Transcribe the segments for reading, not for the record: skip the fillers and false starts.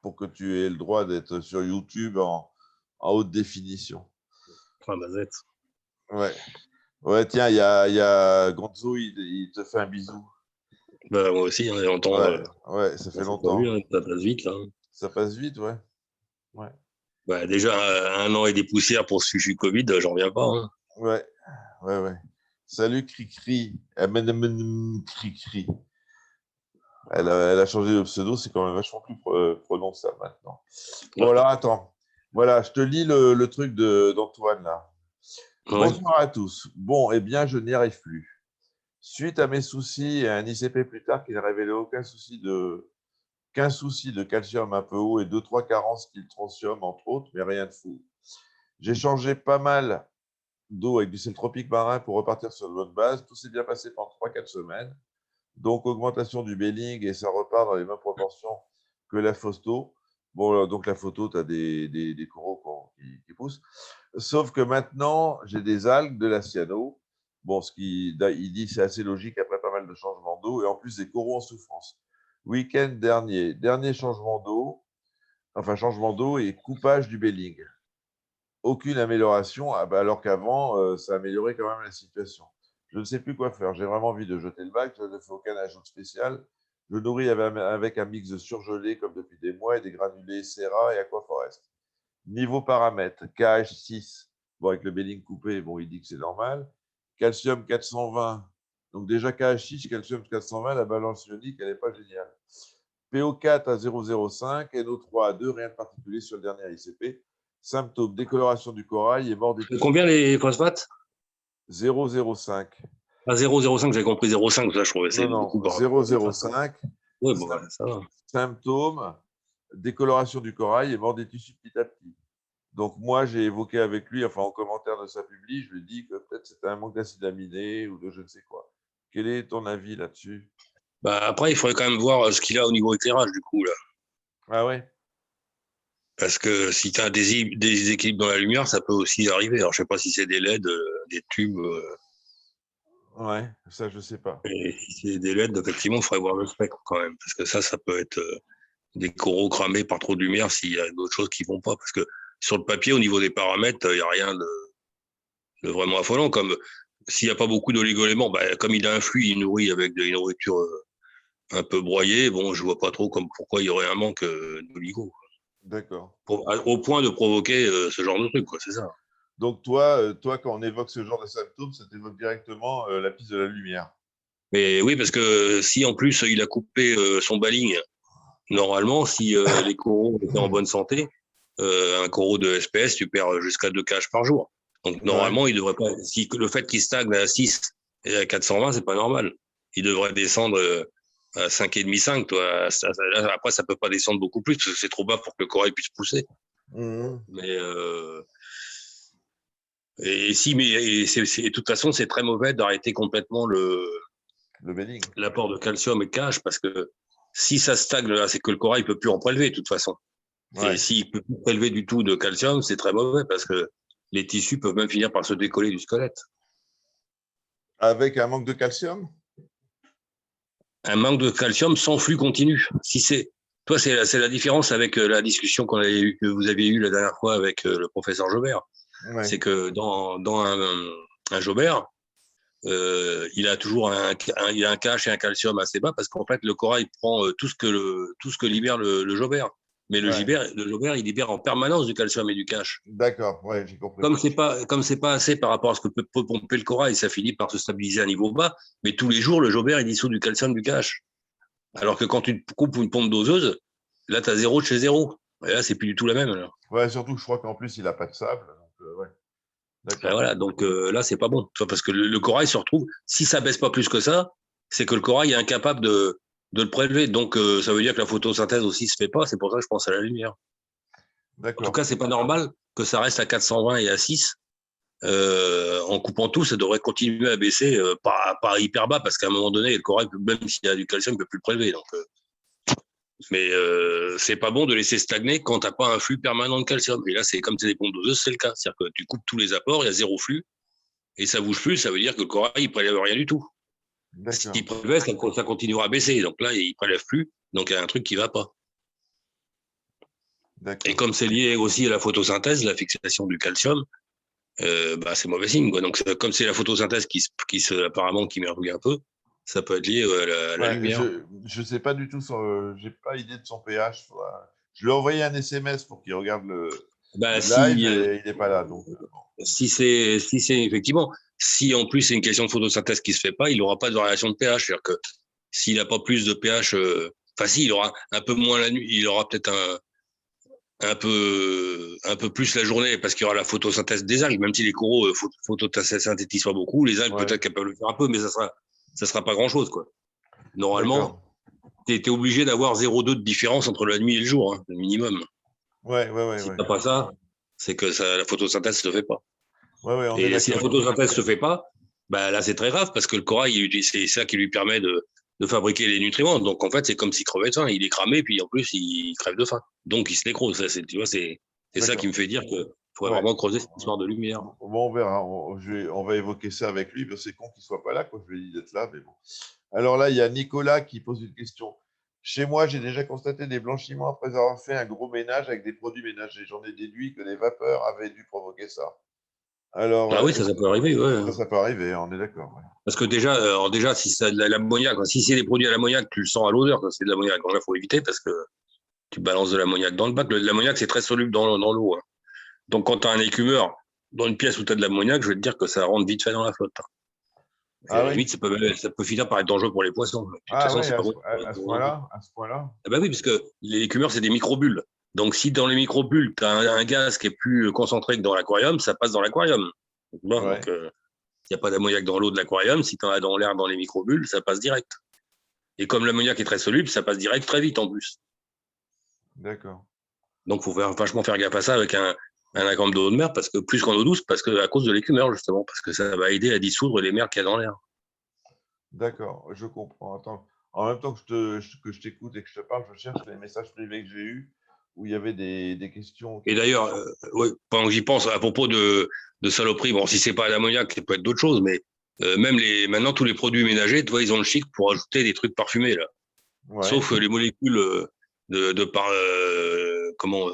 pour que tu aies le droit d'être sur YouTube en haute définition. Ah, mazette. Ouais. Ouais, tiens, il y a Gonzo, il te fait un bisou. Bah, moi aussi, hein, il y a longtemps. Ouais, ça fait on s'est pas longtemps. vu, hein, ça passe vite, là. Ça passe vite, ouais. Ouais. Bah, déjà, 1 an et des poussières pour ce fichu Covid, j'en reviens pas. Hein. Ouais. Salut Cricri. Cricri. Elle a changé de pseudo, c'est quand même vachement plus prononçable maintenant. Bon, alors attends. Voilà, je te lis le truc d'Antoine là. Ouais. Bonsoir à tous. Bon, eh bien, je n'y arrive plus. Suite à mes soucis et un ICP plus tard qui n'a révélé qu'un souci de calcium un peu haut et 2-3 carences kiltrontium, entre autres, mais rien de fou. J'ai changé pas mal d'eau avec du sel tropique marin pour repartir sur de bonne base. Tout s'est bien passé pendant 3-4 semaines. Donc, augmentation du belling et ça repart dans les mêmes proportions que la photo. Bon, donc la photo, tu as des coraux qui poussent. Sauf que maintenant, j'ai des algues, de la cyano. Bon, il dit c'est assez logique après pas mal de changements d'eau et en plus des coraux en souffrance. Week-end dernier changement d'eau, et coupage du belling. Aucune amélioration, alors qu'avant, ça améliorait quand même la situation. Je ne sais plus quoi faire. J'ai vraiment envie de jeter le bac. Je ne fais aucun ajout spécial. Je nourris avec un mix de surgelé comme depuis des mois et des granulés Serra et Aquaforest. Niveau paramètres, KH6, bon, avec le belling coupé, bon, il dit que c'est normal. Calcium 420. Donc déjà KH6, calcium 420, la balance ionique, elle n'est pas géniale. PO4 à 0,05, NO3 à 2, rien de particulier sur le dernier ICP. Symptômes, décoloration du corail et mort des tissus. Combien les phosphates? 0,05. Ah, 0,05, j'ai compris 0,5, ça je trouvais c'est beaucoup. 0,05. Oui, bon, ça va. Symptômes, décoloration du corail et mort des tissus petit à petit. Donc moi, j'ai évoqué avec lui, enfin en commentaire de sa publi, je lui ai dit que peut-être c'était un manque d'acide aminé ou de je ne sais quoi. Quel est ton avis là-dessus? Bah, après, il faudrait quand même voir ce qu'il a au niveau éclairage, du coup, là. Ah ouais? Parce que si tu as des équilibres dans la lumière, ça peut aussi arriver. Alors, je sais pas si c'est des LED, des tubes. Ouais, ça je sais pas. Et si c'est des LED, effectivement, il faudrait voir le spectre quand même. Parce que ça peut être des coraux cramés par trop de lumière s'il y a d'autres choses qui vont pas. Parce que sur le papier, au niveau des paramètres, il n'y a rien de vraiment affolant. Comme s'il n'y a pas beaucoup d'oligoéléments, bah, comme il a un flux, il nourrit avec de la nourriture un peu broyée. Bon, je vois pas trop pourquoi il y aurait un manque d'oligo. D'accord. Au point de provoquer ce genre de truc, quoi, c'est ça. Donc toi, quand on évoque ce genre de symptômes, ça t'évoque directement la piste de la lumière. Mais oui, parce que si en plus il a coupé son baling, normalement, si les coraux étaient en bonne santé, un coraux de SPS, tu perds jusqu'à 2 cages par jour. Donc normalement, il devrait pas. Si le fait qu'il stagne à 6 et à 420, c'est pas normal. Il devrait descendre à 5,5, 5, toi. Après, ça peut pas descendre beaucoup plus parce que c'est trop bas pour que le corail puisse pousser. Mais et si, mais de toute façon, c'est très mauvais d'arrêter complètement l'apport de calcium et KH parce que si ça stagne là, c'est que le corail peut plus en prélever de toute façon. Et s'il peut plus prélever du tout de calcium, c'est très mauvais parce que les tissus peuvent même finir par se décoller du squelette. Avec un manque de calcium? Un manque de calcium sans flux continu. Si c'est toi, c'est la différence avec la discussion que vous aviez eue la dernière fois avec le professeur Jobert. Ouais. C'est que dans un Jobert, il a toujours il a un KH et un calcium assez bas parce qu'en fait le corail prend tout ce que libère le Jobert. Mais le Jobert, il libère en permanence du calcium et du KH. D'accord, ouais, j'ai compris. Comme c'est pas assez par rapport à ce que peut pomper le corail, ça finit par se stabiliser à un niveau bas. Mais tous les jours, le Jobert, il dissout du calcium, du KH. Alors que quand tu coupes une pompe doseuse, là, tu as 0 de chez 0. Et là, c'est plus du tout la même. Alors. Ouais, surtout que je crois qu'en plus, il n'a pas de sable. Donc, ouais. D'accord. Voilà, donc là, c'est pas bon. Parce que le corail se retrouve, si ça baisse pas plus que ça, c'est que le corail est incapable de le prélever. Donc, ça veut dire que la photosynthèse aussi se fait pas. C'est pour ça que je pense à la lumière. En tout cas, c'est pas normal que ça reste à 420 et à 6. En coupant tout, ça devrait continuer à baisser, pas hyper bas, parce qu'à un moment donné, le corail, même s'il y a du calcium, il ne peut plus le prélever. Donc, mais c'est pas bon de laisser stagner quand tu n'as pas un flux permanent de calcium. Et là, c'est comme c'est des pompes doseuses, c'est le cas. C'est-à-dire que tu coupes tous les apports, il y a 0 flux, et ça bouge plus, ça veut dire que le corail, il prélève rien du tout. S'il prélève, ça continuera à baisser. Donc là, il prélève plus, donc il y a un truc qui va pas. Et D'accord. comme c'est lié aussi à la photosynthèse, la fixation du calcium, c'est mauvais signe, quoi. Donc, comme c'est la photosynthèse apparemment qui mergouille un peu, ça peut être lié à la Ouais, lumière. je sais pas du tout j'ai pas idée de son pH. Je lui ai envoyé un SMS pour qu'il regarde Bah, le live si, et il n'est pas là. Donc, bon. si c'est effectivement, si en plus c'est une question de photosynthèse qui se fait pas, il n'aura pas de variation de pH. C'est-à-dire que s'il n'a pas plus de pH, si, il aura un peu moins la nuit, il aura peut-être un peu plus la journée parce qu'il y aura la photosynthèse des algues, même si les coraux photosynthétisent pas beaucoup, les algues Ouais, peut-être qu'elles peuvent le faire un peu, mais ça sera pas grand-chose, quoi. d'accord. Normalement, tu es obligé d'avoir 0,2 de différence entre la nuit et le jour, hein, le minimum. Ouais, ouais, ouais, Si ouais. t'as pas ça, c'est que la photosynthèse se fait pas. Ouais, ouais, on est Et si la d'accord. photosynthèse se fait pas, bah là c'est très grave parce que le corail, c'est ça qui lui permet de fabriquer les nutriments. Donc en fait, c'est comme s'il crevait de faim. Il est cramé, puis en plus il crève de faim. Donc il se nécrose. Tu vois, c'est ça qui D'accord. me fait dire qu'il faudrait Ouais. vraiment creuser cette histoire de lumière. Bon, on verra. On va évoquer ça avec lui. C'est con qu'il soit pas là, quoi. Je lui ai dit d'être là, mais bon. Alors là, il y a Nicolas qui pose une question. Chez moi, j'ai déjà constaté des blanchiments après avoir fait un gros ménage avec des produits ménagers. J'en ai déduit que les vapeurs avaient dû provoquer ça. Alors, Ah oui, ça peut arriver, ouais. ça peut arriver, on est d'accord. Ouais. Parce que déjà, si c'est de l'ammoniac, si c'est des produits à l'ammoniac, tu le sens à l'odeur que c'est de l'ammoniac. Donc là, il faut éviter parce que tu balances de l'ammoniac dans le bac. L'ammoniac, c'est très soluble dans l'eau, hein. Donc quand tu as un écumeur dans une pièce où tu as de l'ammoniac, je vais te dire que ça rentre vite fait dans la flotte. Et à Ah la oui. limite, ça peut finir par être dangereux pour les poissons. De toute Ah façon, ouais, c'est pas bon. à ce point-là, à ce point-là. Ah bah oui, parce que les écumeurs, c'est des microbules. Donc, si dans les microbules, tu as un gaz qui est plus concentré que dans l'aquarium, ça passe dans l'aquarium. Bon, donc, Ouais, il n'y a pas d'ammoniac dans l'eau de l'aquarium. Si tu en as dans l'air, dans les microbules, ça passe direct. Et comme l'ammoniac est très soluble, ça passe direct très vite en plus. d'accord. Donc, il faut vachement faire gaffe à ça avec un aquarium d'eau de mer, parce que plus qu'en eau douce, parce que à cause de l'écumeur, justement, parce que ça va aider à dissoudre les mers qu'il y a dans l'air. D'accord, je comprends. Attends, en même temps que je t'écoute et que je te parle, je cherche les messages privés que j'ai eus où il y avait des questions Et qui. d'ailleurs, ouais, pendant que j'y pense, à propos de saloperie, bon, si c'est pas l'ammoniac, ça peut être d'autres choses, mais maintenant, tous les produits ménagers, tu vois, ils ont le chic pour ajouter des trucs parfumés, là. Ouais, Sauf les molécules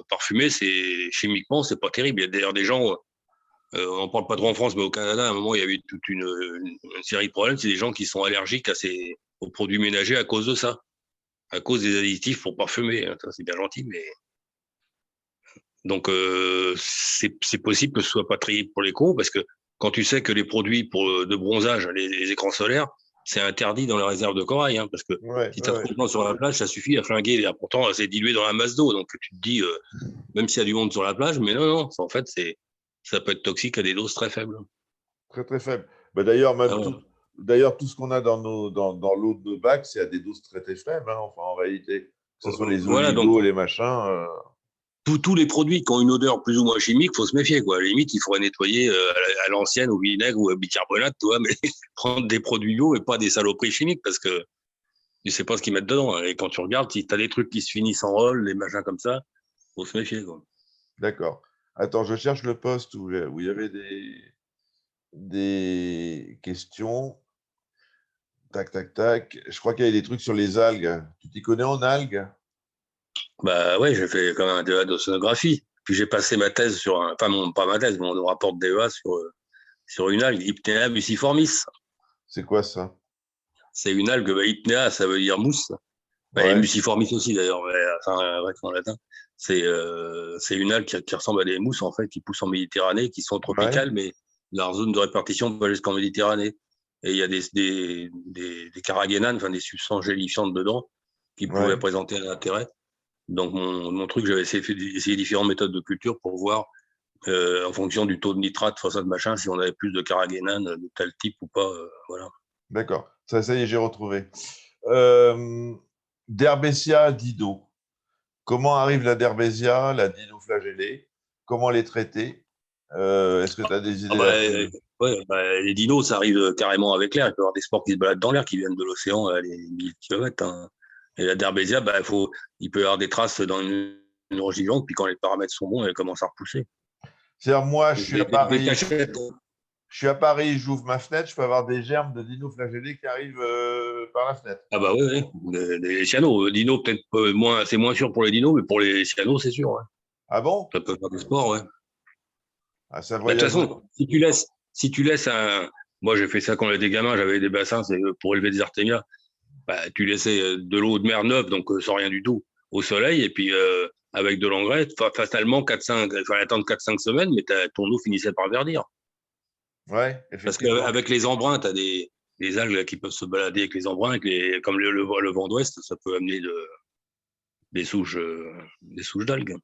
parfumées, chimiquement, c'est pas terrible. Il y a d'ailleurs des gens, on n'en parle pas trop en France, mais au Canada, à un moment, il y avait toute une série de problèmes. C'est des gens qui sont allergiques aux produits ménagers à cause de ça, à cause des additifs pour parfumer, hein. Ça, c'est bien gentil, mais donc, c'est possible que ce soit pas trié pour les cons, parce que quand tu sais que les produits de bronzage, les écrans solaires, c'est interdit dans les réserves de corail, hein, parce que ouais, si tu ouais, as ouais. trop de gens sur la plage, ça suffit à flinguer. Et pourtant, c'est dilué dans la masse d'eau. Donc, tu te dis, même s'il y a du monde sur la plage, mais non, en fait, ça peut être toxique à des doses très faibles. Très très faible. Bah, d'ailleurs, Ah ouais. d'ailleurs, tout ce qu'on a dans l'eau de nos bacs, c'est à des doses très très faibles, hein. Enfin, en réalité, que ce soit les Voilà, donc oligos, les machins. tous les produits qui ont une odeur plus ou moins chimique, faut se méfier, quoi. À la limite, il faudrait nettoyer à l'ancienne au vinaigre ou au bicarbonate, toi, mais prendre des produits bio et pas des saloperies chimiques, parce que tu sais pas ce qu'ils mettent dedans, hein. Et quand tu regardes, si tu as des trucs qui se finissent en rôle, des machins comme ça, faut se méfier, quoi. D'accord. Attends, je cherche le post où il y avait des questions. Tac, tac, tac. Je crois qu'il y a des trucs sur les algues. Tu t'y connais en algues? Bah ouais, j'ai fait quand même un DEA d'océanographie. Puis j'ai passé ma thèse pas ma thèse, mon rapport de DEA sur une algue, Hypnea muciformis. C'est quoi ça? C'est une algue, Hypnea, ça veut dire mousse. Bah, et Ouais, muciformis aussi d'ailleurs, bref, en latin. C'est une algue qui ressemble à des mousses en fait, qui poussent en Méditerranée, qui sont ouais, tropicales, mais leur zone de répartition va jusqu'en Méditerranée. Et il y a des carragénanes, enfin des substances gélifiantes dedans, qui pouvaient ouais. présenter un intérêt. Donc mon truc, j'avais essayé différentes méthodes de culture pour voir, en fonction du taux de nitrate, ça de machin, si on avait plus de carragénane de tel type ou pas. Voilà. D'accord. Ça y est, j'ai retrouvé. Euh, Derbessia dido. Comment arrive la Derbessia, la dinoflagellée? Comment les traiter? Est-ce que tu as des Ah idées bah, là-dessus? ouais, bah, les dinos, ça arrive carrément avec l'air. Il peut y avoir des sports qui se baladent dans l'air, qui viennent de l'océan à les 1000 km, hein. Et la Derbésia, bah, il peut y avoir des traces dans une roche vivante, puis quand les paramètres sont bons, elle commence à repousser. C'est-à-dire, moi, Des cachettes. je suis à Paris, j'ouvre ma fenêtre, je peux avoir des germes de dinoflagellés qui arrivent par la fenêtre. Ah bah oui, oui. Les cyanos. Dinos, peut-être moins, c'est moins sûr pour les dinos, mais pour les cyanos, c'est sûr, ouais. Ah bon? Ça peut faire du sport, ouais. Ah, ça Bah, de toute voyage. façon, si tu laisses un. Moi, j'ai fait ça quand j'étais gamin, j'avais des bassins, c'est pour élever des artémias. Bah, tu laissais de l'eau de mer neuve, donc sans rien du tout, au soleil, et puis avec de l'engrais, fatalement 4-5, il fallait attendre 4-5 semaines, mais ton eau finissait par verdir. Ouais, Parce effectivement. qu'avec les embruns, tu as des algues là, qui peuvent se balader avec les embruns, comme le vent d'ouest, ça peut amener des souches d'algues.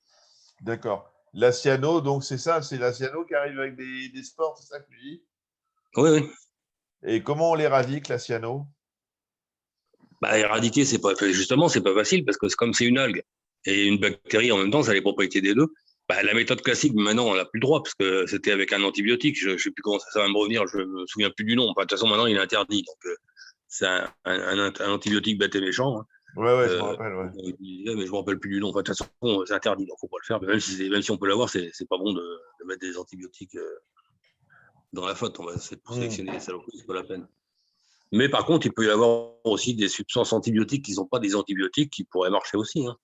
D'accord. La cyano, donc c'est ça, c'est la cyano qui arrive avec des spores, c'est ça que tu dis? Oui, oui. Et comment on l'éradique, la cyano? Bah, éradiquer, justement, c'est pas facile parce que comme c'est une algue et une bactérie en même temps, ça a les propriétés des deux. Bah, la méthode classique, maintenant, on n'a plus le droit parce que c'était avec un antibiotique. Je ne sais plus comment ça va me revenir, je me souviens plus du nom. Enfin, de toute façon, maintenant, il est interdit. Donc, c'est un antibiotique bête et méchant. Hein. Ouais, je me rappelle, ouais. Mais je me rappelle plus du nom. Enfin, de toute façon, c'est interdit, donc faut pas le faire. Mais même si on peut l'avoir, c'est pas bon de mettre des antibiotiques dans la faute. C'est pour sélectionner les saloperies, c'est pas la peine. Mais par contre, il peut y avoir aussi des substances antibiotiques qui ne sont pas des antibiotiques qui pourraient marcher aussi. Hein.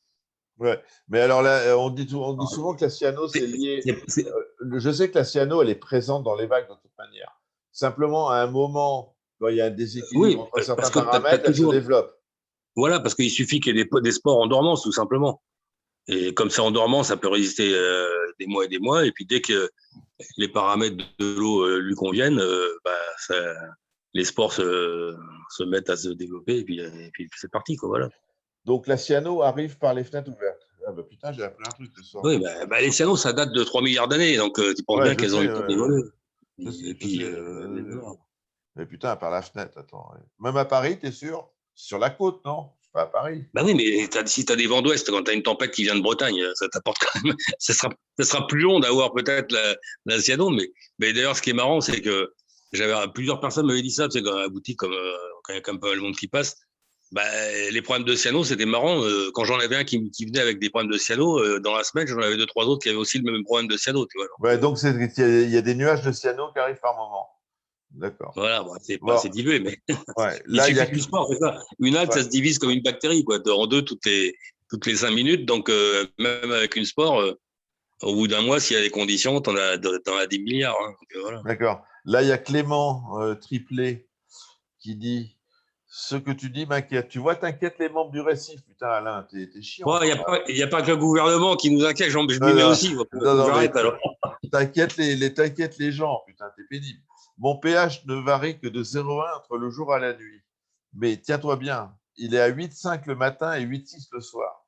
Ouais. Mais alors là, on dit souvent que la cyano, c'est C'est- lié. c'est- c'est- Je sais que la cyano, elle est présente dans les vagues de toute manière. Simplement, à un moment, quand il y a un déséquilibre Oui, entre certains parce que tu as paramètres, elle se toujours. développe. Voilà, parce qu'il suffit qu'il y ait des spores en dormance, tout simplement. Et comme c'est en dormance, ça peut résister des mois et des mois. Et puis dès que les paramètres de l'eau lui conviennent, les spores se mettent à se développer. Et puis c'est parti, quoi. Voilà. Donc la cyano arrive par les fenêtres ouvertes. Ah bah putain, j'ai appris un truc ce soir. Oui, les cyanos, ça date de 3 milliards d'années. Donc tu penses Ouais, bien je qu'elles ont eu sais, le temps d'évoluer. je sais, Et je puis, sais. voilà. Mais putain, par la fenêtre, attends. Ouais. Même à Paris, t'es sûr? Sur la côte, non? C'est pas à Paris. Bah oui, mais si tu as des vents d'ouest, quand tu as une tempête qui vient de Bretagne, ça t'apporte quand même. Ça sera plus long d'avoir peut-être la cyano, mais d'ailleurs, ce qui est marrant, c'est que plusieurs personnes m'avaient dit ça, tu sais, dans la boutique, quand il y a quand même pas mal de monde qui passe. Bah, les problèmes de cyano, c'était marrant. Quand j'en avais un qui venait avec des problèmes de cyano, dans la semaine, j'en avais 2-3 autres qui avaient aussi le même problème de cyano, tu vois. Ouais, donc il y a des nuages de cyano qui arrivent par moment. D'accord. Voilà, c'est pas Bon, assez dilué, mais ouais. il Là, il y a. suffit du sport, c'est ça. Une algue, Ouais. ça se divise comme une bactérie, quoi, en deux toutes les 5 minutes. Donc, même avec une spore, au bout d'un mois, s'il y a des conditions, t'en as des milliards. Hein. Donc, voilà. D'accord. Là, il y a Clément Triplet qui dit ce que tu dis m'inquiète. Tu vois, t'inquiètes les membres du récif. Putain, Alain, t'es chiant. Il n'y a pas que le gouvernement qui nous inquiète, je m'y Non, mets non, aussi. Faut que non, mais j'arrête alors. t'inquiètes les gens. Putain, t'es pénible. Mon pH ne varie que de 0,1 entre le jour et la nuit. Mais tiens-toi bien, il est à 8,5 le matin et 8,6 le soir.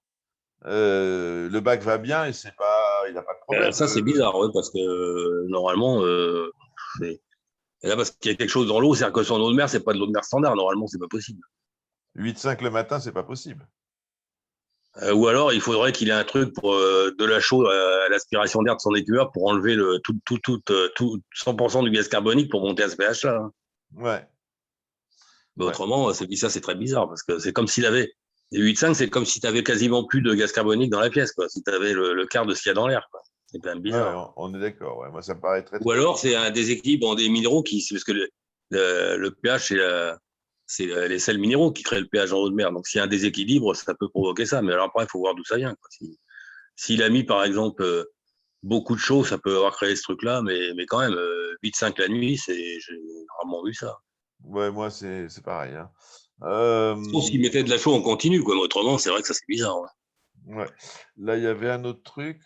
Le bac va bien et il n'a pas de problème. Ça, c'est bizarre, ouais, parce que normalement, c'est. Et là, parce qu'il y a quelque chose dans l'eau, c'est-à-dire que son eau de mer, c'est pas de l'eau de mer standard. Normalement, c'est pas possible. 8,5 le matin, c'est pas possible. Ou alors, il faudrait qu'il ait un truc pour de la chaux à l'aspiration d'air de son écumeur pour enlever tout 100% du gaz carbonique pour monter à ce pH-là. Hein. Ouais. Mais Ouais. autrement, ça, c'est très bizarre parce que c'est comme s'il avait. Et 8,5, c'est comme si tu avais quasiment plus de gaz carbonique dans la pièce, quoi. Si tu avais le quart de ce qu'il y a dans l'air, quoi. C'est quand même Ouais, bizarre. on est d'accord. Ouais. Moi, ça me paraît très, Ou très alors, bizarre. c'est un déséquilibre en des minéraux parce que le pH, c'est les sels minéraux qui créent le pH en eau de mer. Donc, s'il y a un déséquilibre, ça peut provoquer ça. Mais alors après, il faut voir d'où ça vient, quoi. S'il a mis, par exemple, beaucoup de choses, ça peut avoir créé ce truc-là, mais quand même, 8-5 la nuit, j'ai rarement vu ça. Ouais, moi, c'est pareil. Hein. Sauf s'il mettait de la chaux en continu, quoi. Mais autrement, c'est vrai que ça, c'est bizarre. Ouais. Ouais. Là, il y avait un autre truc.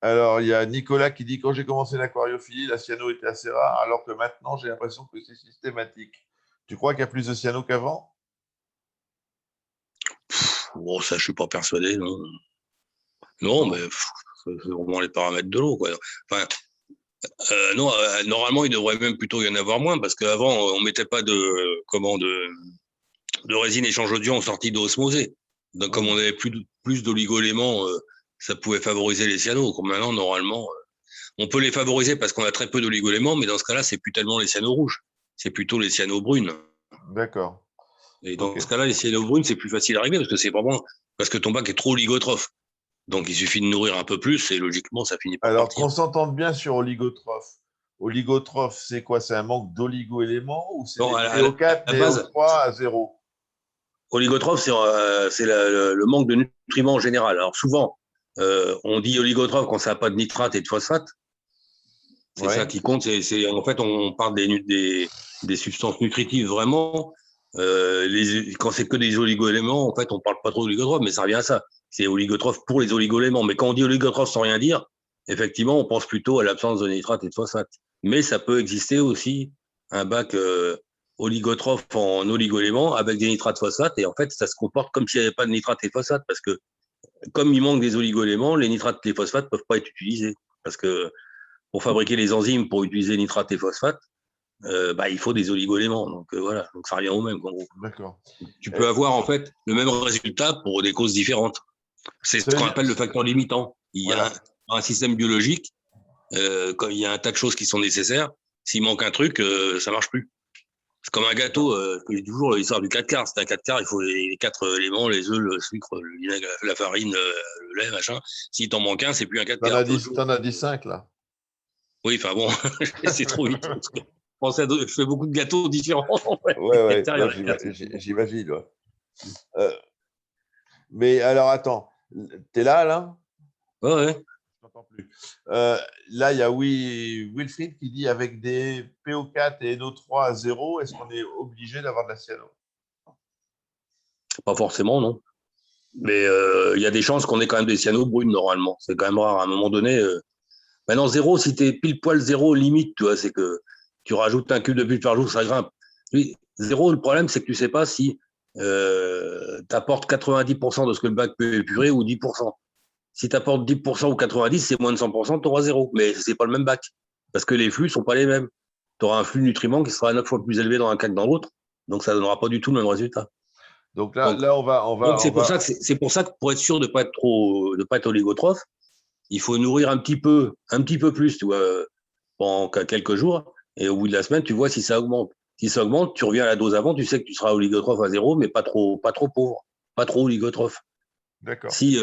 Alors, il y a Nicolas qui dit quand j'ai commencé l'aquariophilie, la cyano était assez rare, alors que maintenant, j'ai l'impression que c'est systématique. Tu crois qu'il y a plus de cyano qu'avant? Bon, ça, je suis pas persuadé, non. Non, mais c'est vraiment les paramètres de l'eau, quoi. Enfin, non, normalement, il devrait même plutôt y en avoir moins, parce qu'avant, on mettait pas de résine échange d'ion en sortie d'osmosée. Donc, comme on avait plus d'oligo-éléments, ça pouvait favoriser les cyanos. Comme maintenant, normalement, on peut les favoriser parce qu'on a très peu d'oligo-éléments, mais dans ce cas-là, c'est plus tellement les cyanos rouges, c'est plutôt les cyanos brunes. D'accord. Et dans Ok. ce cas-là, les cyanos brunes, c'est plus facile à régler parce que ton bac est trop oligotrophe. Donc, il suffit de nourrir un peu plus et logiquement, ça finit par Alors, partir. qu'on s'entende bien sur oligotrophe. Oligotrophe, c'est quoi? C'est un manque d'oligo-éléments ou c'est Bon, des NO4, à la base, NO3 à zéro? Oligotrophe, c'est le manque de nutriments en général. Alors souvent, on dit oligotrophe quand ça n'a pas de nitrate et de phosphate. C'est ça Ouais. qui compte. En fait, on parle des substances nutritives vraiment. Quand c'est que des oligo-éléments, en fait, on parle pas trop d'oligotrophe, mais ça revient à ça. C'est oligotrophe pour les oligo-éléments. Mais quand on dit oligotrophe sans rien dire, effectivement, on pense plutôt à l'absence de nitrate et de phosphate. Mais ça peut exister aussi un bac oligotrophe en oligo-éléments avec des nitrates phosphate. Et en fait, ça se comporte comme s'il n'y avait pas de nitrate et de phosphate. Parce que comme il manque des oligo-éléments, les nitrates et les phosphates ne peuvent pas être utilisés. Parce que pour fabriquer les enzymes pour utiliser nitrate et phosphate, il faut des oligo-éléments. Donc voilà, donc ça revient au même. En gros. D'accord. Tu peux avoir en fait le même résultat pour des causes différentes. C'est ce Ça veut qu'on dire, appelle le facteur limitant. Il y a voilà. un système biologique, quand il y a un tas de choses qui sont nécessaires, s'il manque un truc, ça marche plus. C'est comme un gâteau, je dis toujours l'histoire du 4 quarts. C'est un 4 quarts, il faut les 4 éléments, les œufs, le sucre, le vinaigre, la farine, le lait, machin. S'il t'en manque un, c'est plus un 4 quarts. T'en as dit 5 là. Oui, enfin bon, c'est trop vite. Je fais beaucoup de gâteaux différents Ouais, derrière ouais, la carte. j'imagine. Ouais. Euh, mais alors, attends, t'es là, là? Ouais, ouais. Je t'entends plus. Là, il y a Wilfried qui dit avec des PO4 et NO3 à 0, est-ce qu'on est obligé d'avoir de la cyano? Pas forcément, non. Mais il y a des chances qu'on ait quand même des cyanos brunes normalement. C'est quand même rare. À un moment donné, maintenant zéro, si t'es pile poil zéro limite, tu vois, c'est que tu rajoutes un cube de plus par jour, ça grimpe. Oui, zéro, le problème, c'est que tu sais pas si tu apportes 90% de ce que le bac peut épurer ou 10%. Si tu apportes 10% ou 90, c'est moins de 100%, tu auras zéro. Mais c'est pas le même bac. Parce que les flux sont pas les mêmes. Tu auras un flux de nutriments qui sera 9 fois plus élevé dans un cas que dans l'autre. Donc ça donnera pas du tout le même résultat. Donc Donc, là, c'est pour ça que pour être sûr de pas être oligotrophe, il faut nourrir un petit peu plus, tu vois, pendant quelques jours. Et au bout de la semaine, tu vois si ça augmente. Si ça augmente, tu reviens à la dose avant, tu sais que tu seras oligotrophe à zéro, mais pas trop pauvre, pas trop oligotrophe. d'accord. Si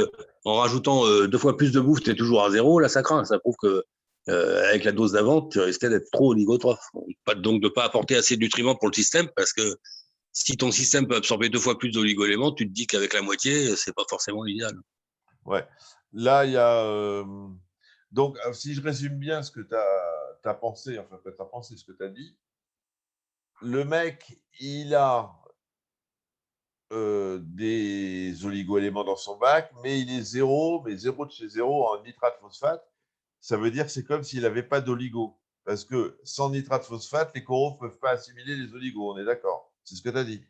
en rajoutant 2 fois plus de bouffe, tu es toujours à zéro, là, ça craint. Ça prouve que avec la dose d'avant, tu risquais d'être trop oligotrophe. Donc, de ne pas apporter assez de nutriments pour le système, parce que si ton système peut absorber 2 fois plus d'oligo-éléments, tu te dis qu'avec la moitié, c'est pas forcément l'idéal. Ouais. Là, il y a. Donc, si je résume bien ce que tu as pensé, enfin, tu as pensé ce que tu as dit, le mec, il a des oligo-éléments dans son bac, mais il est zéro, mais zéro de chez zéro en nitrate phosphate. Ça veut dire que c'est comme s'il n'avait pas d'oligo. Parce que sans nitrate phosphate, les coraux ne peuvent pas assimiler les oligos, on est d'accord? C'est ce que tu as dit.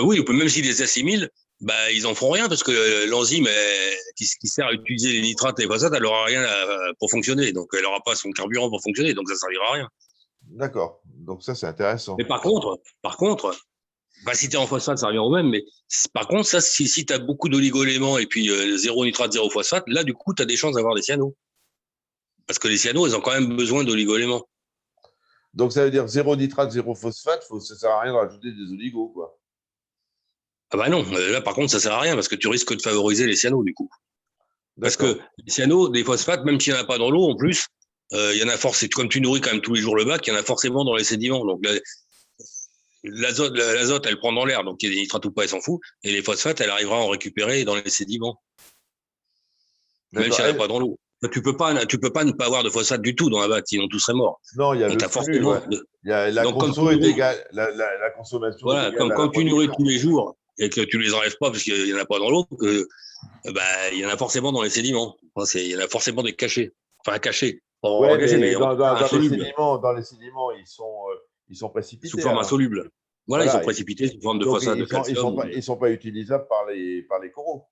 Oui, même s'ils les assimilent, bah, ils en feront rien parce que l'enzyme qui sert à utiliser les nitrates et les phosphates, elle n'aura rien pour fonctionner. Donc, elle n'aura pas son carburant pour fonctionner. Donc, ça ne servira à rien. D'accord. Donc ça, c'est Mais intéressant. par contre, bah, si tu es en phosphate, ça revient au même. Mais par contre, ça, si tu as beaucoup d'oligo-éléments et puis zéro nitrate, zéro phosphate, là, du coup, tu as des chances d'avoir des cyanos. Parce que les cyanos, ils ont quand même besoin d'oligo-éléments. Donc ça veut dire zéro nitrate, zéro phosphate, ça ne sert à rien de rajouter des oligos, quoi. Ah bah non, là, par contre, ça sert à rien parce que tu risques de favoriser les cyanos, du coup. Parce D'accord. que les cyanos, des phosphates, même s'il n'y en a pas dans l'eau, en plus, il y en a forcément, comme tu nourris quand même tous les jours le bac, il y en a forcément dans les sédiments. Donc l'azote, elle prend dans l'air, donc il y a des nitrates ou pas, elle s'en fout. Et les phosphates, elle arrivera à en récupérer dans les sédiments, même D'accord. s'il n'y en a pas dans l'eau. Tu peux pas ne pas avoir de phosphate du tout dans la bac, sinon tout serait mort. Non, il y a Donc le tu as flux, ouais. forcément. La Donc comme tu conso est nourris, égale, la consommation est voilà, égale à la comme tu nourris production. tous les jours et que tu les enlèves pas parce qu'il n'y en a pas dans l'eau, bah, il y en a forcément dans les sédiments. Il y en a forcément des cachés. Enfin, cachés, pas Ouais, engagés, mais mais en tout cas insolubles, dans les sédiments, ils sont sous précipités forme alors. insoluble. Voilà, ils sont Voilà. précipités sous forme de Donc phosphate de calcium. ils sont pas utilisables par les coraux.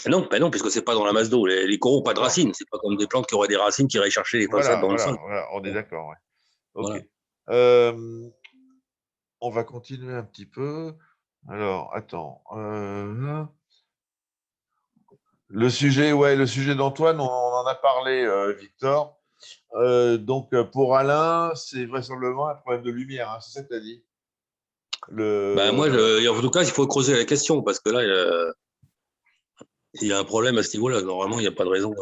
Non, ben non, parce que c'est pas dans la masse d'eau. Les coraux n'ont pas de D'accord. racines. C'est pas comme des plantes qui auraient des racines qui iraient chercher les phosphates dans le sol. Voilà, on est d'accord. Ouais. Ok. Voilà. On va continuer un petit peu. Alors, attends. Le sujet d'Antoine, on en a parlé, Victor. Donc, pour Alain, c'est vraisemblablement un problème de lumière, hein, c'est ça que tu as dit? Ben Le... moi, en tout cas, il faut creuser la question parce que là, il y a un problème à ce niveau-là. Normalement, il n'y a pas de raison.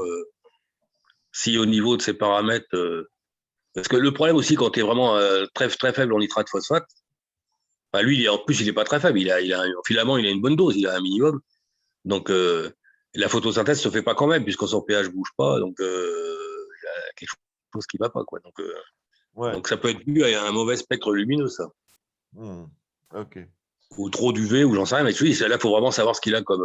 Si au niveau de ces paramètres, parce que le problème aussi, quand tu es vraiment très, très faible en nitrate phosphate, Enfin, lui, en plus, il n'est pas très faible. Finalement, il a une bonne dose, il a un minimum. Donc, la photosynthèse se fait pas quand même, puisque son pH bouge pas. Donc, il y a quelque chose qui va pas, quoi. Donc, ça peut être dû à un mauvais spectre lumineux, ça. Ok. Ou trop d'UV, ou j'en sais rien. Mais tu dis, là, il faut vraiment savoir ce qu'il a comme.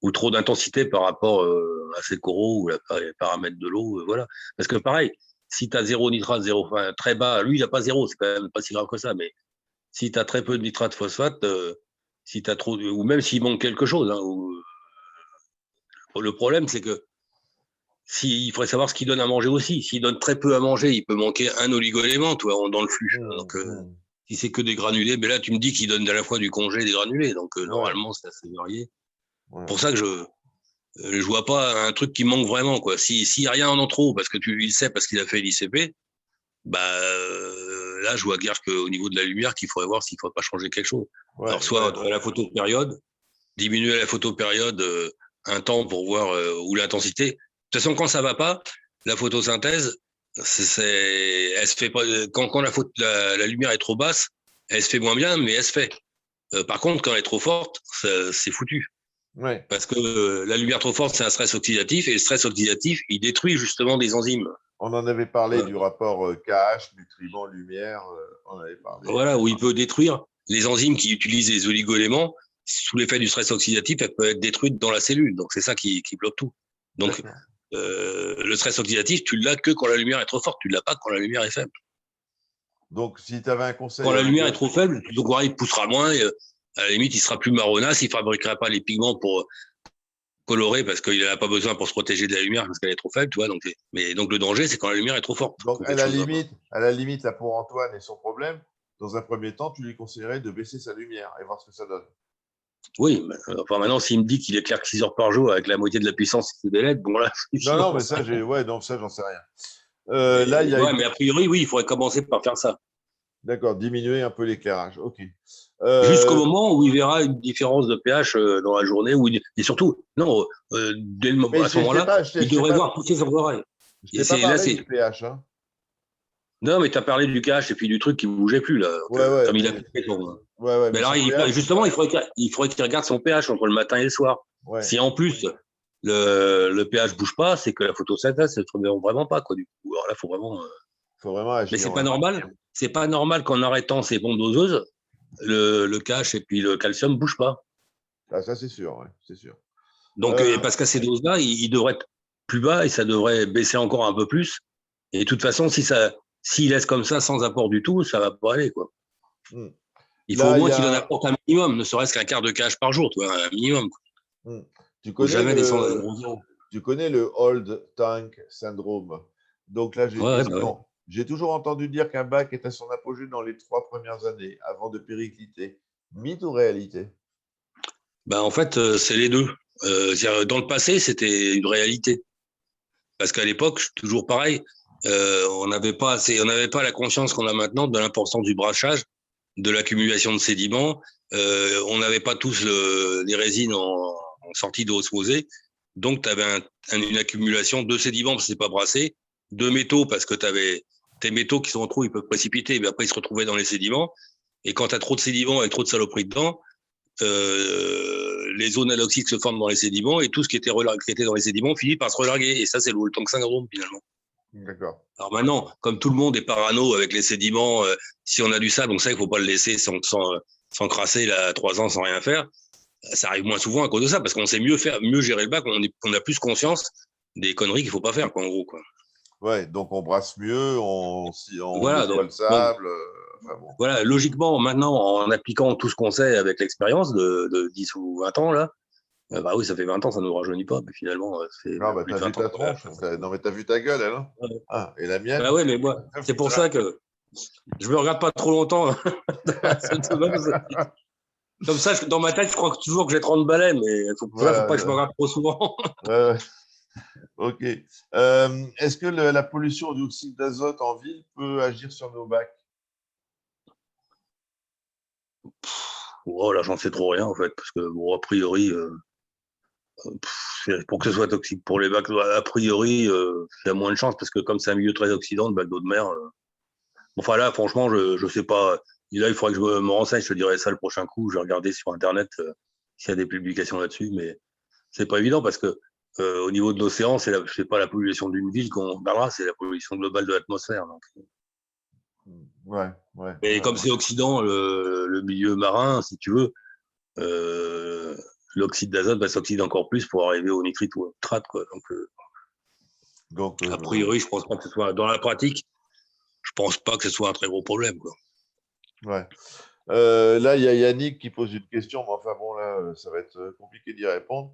Ou trop d'intensité par rapport à ses coraux ou les paramètres de l'eau. Voilà. Parce que pareil, si tu as zéro nitrate, enfin, très bas, lui, il n'a pas zéro, c'est quand même pas si grave que ça. Mais si tu as très peu de nitrate phosphate, si tu as trop. Ou même s'il manque quelque chose, hein, le problème, c'est que il faudrait savoir ce qu'il donne à manger aussi. S'il donne très peu à manger, il peut manquer un oligo-élément dans le flux. Donc, si c'est que des granulés, mais là, tu me dis qu'il donne à la fois du congé et des granulés. Donc, normalement, c'est assez varié. Ouais. Pour ça que je vois pas un truc qui manque vraiment, quoi. S'il y a rien en trop, parce que tu le sais, parce qu'il a fait l'ICP, là, je vois guère qu'au niveau de la lumière, qu'il faudrait voir s'il ne faudrait pas changer quelque chose. Alors, soit à la photopériode, diminuer la photopériode un temps pour voir où l'intensité. De toute façon, quand ça va pas, la photosynthèse, elle se fait pas. Quand la lumière est trop basse, elle se fait moins bien, mais elle se fait. Par contre, quand elle est trop forte, c'est foutu. Ouais. Parce que la lumière trop forte, c'est un stress oxydatif, et le stress oxydatif, il détruit justement des enzymes. On en avait parlé du rapport KH, nutriments, lumière, on avait parlé. Voilà, où il peut détruire les enzymes qui utilisent les oligo-éléments. Sous l'effet du stress oxydatif, elles peuvent être détruites dans la cellule. Donc, c'est ça qui bloque tout. Donc, le stress oxydatif, tu l'as que quand la lumière est trop forte. Tu ne l'as pas quand la lumière est faible. Donc, si tu avais un conseil... Quand la lumière est trop faible, ton corail poussera moins. À la limite, il sera plus marronasse. Il ne fabriquera pas les pigments pour colorer parce qu'il n'a pas besoin pour se protéger de la lumière parce qu'elle est trop faible. Tu vois, donc le danger, c'est quand la lumière est trop forte. Donc, à la limite, là, pour Antoine et son problème, dans un premier temps, tu lui conseillerais de baisser sa lumière et voir ce que ça donne. Oui, enfin maintenant, s'il me dit qu'il éclaire que 6 heures par jour avec la moitié de la puissance des LED, bon là. Non, mais ça, j'en sais rien. Mais a priori, oui, il faudrait commencer par faire ça. D'accord, diminuer un peu l'éclairage. Ok. Jusqu'au moment où il verra une différence de pH dans la journée, et surtout, non, dès le moment, à ce moment-là, il devrait voir pousser son oreille. Je t'ai pas parlé du pH. Hein. Non, mais tu as parlé du KH et puis du truc qui ne bougeait plus, là. Comme il a fait son. Mais alors, justement, il faudrait qu'il regarde son pH entre le matin et le soir. Ouais. Si en plus, le pH ne bouge pas, c'est que la photosynthèse ne se fait vraiment pas, quoi, du coup. Alors là, il faut vraiment agir. Mais c'est pas normal. C'est pas normal qu'en arrêtant ces bombes doseuses, le KH et puis le calcium ne bougent pas. Ah, ça, c'est sûr, ouais, c'est sûr. Donc, parce qu'à ces doses-là, il devrait être plus bas et ça devrait baisser encore un peu plus. Et de toute façon, s'il laisse comme ça sans apport du tout, ça ne va pas aller, quoi. Il faut au moins qu'il en apporte un minimum, ne serait-ce qu'un quart de KH par jour, tu vois, un minimum. Tu connais le Old Tank Syndrome. Donc là, j'ai une question. J'ai toujours entendu dire qu'un bac est à son apogée dans les 3 premières années, avant de péricliter. Mythe ou réalité? En fait, c'est les deux. Dans le passé, c'était une réalité. Parce qu'à l'époque, toujours pareil, on n'avait pas la conscience qu'on a maintenant de l'importance du brassage, de l'accumulation de sédiments. On n'avait pas tous les résines en sortie d'eau osmosée. Donc, tu avais une accumulation de sédiments parce que ce n'est pas brassé, de métaux parce que tu avais tes métaux qui sont en trop, ils peuvent précipiter, mais après, ils se retrouvaient dans les sédiments. Et quand tu as trop de sédiments avec trop de saloperies dedans, les zones anoxiques se forment dans les sédiments et tout ce qui était dans les sédiments finit par se relarguer. Et ça, c'est le Old-Tank syndrome, finalement. D'accord. Alors maintenant, comme tout le monde est parano avec les sédiments, si on a du sable, on sait qu'il ne faut pas le laisser s'encrasser là 3 ans sans rien faire. Ça arrive moins souvent à cause de ça, parce qu'on sait mieux gérer le bac, on a plus conscience des conneries qu'il ne faut pas faire, quoi, en gros, quoi. Ouais, donc on brasse mieux, on voilà, nettoie le sable. Voilà, logiquement, maintenant, en appliquant tout ce qu'on sait avec l'expérience de 10 ou 20 ans, là, oui, ça fait 20 ans, ça ne nous rajeunit pas, mais finalement, c'est. T'as vu ta tronche, non, mais t'as vu ta gueule, elle, hein. Ah, et la mienne. Oui, mais moi, c'est pour ça que je me regarde pas trop longtemps. Comme ça, dans ma tête, je crois toujours que j'ai 30 balais, mais il faut pas que je me regarde trop souvent. Ok. Est-ce que la pollution au dioxyde d'azote en ville peut agir sur nos bacs? Là, j'en sais trop rien, en fait, parce que, a priori, pour que ce soit toxique pour les bacs, a priori, il y a moins de chances, parce que comme c'est un milieu très oxydant, le bac d'eau de mer. Enfin, là, franchement, je sais pas. là, il faudrait que je me renseigne, je te dirai ça le prochain coup. Je vais regarder sur Internet s'il y a des publications là-dessus, mais c'est pas évident parce que au niveau de l'océan, c'est pas la pollution d'une ville qu'on regardera, c'est la pollution globale de l'atmosphère. Donc. Ouais, ouais, Et ouais. comme c'est Occident, le milieu marin, si tu veux, euh, l'oxyde d'azote va s'oxyder encore plus pour arriver au nitrite ou au nitrate, quoi. Donc, A priori, je pense pas que ce soit dans la pratique. Je pense pas que ce soit un très gros problème, quoi. ouais. Là, il y a Yannick qui pose une question, mais enfin bon, là, ça va être compliqué d'y répondre.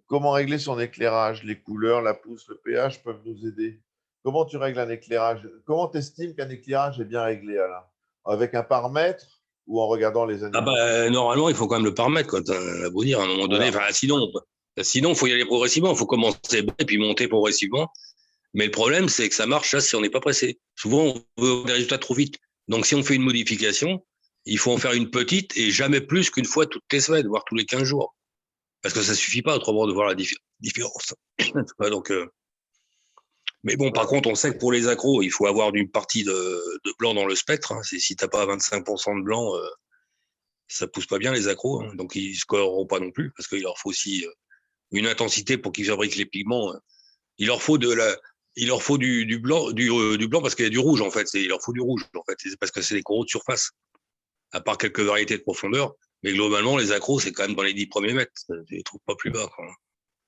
Comment régler son éclairage? Les couleurs, la pousse, le pH peuvent nous aider. Comment tu règles un éclairage? Comment tu estimes qu'un éclairage est bien réglé, Alain? Avec un paramètre ou en regardant les Ah animaux? bah, normalement, il faut quand même le paramètre, quoi. T'as beau dire, à un moment donné. Voilà. Sinon, il faut y aller progressivement. Il faut commencer bas et puis monter progressivement. Mais le problème, c'est que ça marche là si on n'est pas pressé. Souvent, on veut des résultats trop vite. Donc, si on fait une modification, il faut en faire une petite et jamais plus qu'une fois toutes les semaines, voire tous les 15 jours. Parce que ça suffit pas autrement de voir la différence. Donc, mais bon, par Ouais. contre, on sait que pour les accros, il faut avoir une partie de blanc dans le spectre. Hein. Si tu n'as pas 25% de blanc, ça pousse pas bien les accros. Hein. Donc, ils ne scoreront pas non plus parce qu'il leur faut aussi une intensité pour qu'ils fabriquent les pigments. Il leur faut du blanc, du blanc parce qu'il y a du rouge en fait. Il leur faut du rouge en fait. C'est parce que c'est des coraux de surface, à part quelques variétés de profondeur. Mais globalement, les accros, c'est quand même dans les 10 premiers mètres. Je les trouve pas plus bas. Quoi.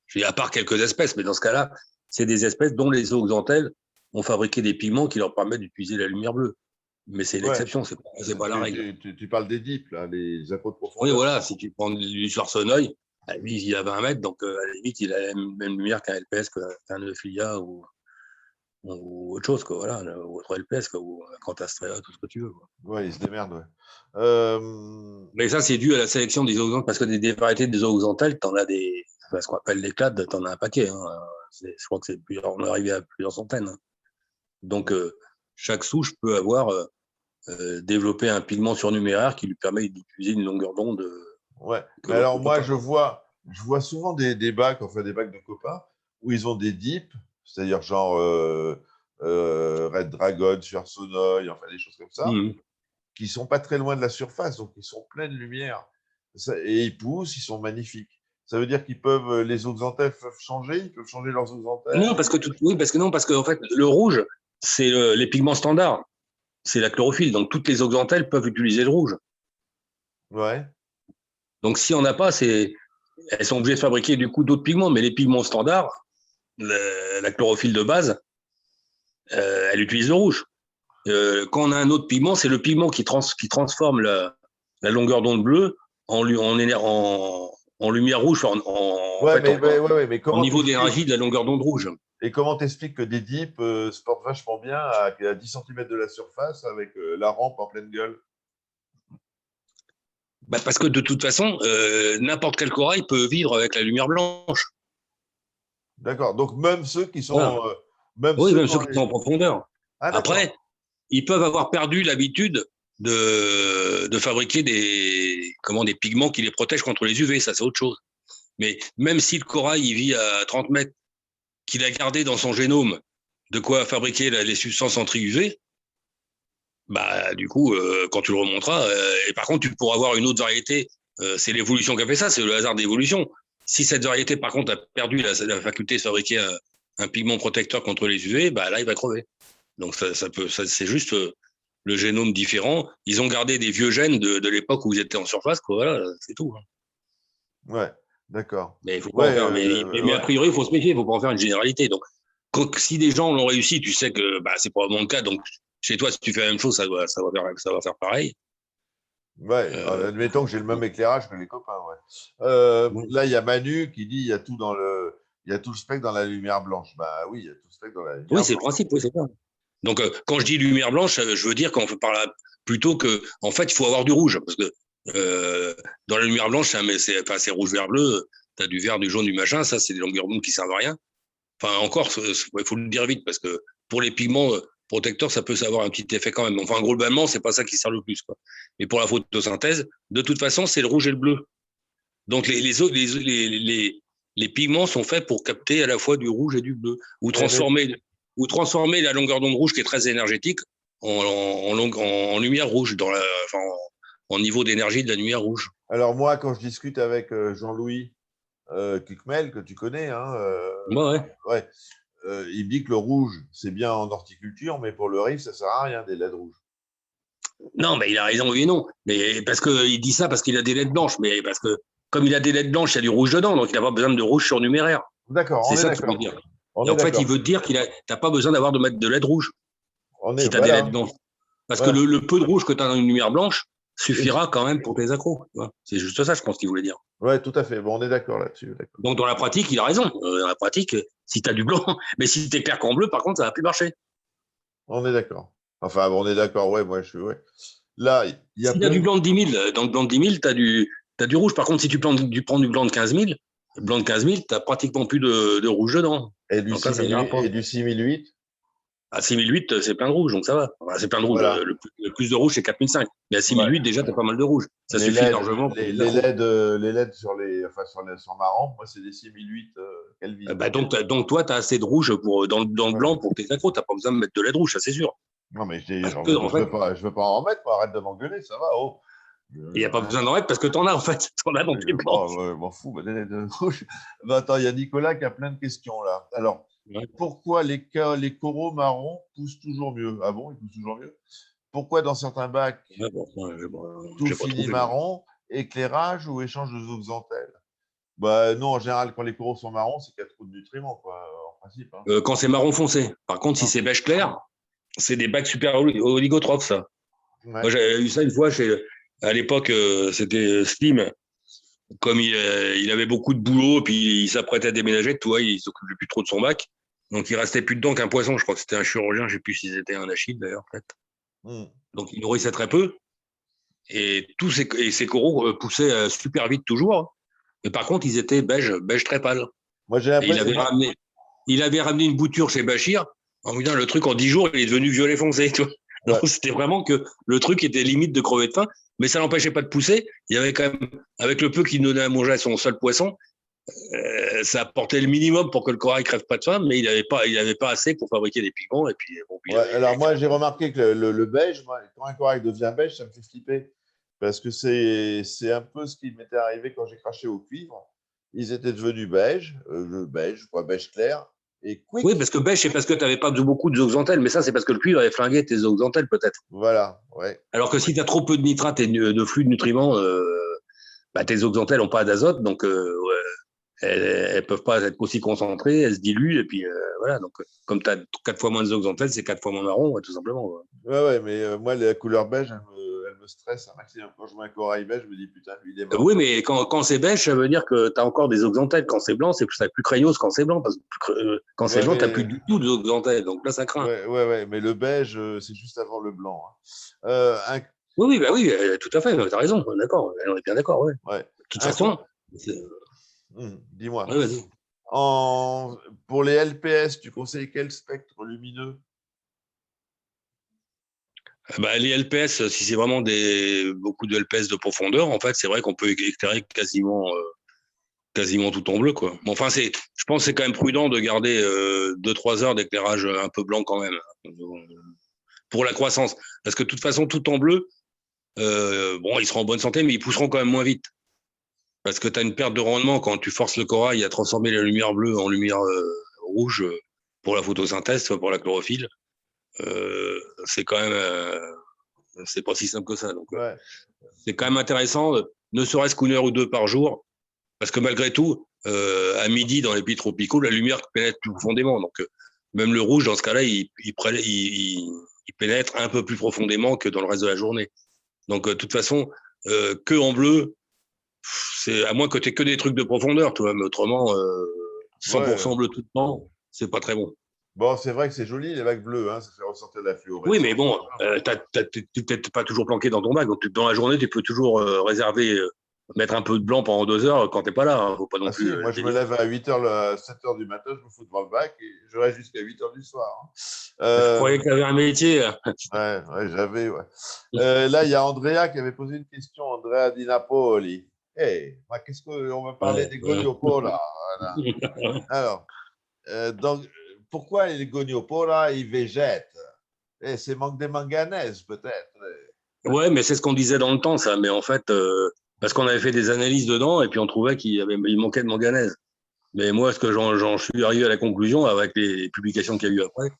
Je dis, à part quelques espèces, mais dans ce cas-là, c'est des espèces dont les zooxanthelles ont fabriqué des pigments qui leur permettent d'utiliser la lumière bleue. Mais c'est Ouais. l'exception, c'est pas la règle. Tu parles des dips, là, les accros de Oui, profondeur. voilà, si tu prends du Sorsoneuil, lui, il a 20 mètres, donc à la limite, il a la même lumière qu'un LPS, qu'un Euphilia ou autre chose, quoi, voilà, ou autre LPS, quoi, ou un Cantastrea, tout ce que tu veux. Quoi. Ouais, ils se démerdent, ouais. Mais ça, c'est dû à la sélection des zooxanthelles, parce que des variétés de zooxanthelles, t'en as ce qu'on appelle des clades, t'en as un paquet. Hein. Je crois que on est arrivé à plusieurs centaines. Hein. Donc, chaque souche peut avoir développé un pigment surnuméraire qui lui permet d'utiliser une longueur d'onde Ouais. que Mais l'autre alors, ne peut moi, pas. je vois souvent des bacs, enfin des bacs de copains, où ils ont des dips, c'est-à-dire genre Red Dragon, Sonoy, enfin des choses comme ça, Mmh. qui sont pas très loin de la surface, donc ils sont pleins de lumière. Et ils poussent, ils sont magnifiques. Ça veut dire qu'ils peuvent, les oxanthelles peuvent changer, ils peuvent changer leurs Non, oxanthelles. oui, parce que non, parce que en fait, le rouge, c'est les pigments standards, c'est la chlorophylle. Donc, toutes les oxanthelles peuvent utiliser le rouge. Ouais. Donc, si on n'a pas, elles sont obligées de fabriquer du coup d'autres pigments, mais les pigments standards, la chlorophylle de base, elle utilise le rouge. Quand on a un autre pigment, c'est le pigment qui transforme la longueur d'onde bleue en lumière rouge, Ouais, mais en comment niveau t'expliques d'énergie de la longueur d'onde rouge. et comment t'expliques que des dips se portent vachement bien à 10 cm de la surface avec la rampe en pleine gueule? Bah parce que de toute façon, n'importe quel corail peut vivre avec la lumière blanche. D'accord. Donc même ceux qui Voilà. sont, même Oui, ceux même qui ceux ont qui sont les. en profondeur. Ah Après, d'accord. ils peuvent avoir perdu l'habitude de fabriquer des pigments qui les protègent contre les UV, ça c'est autre chose. Mais même si le corail il vit à 30 mètres, qu'il a gardé dans son génome de quoi fabriquer les substances anti-UV, bah du coup, quand tu le remonteras, et par contre tu pourras avoir une autre variété, c'est l'évolution qui a fait ça, c'est le hasard d'évolution. Si cette variété par contre a perdu la faculté de fabriquer un pigment protecteur contre les UV, bah là il va crever. Donc c'est juste le génome différent. Ils ont gardé des vieux gènes de l'époque où ils étaient en surface, quoi. Voilà, c'est tout. Hein. Ouais, d'accord. Mais il faut pas Ouais, en faire. Mais a ouais. priori, il faut se méfier. Il faut pas en faire une généralité. Donc, si des gens l'ont réussi, tu sais que bah, c'est probablement le cas. Donc, chez toi, si tu fais la même chose, ça va faire pareil. Ouais, Euh, admettons que j'ai le même éclairage que les copains, ouais. oui, Là, il y a Manu qui dit il y a tout le spectre dans la lumière blanche. Bah oui, il y a tout le spectre dans la oui lumière c'est le blanche. principe. Oui, c'est ça. Donc, quand je dis lumière blanche, je veux dire qu'on fait par là plutôt que, en fait, il faut avoir du rouge parce que dans la lumière blanche, c'est rouge, vert, bleu. Tu as du vert, du jaune, du machin. Ça, c'est des longueurs d'onde qui servent à rien. Enfin, encore, il faut le dire vite parce que pour les pigments protecteurs, ça peut avoir un petit effet quand même. Enfin, globalement, c'est pas ça qui sert le plus. Quoi. Mais pour la photosynthèse, de toute façon, c'est le rouge et le bleu. Donc, les pigments sont faits pour capter à la fois du rouge et du bleu, ou Mais transformer la longueur d'onde rouge qui est très énergétique en lumière rouge, enfin, en niveau d'énergie de la lumière rouge. Alors moi, quand je discute avec Jean-Louis Kukmel, que tu connais, hein, Ouais. ouais, il dit que le rouge, c'est bien en horticulture, mais pour le riz, ça sert à rien des LED rouges. Non, mais il a raison, oui et non. Mais parce que il dit ça parce qu'il a des lettres blanches, mais parce que comme il a des lettres blanches, il y a du rouge dedans, donc il n'a pas besoin de rouge surnuméraire. D'accord, C'est on est ça qu'il veut d'accord. dire. On Et est en fait, il d'accord. veut dire qu'il t'as pas besoin d'avoir de mettre de LED rouge si tu as des Voilà. LED blanches. Parce que Voilà. le peu de rouge que tu as dans une lumière blanche suffira quand même pour tes accros. C'est juste ça, je pense qu'il voulait dire. Ouais, tout à fait. Bon, on est d'accord là-dessus. Donc, dans la pratique, il a raison. Dans la pratique, si tu as du blanc, mais si tu es clair qu'en bleu, par contre, ça va plus marcher. On est d'accord. Enfin, bon, on est d'accord. Ouais, moi, je suis. Ouais. Là, il y a S'il y a plein du de. blanc de 10 000, dans le blanc de 10 000, tu as du rouge. Par contre, si tu prends du blanc de 15 000, le blanc de 15 000, tu n'as pratiquement plus de rouge dedans. Et du Donc là, ça n'ira 6008, pas. et du 6008. À 6008, c'est plein de rouge, donc ça va. Enfin, c'est plein de rouge. Voilà. Le plus de rouge, c'est 4005. Mais à Ouais. 6008, déjà, tu as pas mal de rouge. Ça Les suffit LED, largement pour les, les les accros. LED, les LED sur marron, moi, c'est des 6008 Kelvin. Donc, toi, tu as assez de rouge dans le Ouais. blanc pour tes accros. Tu n'as pas besoin de mettre de LED rouge, ça c'est sûr. Non, mais Parce que, en fait, je veux pas en remettre, moi. Arrête de m'engueuler, ça va. Oh. il n'y a pas besoin d'en mettre parce que tu en as, en fait. Tu en as dans tes blancs. Bon, je m'en fous. Des LED rouges. Bah, attends, il y a Nicolas qui a plein de questions là. Alors, Ouais. pourquoi les coraux marrons poussent toujours mieux? Ah bon, ils poussent toujours mieux? Pourquoi dans certains bacs, Ouais, bon, tout j'ai pas finit trouvé. Moi. marron, éclairage ou échange de zooxanthelles? Bah non, en général, quand les coraux sont marrons, c'est qu'il y a trop de nutriments, quoi, en principe. Hein. Quand c'est marron foncé. Par contre, si Non. c'est beige clair, c'est des bacs super oligotrophes, ça. Ouais. Moi, j'avais eu ça une fois à l'époque, c'était Slim. Comme il avait beaucoup de boulot, puis il s'apprêtait à déménager, tu vois, il s'occupait plus trop de son bac. Donc, il restait plus dedans qu'un poisson. Je crois que c'était un chirurgien, je sais plus si c'était un achille d'ailleurs, peut-être. Hmm. Donc, il nourrissait très peu. Et ces coraux poussaient super vite toujours. Mais par contre, ils étaient beige très pâle. Moi, j'ai Et l'impression. il avait ramené une bouture chez Bachir en me disant le truc en 10 jours, il est devenu violet foncé. Tu vois. Ouais. Donc, c'était vraiment que le truc était limite de crever de faim, mais ça n'empêchait pas de pousser. Il y avait quand même, avec le peu qu'il donnait à manger à son seul poisson, ça apportait le minimum pour que le corail crève pas de faim, mais il avait pas assez pour fabriquer des pigments. Et puis, bon, Ouais, alors moi, j'ai remarqué que le beige, moi, quand un corail devient beige, ça me fait flipper. Parce que c'est un peu ce qui m'était arrivé quand j'ai craché au cuivre. Ils étaient devenus beige, quoi, beige clair, et oui, quick. parce que beige, c'est parce que tu n'avais pas beaucoup de zooxanthelles, mais ça, c'est parce que le cuivre avait flingué tes zooxanthelles, peut-être. Voilà, ouais. Alors que si tu as trop peu de nitrate et de flux de nutriments, tes zooxanthelles n'ont pas d'azote, donc ouais, elles peuvent pas être aussi concentrées, elles se diluent, et puis voilà. Donc, comme tu as 4 fois moins de zooxanthelles, c'est 4 fois moins marron, ouais, tout simplement. Ouais. Ouais, mais moi, la couleur beige, elle me stresse un maximum. Quand je vois un corail beige, je me dis, putain, lui, il est mort. Oui, mais quand c'est beige, ça veut dire que tu as encore des zooxanthelles. Quand c'est blanc, c'est plus craignos quand c'est blanc, parce que quand c'est Ouais, blanc, tu n'as plus mais, du tout de zooxanthelles, donc là, ça craint. ouais, mais le beige, c'est juste avant le blanc. Hein. Oui, tout à fait, tu as raison, d'accord, on est bien d'accord, ouais. Ouais. De toute façon, Dis-moi. ouais, vas-y. Pour les LPS, tu conseilles quel spectre lumineux? Les LPS, si c'est vraiment beaucoup de LPS de profondeur, en fait, c'est vrai qu'on peut éclairer quasiment tout en bleu, quoi. Bon, enfin, je pense que c'est quand même prudent de garder 2-3 heures d'éclairage un peu blanc quand même, pour la croissance. Parce que de toute façon, tout en bleu, bon, ils seront en bonne santé, mais ils pousseront quand même moins vite. Parce que tu as une perte de rendement quand tu forces le corail à transformer la lumière bleue en lumière rouge pour la photosynthèse, soit pour la chlorophylle. C'est quand même, c'est pas si simple que ça. Donc, Ouais. c'est quand même intéressant, ne serait-ce qu'une heure ou deux par jour, parce que malgré tout, à midi dans les pays tropicaux, la lumière pénètre plus profondément. Donc, même le rouge, dans ce cas-là, il pénètre un peu plus profondément que dans le reste de la journée. Donc, de toute façon, que en bleu, c'est à moins que tu aies que des trucs de profondeur, tu vois, mais autrement, 100% bleu tout le temps, c'est pas très bon. Bon, c'est vrai que c'est joli, les vagues bleues, hein, ça fait ressortir de la Oui, fluorescence. mais bon, tu n'es pas toujours planqué dans ton bac. Donc, dans la journée, tu peux toujours réserver, mettre un peu de blanc pendant 2 heures quand tu n'es pas là. Hein. Faut pas non Ah plus si, moi je me délirer. lève à 8h, 7h du matin, je me fous devant le bac et je reste jusqu'à 8h du soir. Hein. Je croyais que tu avais un métier. Ouais, j'avais, ouais. Là, il y a Andrea qui avait posé une question, Andrea Di Napoli. Hey, qu'est-ce qu'on va parler des goniopola? Voilà. Alors, donc, pourquoi les goniopola, ils végètent? Et c'est manque des manganèses, peut-être. Ouais, mais c'est ce qu'on disait dans le temps, ça. Mais en fait, parce qu'on avait fait des analyses dedans et puis on trouvait il manquait de manganèse. Mais moi, ce que j'en suis arrivé à la conclusion avec les publications qu'il y a eu après,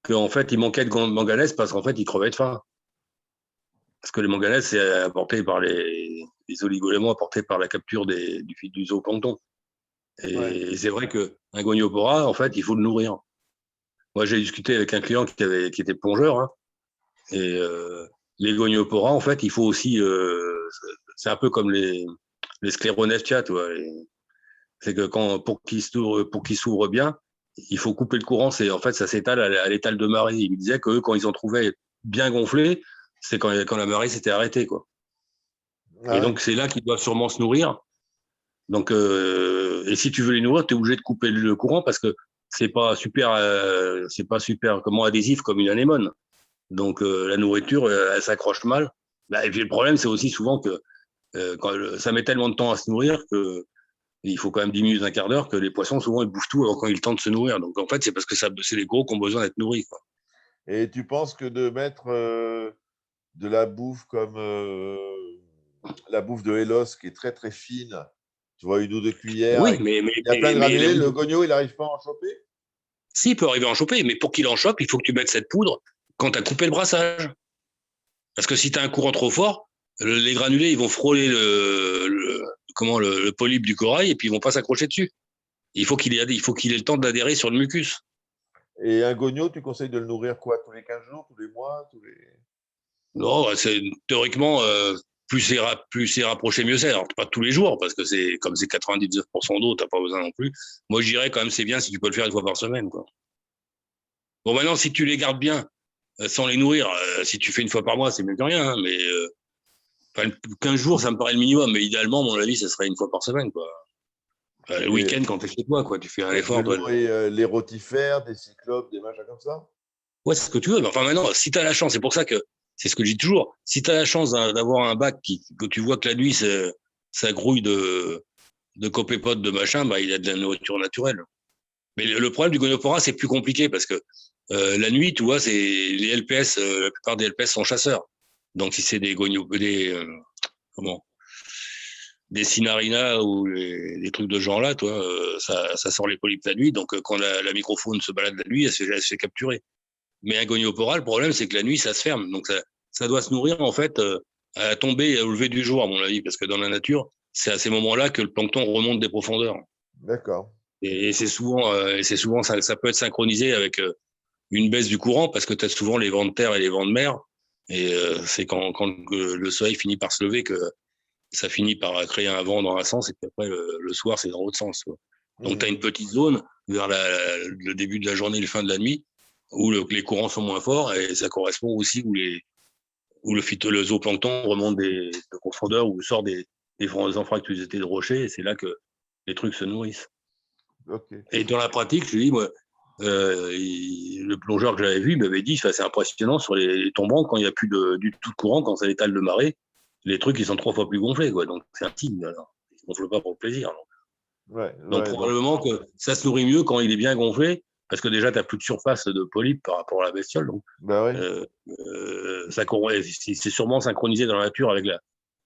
qu'en fait, il manquait de manganèse parce qu'en fait, il crevait de faim. Parce que les manganèses, c'est apporté par les oligoéléments apportés par la capture du zooplancton. Ouais. Et c'est vrai qu'un goniopora, en fait, il faut le nourrir. Moi, j'ai discuté avec un client qui était plongeur, hein, et les gonioporas, en fait, il faut aussi. C'est un peu comme les scléroneftia, tu vois. C'est que pour qu'ils s'ouvrent bien, il faut couper le courant. En fait, ça s'étale à l'étale de marée. Il me disait qu'eux, quand ils en trouvaient bien gonflé, c'est quand la marée s'était arrêtée, quoi. Et Ah ouais. donc, c'est là qu'ils doivent sûrement se nourrir. Donc, et si tu veux les nourrir, tu es obligé de couper le courant parce que c'est pas super comment adhésif comme une anémone. Donc, la nourriture, elle s'accroche mal. Bah, et puis le problème, c'est aussi souvent que ça met tellement de temps à se nourrir que il faut quand même 10 minutes, un quart d'heure, que les poissons, souvent, ils bouffent tout avant quand ils tentent de se nourrir. Donc, en fait, c'est parce que c'est les gros qui ont besoin d'être nourris, quoi. Et tu penses que de mettre de la bouffe comme la bouffe de Hélos, qui est très très fine, tu vois, une ou deux cuillères, Oui, et il y a plein de mais granulés, le gogno, il n'arrive pas à en choper? si, il peut arriver à en choper, mais pour qu'il en chope, il faut que tu mettes cette poudre quand tu as coupé le brassage. Parce que si tu as un courant trop fort, les granulés, ils vont frôler le polype du corail et puis ils vont pas s'accrocher dessus. Il faut qu'il ait le temps d'adhérer sur le mucus. Et un gogno, tu conseilles de le nourrir quoi? Tous les 15 jours, tous les mois, tous les... Non, c'est théoriquement plus c'est rapproché, mieux c'est. Alors pas tous les jours parce que c'est comme c'est 99% d'eau, t'as pas besoin non plus. Moi, je dirais quand même c'est bien si tu peux le faire une fois par semaine, quoi. Bon, maintenant si tu les gardes bien sans les nourrir, si tu fais une fois par mois, c'est mieux que rien. Hein, mais 15 jours, ça me paraît le minimum. Mais idéalement, à mon avis, ça serait une fois par semaine, quoi. Le Et, week-end quand t'es chez toi, quoi, tu fais un et tu veux effort. le nourrir les rotifères, des cyclopes, des machins comme ça? Ouais, c'est ce que tu veux. Mais enfin, maintenant, si tu as la chance, c'est pour ça que c'est ce que je dis toujours. Si tu as la chance d'avoir un bac que tu vois que la nuit, ça grouille de copépodes, de machin, bah, il a de la nourriture naturelle. Mais le problème du gonopora, c'est plus compliqué parce que la nuit, tu vois, c'est les LPS, la plupart des LPS sont chasseurs. Donc, si c'est comment, des Cinarina ou des trucs de ce genre-là, toi, ça sort les polypes la nuit. Donc, quand la microfaune se balade la nuit, elle se fait capturer. Mais un goniopora, le problème, c'est que la nuit, ça se ferme. Donc, ça doit se nourrir, en fait, à la tombée et au lever du jour, à mon avis, parce que dans la nature, c'est à ces moments-là que le plancton remonte des profondeurs. D'accord. Et c'est souvent ça peut être synchronisé avec une baisse du courant, parce que tu as souvent les vents de terre et les vents de mer. Et c'est quand le soleil finit par se lever que ça finit par créer un vent dans un sens, et puis après, le soir, c'est dans l'autre sens. Quoi. Donc, tu as une petite zone vers le début de la journée et la fin de la nuit où les courants sont moins forts, et ça correspond aussi où le zooplancton remonte de profondeur, ou sort des anfractuosités de rochers, et c'est là que les trucs se nourrissent. Ok. Et dans la pratique, je te dis, moi, le plongeur que j'avais vu m'avait dit, c'est impressionnant sur les tombants, quand il n'y a plus du tout de courant, quand ça l'étale de marée, les trucs, ils sont 3 fois plus gonflés, quoi. Donc, c'est un signe, alors. Ils ne gonflent pas pour le plaisir. Ouais, Donc, ouais, donc, probablement que ça se nourrit mieux quand il est bien gonflé, parce que déjà, tu n'as plus de surface de polype par rapport à la bestiole. Donc, bah ouais. c'est sûrement synchronisé dans la nature avec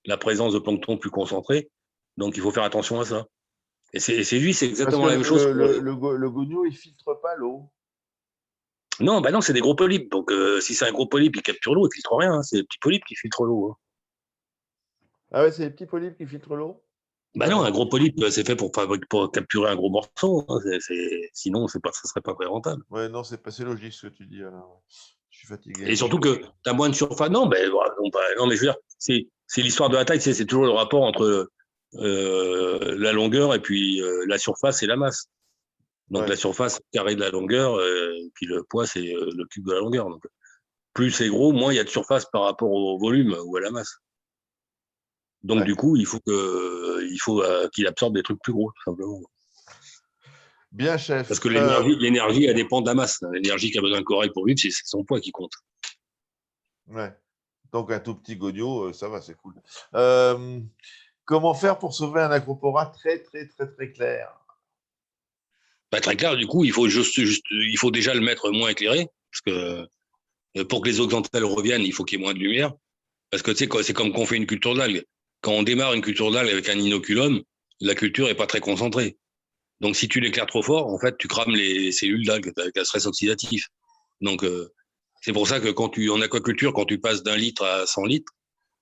la présence de plancton plus concentré. Donc, il faut faire attention à ça. Et c'est lui, c'est Parce exactement que la même chose pour le gogno, il filtre pas l'eau. Non, bah non, c'est des gros polypes. Donc, si c'est un gros polype, il capture l'eau, il filtre rien. Hein. C'est des petits polypes qui filtrent l'eau. Hein. Ah ouais, c'est les petits polypes qui filtrent l'eau? Bah non, Ouais. un gros polype, c'est fait pour capturer un gros morceau. Hein. Sinon, ça serait pas très rentable. Ouais, non, c'est pas assez logique ce que tu dis alors. Je suis Et fatigué. surtout que tu as moins de surface. Non, ben, voilà, non, mais je veux dire, c'est l'histoire de la taille. C'est toujours le rapport entre la longueur et puis la surface et la masse. Donc, la Ouais, surface carré de la longueur, et puis le poids, c'est le cube de la longueur. Donc, plus c'est gros, moins il y a de surface par rapport au volume ou à la masse. Donc, ouais. du coup, il faut qu'il absorbe des trucs plus gros, tout simplement. Bien, chef. Parce que l'énergie, elle dépend de la masse. L'énergie qu'a besoin le corail pour vivre, c'est son poids qui compte. Ouais. Donc, un tout petit gogno, ça va, c'est cool. Euh, Comment faire pour sauver un acropora très, très, très, très clair? Pas très clair, du coup, il faut déjà le mettre moins éclairé. Parce que Pour que les oxantelles reviennent, il faut qu'il y ait moins de lumière. Parce que tu sais, c'est comme quand on fait une culture d'algues. Quand on démarre une culture d'algues avec un inoculum, la culture n'est pas très concentrée. Donc, si tu l'éclaires trop fort, en fait, tu crames les cellules d'algues avec un stress oxydatif. Donc, c'est pour ça que en aquaculture, quand tu passes d'1 litre à 100 litres,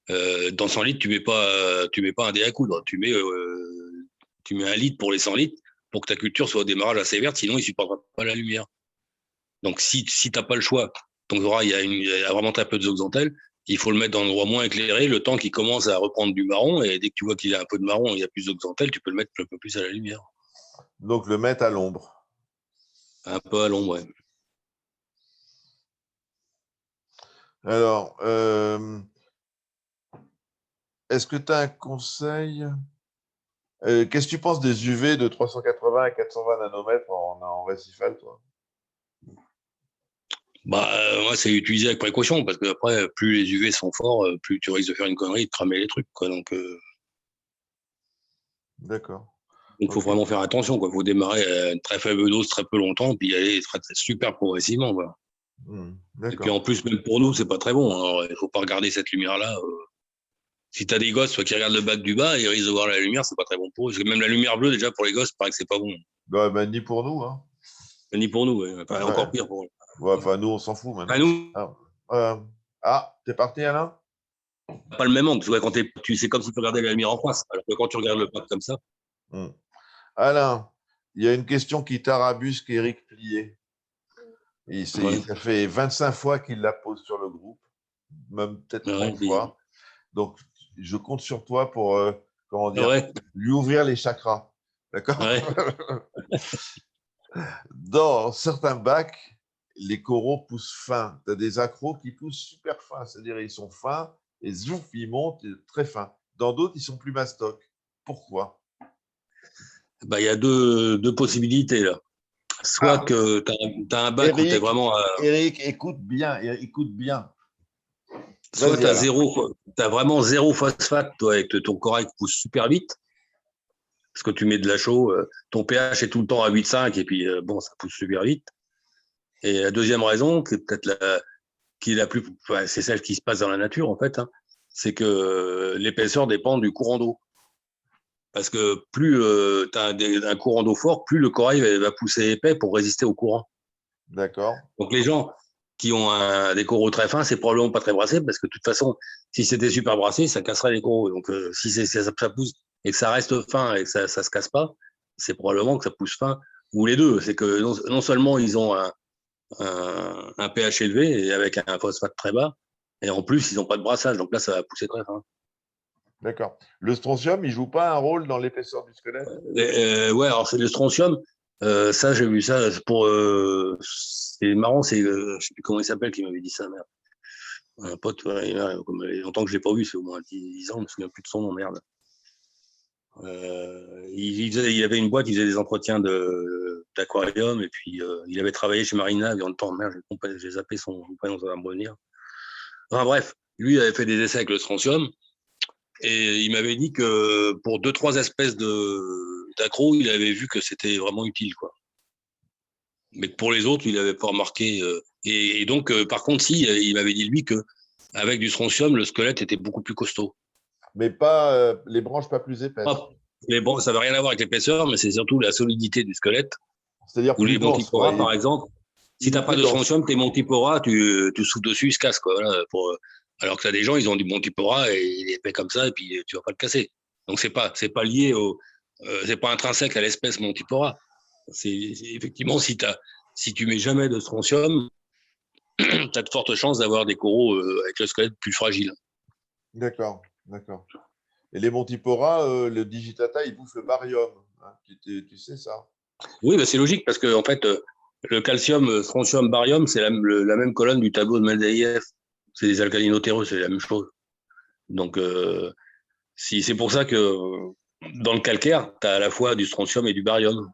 dans 100 litres, tu mets pas un dé à coudre. Tu mets 1 litre pour les 100 litres pour que ta culture soit au démarrage assez verte, sinon il ne supportera pas la lumière. Donc, si tu n'as pas le choix, ton corail, il y a vraiment très peu de zooxanthelles, il faut le mettre dans un endroit moins éclairé, le temps qu'il commence à reprendre du marron, et dès que tu vois qu'il y a un peu de marron, il y a plus de zooxanthelles, tu peux le mettre un peu plus à la lumière. Donc, le mettre à l'ombre. Un peu à l'ombre, ouais. Alors, est-ce que tu as un conseil? Qu'est-ce que tu penses des UV de 380 à 420 nanomètres en récifal, toi? Moi, c'est utilisé avec précaution, parce que après, plus les UV sont forts, plus tu risques de faire une connerie et de cramer les trucs, quoi. Donc, D'accord. il faut Ok. vraiment faire attention, quoi. Il faut démarrer à une très faible dose très peu longtemps, puis aller super progressivement, quoi. Et puis D'accord. en plus, même pour nous, c'est pas très bon. Alors, il faut pas regarder cette lumière-là. Si tu as des gosses qui regardent le bac du bas, ils risquent de voir la lumière, c'est pas très bon pour eux. Parce que même la lumière bleue, déjà, pour les gosses, il paraît que c'est pas bon. Bah, ni pour nous, hein. Ni pour nous, ouais. Enfin, Ouais. encore pire pour eux. Ouais, enfin, nous, on s'en fout À maintenant. nous, T'es parti, Alain? pas le même angle. Tu vois, c'est comme si tu regardais la lumière en face. Alors que quand tu regardes le bac comme ça, Alain, il y a une question qui tarabusque Éric Plié. ouais, Ça fait 25 fois qu'il la pose sur le groupe, même peut-être ouais, 30 fois. Donc, je compte sur toi pour, comment dire, ouais, lui ouvrir les chakras. D'accord? ouais. Dans certains bacs, les coraux poussent fin. Tu as des accros qui poussent super fin, c'est-à-dire ils sont fins et zouf, ils montent très fins. Dans d'autres, ils sont plus mastoc. Pourquoi? Il y a deux possibilités là. Soit Ah, que tu as un bac où tu es vraiment Eric, écoute bien, écoute bien. soit Vas-y, tu Alain. as vraiment zéro phosphate, toi, avec ton corail qui pousse super vite, parce que tu mets de la chaux, ton pH est tout le temps à 8,5 et puis bon, ça pousse super vite. Et la deuxième raison, qui est peut-être qui est la plus, enfin, c'est celle qui se passe dans la nature en fait, hein, c'est que l'épaisseur dépend du courant d'eau. Parce que plus tu as un courant d'eau fort, plus le corail va pousser épais pour résister au courant. D'accord. Donc les gens qui ont des coraux très fins, c'est probablement pas très brassé, parce que de toute façon, si c'était super brassé, ça casserait les coraux. Donc si ça pousse et que ça reste fin et que ça se casse pas, c'est probablement que ça pousse fin. Ou les deux, c'est que non seulement ils ont un pH élevé et avec un phosphate très bas, et en plus ils n'ont pas de brassage. Donc là, ça va pousser très fin. D'accord. Le strontium, il joue pas un rôle dans l'épaisseur du squelette? Ouais, alors c'est le strontium. Ça, j'ai vu ça. C'est marrant, je sais plus comment il s'appelle qui m'avait dit ça, merde. Un pote, ouais, comme, longtemps que je l'ai pas vu, c'est au moins 10 ans, je me souviens plus de son nom, merde. Il avait une boîte, il faisait des entretiens d'aquarium, et puis il avait travaillé chez Marina, et en temps, merde, j'ai zappé son prénom, ça va me revenir. Enfin bref, lui il avait fait des essais avec le strontium, et il m'avait dit que pour 2-3 espèces d'accros, il avait vu que c'était vraiment utile, quoi. Mais que pour les autres, il n'avait pas remarqué. Et donc, par contre, si, il m'avait dit lui que avec du strontium, le squelette était beaucoup plus costaud. Mais pas les branches pas plus épaisses. Mais bon, ça n'a rien à voir avec l'épaisseur, mais c'est surtout la solidité du squelette. C'est-à-dire Ou plus les dense, montiporas, quoi. par exemple. Si tu n'as pas Plus de dense. strontium, tes montiporas, tu souffles dessus, ils se cassent, quoi. Voilà, alors que tu as des gens, ils ont du montipora et il est épais comme ça, et puis tu vas pas le casser. Donc, c'est pas lié c'est pas intrinsèque à l'espèce montipora. Effectivement, si tu mets jamais de strontium, tu as de fortes chances d'avoir des coraux avec le squelette plus fragile. D'accord, d'accord. Et les Montipora, le digitata, il bouffe le barium. Hein, tu sais ça? Oui, c'est logique parce que en fait, le calcium, strontium, barium, c'est la même colonne du tableau de Mendeleïev. C'est des alcalinotéreux, c'est la même chose. Donc, c'est pour ça que dans le calcaire, tu as à la fois du strontium et du barium.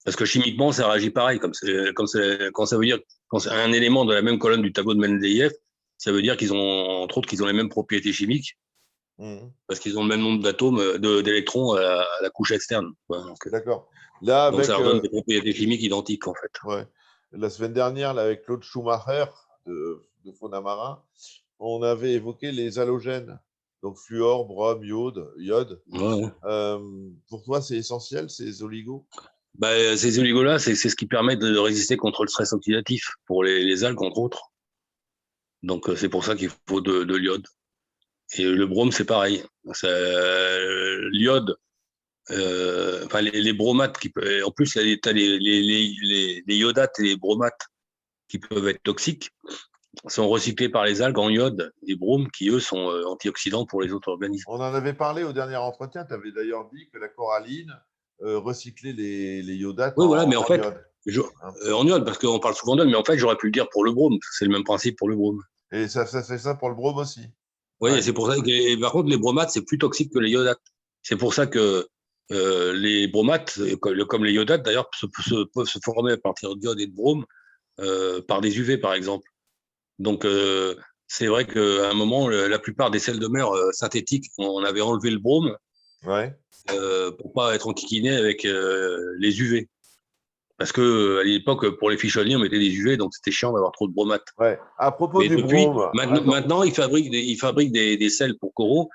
Parce que chimiquement, ça réagit pareil. Quand ça veut dire, quand c'est un élément de la même colonne du tableau de Mendeleïev, ça veut dire entre autres, qu'ils ont les mêmes propriétés chimiques. Parce qu'ils ont le même nombre d'atomes, d'électrons à la couche externe. D'accord. Là, Donc ça avec leur donne des propriétés chimiques identiques, en fait. ouais, la semaine dernière, là, avec Claude Schumacher, de fauna marin, on avait évoqué les halogènes, donc fluor, brom, iode. Ouais. Pour toi, c'est essentiel, ces oligos? Ces oligos-là, c'est ce qui permet de résister contre le stress oxydatif pour les algues, entre autres. Donc, c'est pour ça qu'il faut de l'iode. Et le brome, c'est pareil. L'iode, les bromates, en plus, tu as les iodates et les bromates qui peuvent être toxiques, sont recyclés par les algues en iode, des bromes qui, eux, sont antioxydants pour les autres organismes. On en avait parlé au dernier entretien. Tu avais d'ailleurs dit que la coralline recyclait les iodates Oui, voilà, mais en fait, iode. en iode, parce qu'on parle souvent d'iode, mais en fait, j'aurais pu le dire pour le brome. C'est le même principe pour le brome. Et ça fait ça pour le brome aussi. Oui, ouais. C'est pour ça que, par contre, les bromates, c'est plus toxique que les iodates. C'est pour ça que les bromates, comme les iodates d'ailleurs, peuvent se former à partir d'iode et de brome par des UV, par exemple. Donc, c'est vrai qu'à un moment, la plupart des sels de mer synthétiques, on avait enlevé le brome pour pas être enquiquiné avec les UV. Parce que à l'époque, pour les fichonniers, on mettait des UV, donc c'était chiant d'avoir trop de bromates. Ouais. À propos mais du depuis, brome, maintenant, ils fabriquent des sels pour coraux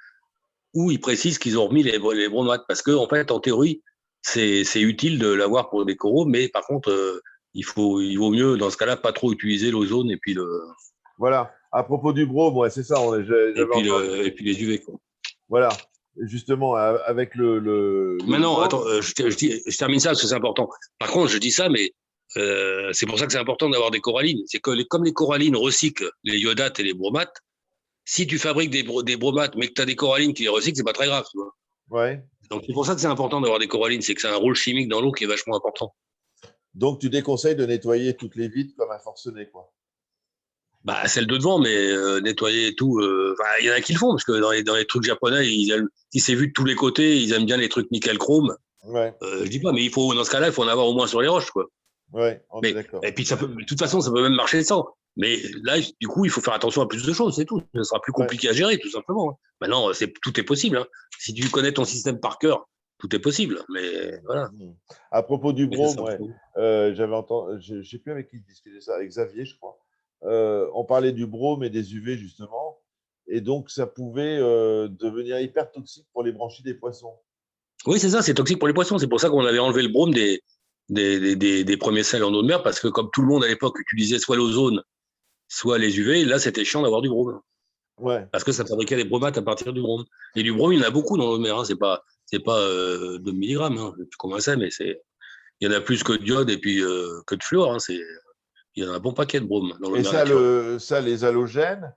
où ils précisent qu'ils ont remis les bromates. Parce que, en fait, en théorie, c'est utile de l'avoir pour des coraux, mais par contre, il vaut mieux, dans ce cas-là, pas trop utiliser l'ozone et puis le. Voilà. À propos du brome, ouais, c'est ça. Et puis les UV, quoi. Voilà. Justement, avec Maintenant, attends, je termine ça parce que c'est important. Par contre, je dis ça, mais c'est pour ça que c'est important d'avoir des corallines. C'est que comme les corallines recyclent les iodates et les bromates, si tu fabriques des bromates, mais que tu as des corallines qui les recyclent, c'est pas très grave. Tu vois. Ouais. Donc, c'est pour ça que c'est important d'avoir des corallines. C'est que c'est un rôle chimique dans l'eau qui est vachement important. Donc, tu déconseilles de nettoyer toutes les vitres comme un forcené, quoi. Celle de devant, mais nettoyer et tout. Il y en a qui le font, parce que dans les trucs japonais, si c'est vu de tous les côtés, ils aiment bien les trucs nickel chrome. Ouais. Je dis pas, mais dans ce cas-là, il faut en avoir au moins sur les roches, quoi. Ouais, on est d'accord. Et puis, de toute façon, ça peut même marcher sans. Mais là, du coup, il faut faire attention à plus de choses, c'est tout. Ce sera plus compliqué à gérer, tout simplement. Maintenant, tout est possible. Hein. Si tu connais ton système par cœur, tout est possible. Mais voilà. À propos du brome, j'avais entendu, je ne sais plus avec qui discutait ça, avec Xavier, je crois. On parlait du brome et des UV, justement. Et donc, ça pouvait devenir hyper toxique pour les branchies des poissons. Oui, c'est ça, c'est toxique pour les poissons. C'est pour ça qu'on avait enlevé le brome des premiers sels en eau de mer, parce que comme tout le monde à l'époque utilisait soit l'ozone, soit les UV, là, c'était chiant d'avoir du brome. Ouais. Parce que ça fabriquait des bromates à partir du brome. Et du brome, il y en a beaucoup dans l'eau de mer. Hein. C'est pas 2 milligrammes, hein. Je sais plus comment c'est, mais il y en a plus que d'iode et puis que de fluor. Hein. Il y en a un bon paquet de brome dans l'eau de mer. Et ça, les halogènes,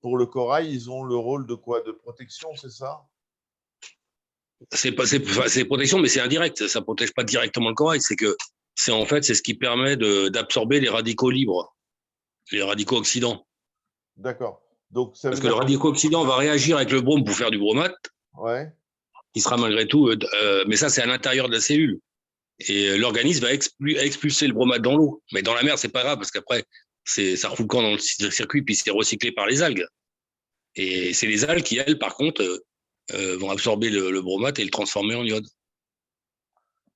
pour le corail, ils ont le rôle de quoi? De protection, c'est ça? C'est protection, mais c'est indirect. Ça ne protège pas directement le corail. C'est ce qui permet d'absorber les radicaux libres, les radicaux oxydants. D'accord. Donc, parce que le radicaux oxydant va réagir avec le brome pour faire du bromate. Ouais. Qui sera malgré tout, mais ça, c'est à l'intérieur de la cellule. Et l'organisme va expulser le bromate dans l'eau. Mais dans la mer, c'est pas grave, parce qu'après, ça refoule le camp dans le circuit, puis c'est recyclé par les algues. Et c'est les algues qui, elles, par contre, vont absorber le bromate et le transformer en iode.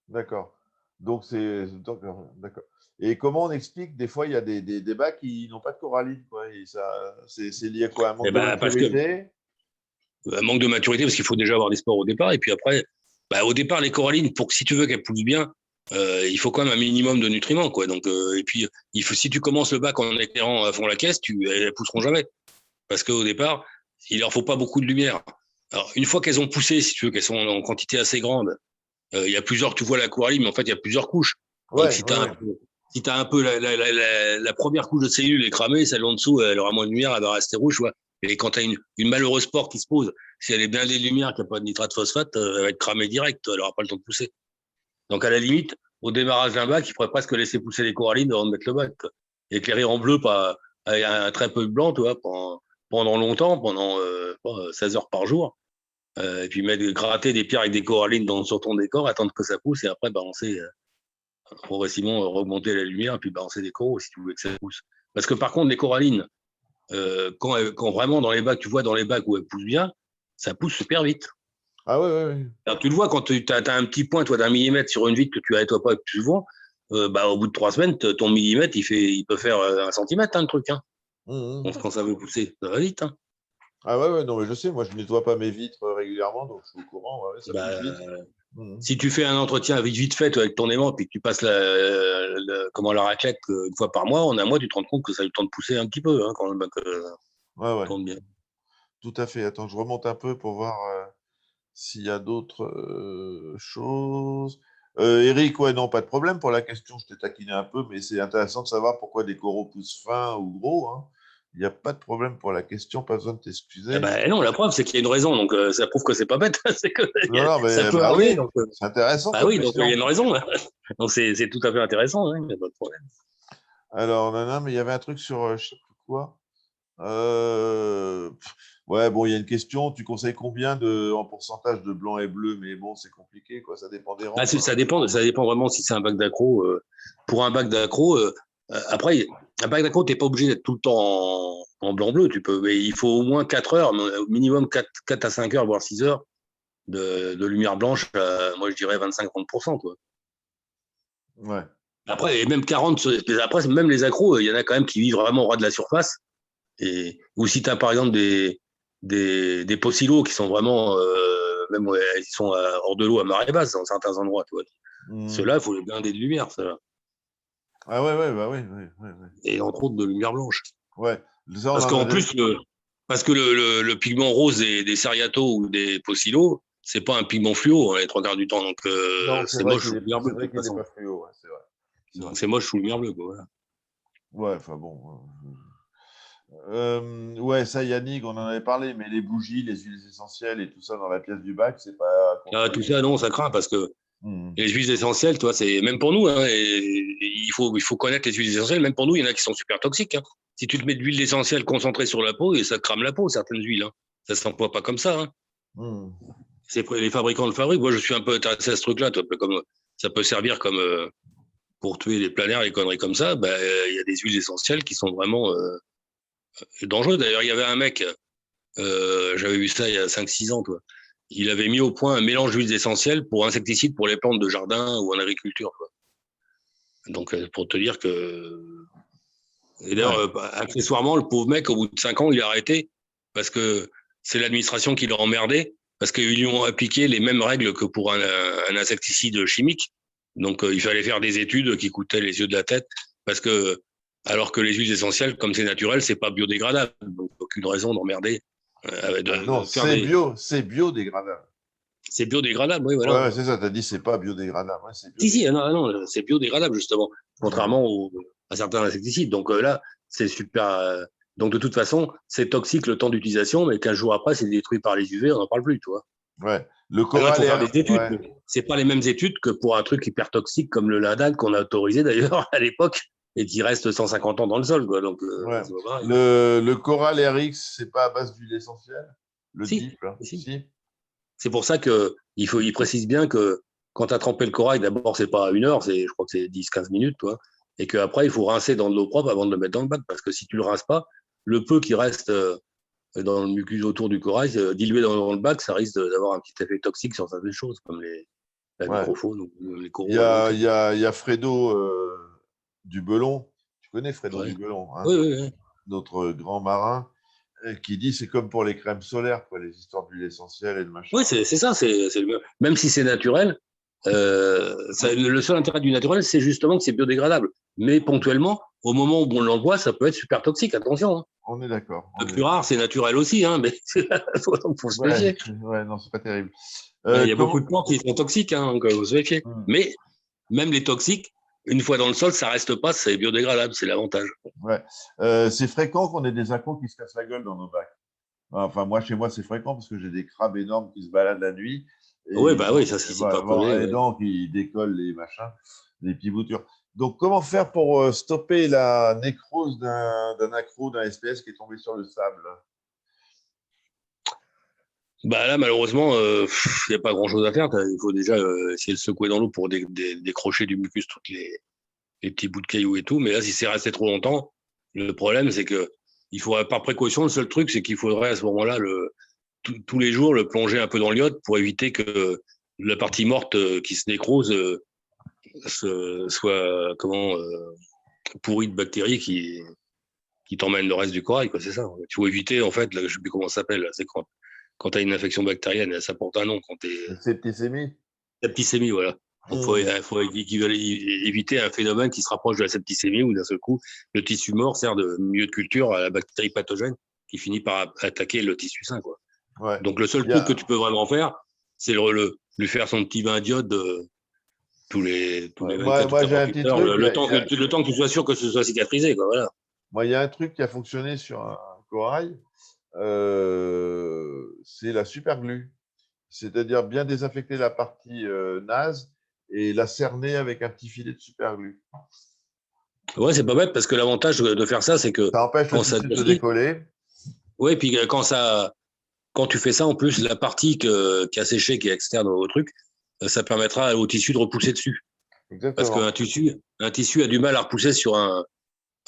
D'accord. Donc, d'accord. Et comment on explique, des fois, il y a des bacs qui n'ont pas de coralline, quoi. C'est lié à quoi? Un manque de maturité? Un manque de maturité, parce qu'il faut déjà avoir des spores au départ. Et puis après, au départ, les corallines, si tu veux qu'elles poussent bien, il faut quand même un minimum de nutriments, quoi. Donc, et puis, si tu commences le bac en éclairant à fond la caisse, elles pousseront jamais. Parce qu'au départ, il leur faut pas beaucoup de lumière. Alors, une fois qu'elles ont poussé, si tu veux, qu'elles sont en quantité assez grande, il y a plusieurs, tu vois la coralline, mais en fait, il y a plusieurs couches. Ouais, donc, si tu as un peu la première couche de cellules est cramée, celle en dessous, elle aura moins de lumière, elle va rester rouge, ouais. Et quand tu as une malheureuse spore qui se pose, si elle est blindée de lumière, qu'il n'y a pas de nitrate phosphate, elle va être cramée direct, elle n'aura pas le temps de pousser. Donc, à la limite, au démarrage d'un bac, il faudrait presque laisser pousser les corallines avant de mettre le bac. Éclairer en bleu, avec un très peu de blanc, tu vois, pendant longtemps, pendant 16 heures par jour. Et puis gratter des pierres avec des corallines sur ton décor, attendre que ça pousse et après balancer progressivement, remonter la lumière et puis balancer des coraux si tu veux que ça pousse. Parce que par contre, les corallines, quand vraiment dans les bacs, tu vois dans les bacs où elles poussent bien, ça pousse super vite. Ah oui. Alors, tu le vois quand tu as un petit point, toi, d'un millimètre sur une vitre que tu nettoies pas plus souvent, au bout de 3 semaines, ton millimètre, il peut faire 1 centimètre, le truc. Hein. Quand ça veut pousser, ça va vite. Hein. Ah ouais, non, mais je sais, moi, je ne nettoie pas mes vitres régulièrement, donc je suis au courant, ouais, ça Bah, pousse vite. si tu fais un entretien vite fait avec ton aimant, puis que tu passes la raclette une fois par mois, en un mois, tu te rends compte que ça a eu le temps de pousser un petit peu, hein, quand même, que Ouais, tourne bien. tout à fait. Attends, je remonte un peu pour voir s'il y a d'autres choses. Eric, ouais, non, pas de problème pour la question, je t'ai taquiné un peu, mais c'est intéressant de savoir pourquoi des coraux poussent fins ou gros. Hein. Il n'y a pas de problème pour la question, pas besoin de Eh t'excuser. ben non, la preuve, c'est qu'il y a une raison, donc ça prouve que c'est pas bête, c'est que Non, non, ça mais peut bah arriver, oui, donc c'est intéressant bah comme oui, donc il y a question. une raison, hein. Donc c'est tout à fait intéressant, hein, il n'y a pas de problème. Alors, non, mais il y avait un truc sur je sais plus quoi. Ouais, bon, il y a une question. Tu conseilles combien en pourcentage de blanc et bleu? Mais bon, c'est compliqué, quoi. Ça dépend des Bah, rangs, quoi. ça dépend vraiment si c'est un bac d'accro. Pour un bac d'accro, après, un bac d'accro, tu n'es pas obligé d'être tout le temps en blanc-bleu. Mais il faut au moins 4 heures, au minimum 4 à 5 heures, voire 6 heures de lumière blanche. Moi, je dirais 25-30%. Quoi. Ouais. Après, et même 40, après, même les accros, il y en a quand même qui vivent vraiment au ras de la surface. Ou si tu as par exemple des pocilos qui sont vraiment, même ouais, ils sont hors de l'eau à marée basse dans certains endroits. Tu vois. Ceux-là, il faut les blinder de lumière. Ça. Ah ouais, bah oui. Et entre autres de lumière blanche. Ouais. Ça, on Parce en a qu'en déjà. plus, parce que le pigment rose des Ceriato ou des Pocilo, c'est pas un pigment fluo hein, les 3 quarts du temps, donc Non, c'est moche sous lumière c'est bleue de vrai toute qu'il n'est façon. pas fluo, ouais, c'est vrai. C'est vrai. Donc c'est moche sous lumière bleue, quoi, voilà. Ouais, enfin bon. Ouais, ça, Yannick, on en avait parlé, mais les bougies, les huiles essentielles et tout ça dans la pièce du bac, c'est pas Tout conseillé. ça, non, ça craint parce que Mhm. les huiles essentielles, toi, c'est même pour nous, hein, il faut connaître les huiles essentielles. Même pour nous, il y en a qui sont super toxiques. Hein. Si tu te mets de l'huile essentielle concentrée sur la peau, et ça te crame la peau, certaines huiles. Hein. Ça s'emploie pas comme ça. Hein. Mhm. C'est les fabricants le fabriquent. Moi, je suis un peu intéressé à ce truc-là. Comme ça peut servir comme pour tuer les planaires, les conneries comme ça. Ben, y a des huiles essentielles qui sont vraiment dangereuses. D'ailleurs, il y avait un mec, j'avais vu ça il y a 5-6 ans, toi. Il avait mis au point un mélange d'huiles essentielles pour insecticides pour les plantes de jardin ou en agriculture. Quoi. Donc, pour te dire que. Et d'ailleurs, Ouais. accessoirement, le pauvre mec, au bout de 5 ans, il a arrêté parce que c'est l'administration qui l'a emmerdé parce qu'ils lui ont appliqué les mêmes règles que pour un insecticide chimique. Donc, il fallait faire des études qui coûtaient les yeux de la tête parce que, alors que les huiles essentielles, comme c'est naturel, c'est pas biodégradable. Donc, aucune raison d'emmerder. Non, De faire des. c'est biodégradable. C'est biodégradable, oui, voilà. Ouais, c'est ça, tu as dit c'est pas biodégradable. Ouais, c'est Si, si, biodégradable. non, c'est biodégradable, justement, contrairement à certains insecticides. Donc là, c'est super. Donc de toute façon, c'est toxique le temps d'utilisation, mais 15 jours après, c'est détruit par les UV, on n'en parle plus, tu vois. Ouais. Le Alors il coral faut faire est. des études. Ouais. C'est pas les mêmes études que pour un truc hyper toxique comme le lindane qu'on a autorisé d'ailleurs à l'époque et qui reste 150 ans dans le sol, quoi. Donc Ouais. c'est pas pareil. Le coral RX, c'est pas à base d'huile essentielle? Le Si, DIP, là. si. Si. C'est pour ça que il précise bien que quand tu as trempé le corail, d'abord, c'est pas 1 heure, je crois que c'est 10-15 minutes, toi. Et qu'après, il faut rincer dans de l'eau propre avant de le mettre dans le bac. Parce que si tu le rinces pas, le peu qui reste dans le mucus autour du corail, dilué dans le bac, ça risque d'avoir un petit effet toxique sur certaines choses, comme la Ouais. microfaune ou les Il y coraux a, alimentés. il y a, il y a Fredo Dubelon. Tu connais Fredo Ouais. Dubelon, hein, Oui, oui, oui. notre grand marin, qui dit c'est comme pour les crèmes solaires, quoi, les histoires d'huile essentielle et de machin. Oui, c'est ça, c'est le mieux. Même si c'est naturel, le seul intérêt du naturel, c'est justement que c'est biodégradable. Mais ponctuellement, au moment où on l'envoie, ça peut être super toxique, attention. Hein. On est d'accord. Le plus rare, c'est naturel aussi, hein, mais faut se Ouais, méfier. ouais, non, c'est pas terrible. Il y a beaucoup Comment... de plantes qui sont toxiques, hein, donc faut se méfier. Mais même les toxiques, une fois dans le sol, ça reste pas, c'est biodégradable, c'est l'avantage. Ouais. C'est fréquent qu'on ait des accros qui se cassent la gueule dans nos bacs. Enfin, moi, chez moi, c'est fréquent parce que j'ai des crabes énormes qui se baladent la nuit Oui, et bah oui, ça, si c'est pas collé, et ouais. donc ils décollent les machins, les petits boutures. Donc, comment faire pour stopper la nécrose d'un accro, d'un SPS qui est tombé sur le sable? Bah là, malheureusement, il n'y a pas grand-chose à faire. Il faut déjà essayer de secouer dans l'eau pour décrocher du mucus toutes les petits bouts de cailloux et tout. Mais là, si c'est resté trop longtemps, le problème, c'est que il faudrait, par précaution, le seul truc, c'est qu'il faudrait à ce moment-là, tous les jours, le plonger un peu dans l'iode pour éviter que la partie morte qui se nécrose soit pourrie de bactéries qui qui t'emmène le reste du corail, quoi, c'est ça. Il faut éviter, en fait, là, je ne sais plus comment ça s'appelle, là, c'est quand tu as une infection bactérienne, ça porte un nom, quand tu es Septicémie. septicémie, voilà. Donc, il faut éviter un phénomène qui se rapproche de la septicémie où d'un seul coup, le tissu mort sert de milieu de culture à la bactérie pathogène qui finit par attaquer le tissu sain, quoi. Ouais. Donc, le seul truc que tu peux vraiment faire, c'est lui faire son petit bain d'iode tous les 24 ou Moi j'ai un 48 petit heures, truc. le temps que tu sois sûr que ce soit cicatrisé, quoi, voilà. Moi, il y a un truc qui a fonctionné sur un corail, c'est la superglue. C'est-à-dire bien désinfecter la partie naze et la cerner avec un petit filet de superglue. Ouais, c'est pas bête parce que l'avantage de faire ça, c'est que Ça empêche le quand ça tissu de se durcit, décoller. ouais, puis quand tu fais ça, en plus, la partie qui a séché, qui est externe au truc, ça permettra au tissu de repousser dessus. Parce Exactement. qu'un tissu a du mal à repousser sur un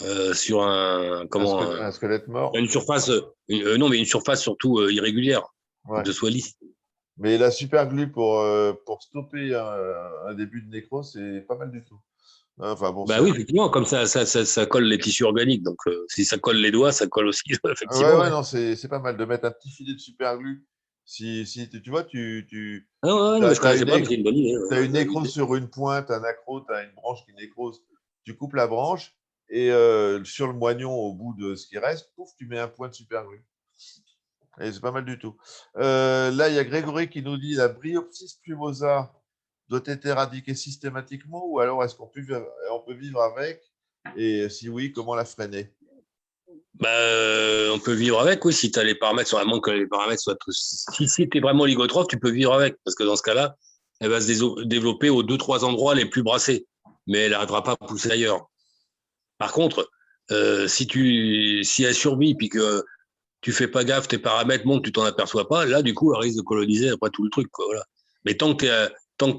Un squelette mort. une surface, non, mais une surface surtout irrégulière, Ouais. de soit lisse. Mais la superglue pour stopper un début de nécrose, c'est pas mal du tout. Enfin bon, Bah oui, effectivement, comme ça colle les tissus organiques. Donc, si ça colle les doigts, ça colle aussi, effectivement. Ouais, non, c'est pas mal de mettre un petit filet de superglue. Si tu vois, Ah ouais, non, mais je connaissais pas, mais c'est une bonne idée. as une Bonne nécrose idée. sur une pointe, un accro, tu as une branche qui nécrose, tu coupes la branche et sur le moignon, au bout de ce qui reste, pouf, tu mets un point de superglue. Et c'est pas mal du tout. Là, il y a Grégory qui nous dit la Bryopsis plumosa doit être éradiquée systématiquement ou alors est-ce qu'on peut vivre avec? Et si oui, comment la freiner? Bah, on peut vivre avec, oui, si tu as les paramètres, à moins que les paramètres soient. Si tu es vraiment ligotrophe, tu peux vivre avec, parce que dans ce cas-là, elle va se développer aux 2-3 endroits les plus brassés, mais elle n'arrivera pas à pousser ailleurs. Par contre, si elle survit puis que tu fais pas gaffe, tes paramètres montent, tu t'en aperçois pas, là, du coup, elle risque de coloniser après tout le truc, quoi, voilà. Mais tant que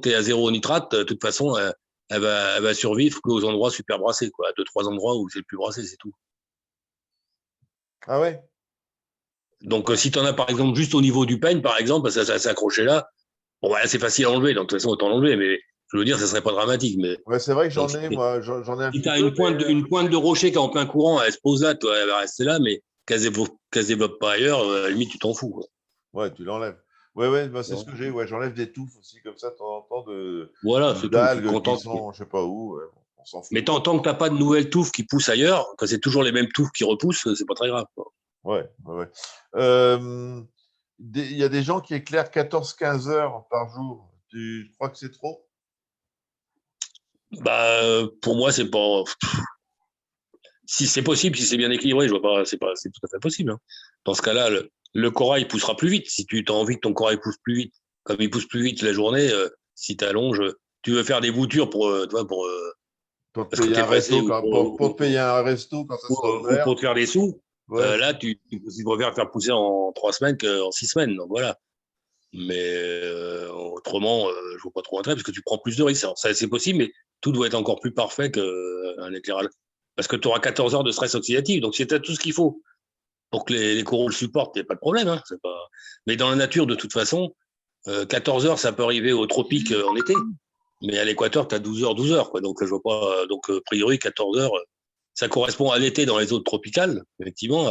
tu es à zéro nitrate, de toute façon, elle va survivre qu'aux endroits super brassés, quoi, à 2-3 endroits où c'est le plus brassé, c'est tout. Ah ouais? Donc, si tu en as par exemple juste au niveau du peigne, par exemple, ça s'est accroché là, bon, voilà, c'est facile à enlever, donc de toute façon, autant l'enlever, mais je veux dire, ça serait pas dramatique. Mais Ouais, c'est vrai que donc, j'en ai un si tu petit as peu, mais une pointe de rocher qui est en plein courant, elle se pose là, toi, elle va rester là, mais qu'elle se développe pas ailleurs, à la limite, tu t'en fous, quoi. ouais, tu l'enlèves. Ouais, bah, c'est ce Ouais. que j'ai. Ouais, j'enlève des touffes aussi, comme ça, de temps en temps, Voilà, c'est tout. Puis d'algues qui content. sont, je sais pas où. Ouais, on s'en fout. Mais tant que tu n'as pas de nouvelles touffes qui poussent ailleurs, que c'est toujours les mêmes touffes qui repoussent, c'est pas très grave, quoi. Ouais. Il y a des gens qui éclairent 14-15 heures par jour. Tu crois que c'est trop? Bah, pour moi, c'est pas. Si c'est possible, si c'est bien équilibré, je vois pas, c'est tout à fait possible, hein. Dans ce cas-là, le corail poussera plus vite. Si tu as envie que ton corail pousse plus vite, comme il pousse plus vite la journée, si tu allonges, tu veux faire des boutures Pour te parce que payer tu es un pressé resto pour te payer un resto quand ça sera ou ouvert. pour te faire des sous, Ouais. là, tu préfères faire pousser en 3 semaines qu'en 6 semaines. Donc voilà. Mais autrement, je vois pas trop intérêt parce que tu prends plus de risques. Alors, ça, c'est possible, mais tout doit être encore plus parfait qu'un éclairage. Parce que tu auras 14 heures de stress oxydatif. Donc, si tu as tout ce qu'il faut pour que les coraux le supportent, il n'y a pas de problème, hein, c'est pas... Mais dans la nature, de toute façon, 14 heures, ça peut arriver au tropique en été. Mais à l'équateur, tu as 12 heures, quoi. Donc, je vois pas. Donc, a priori, 14 heures, ça correspond à l'été dans les zones tropicales, effectivement,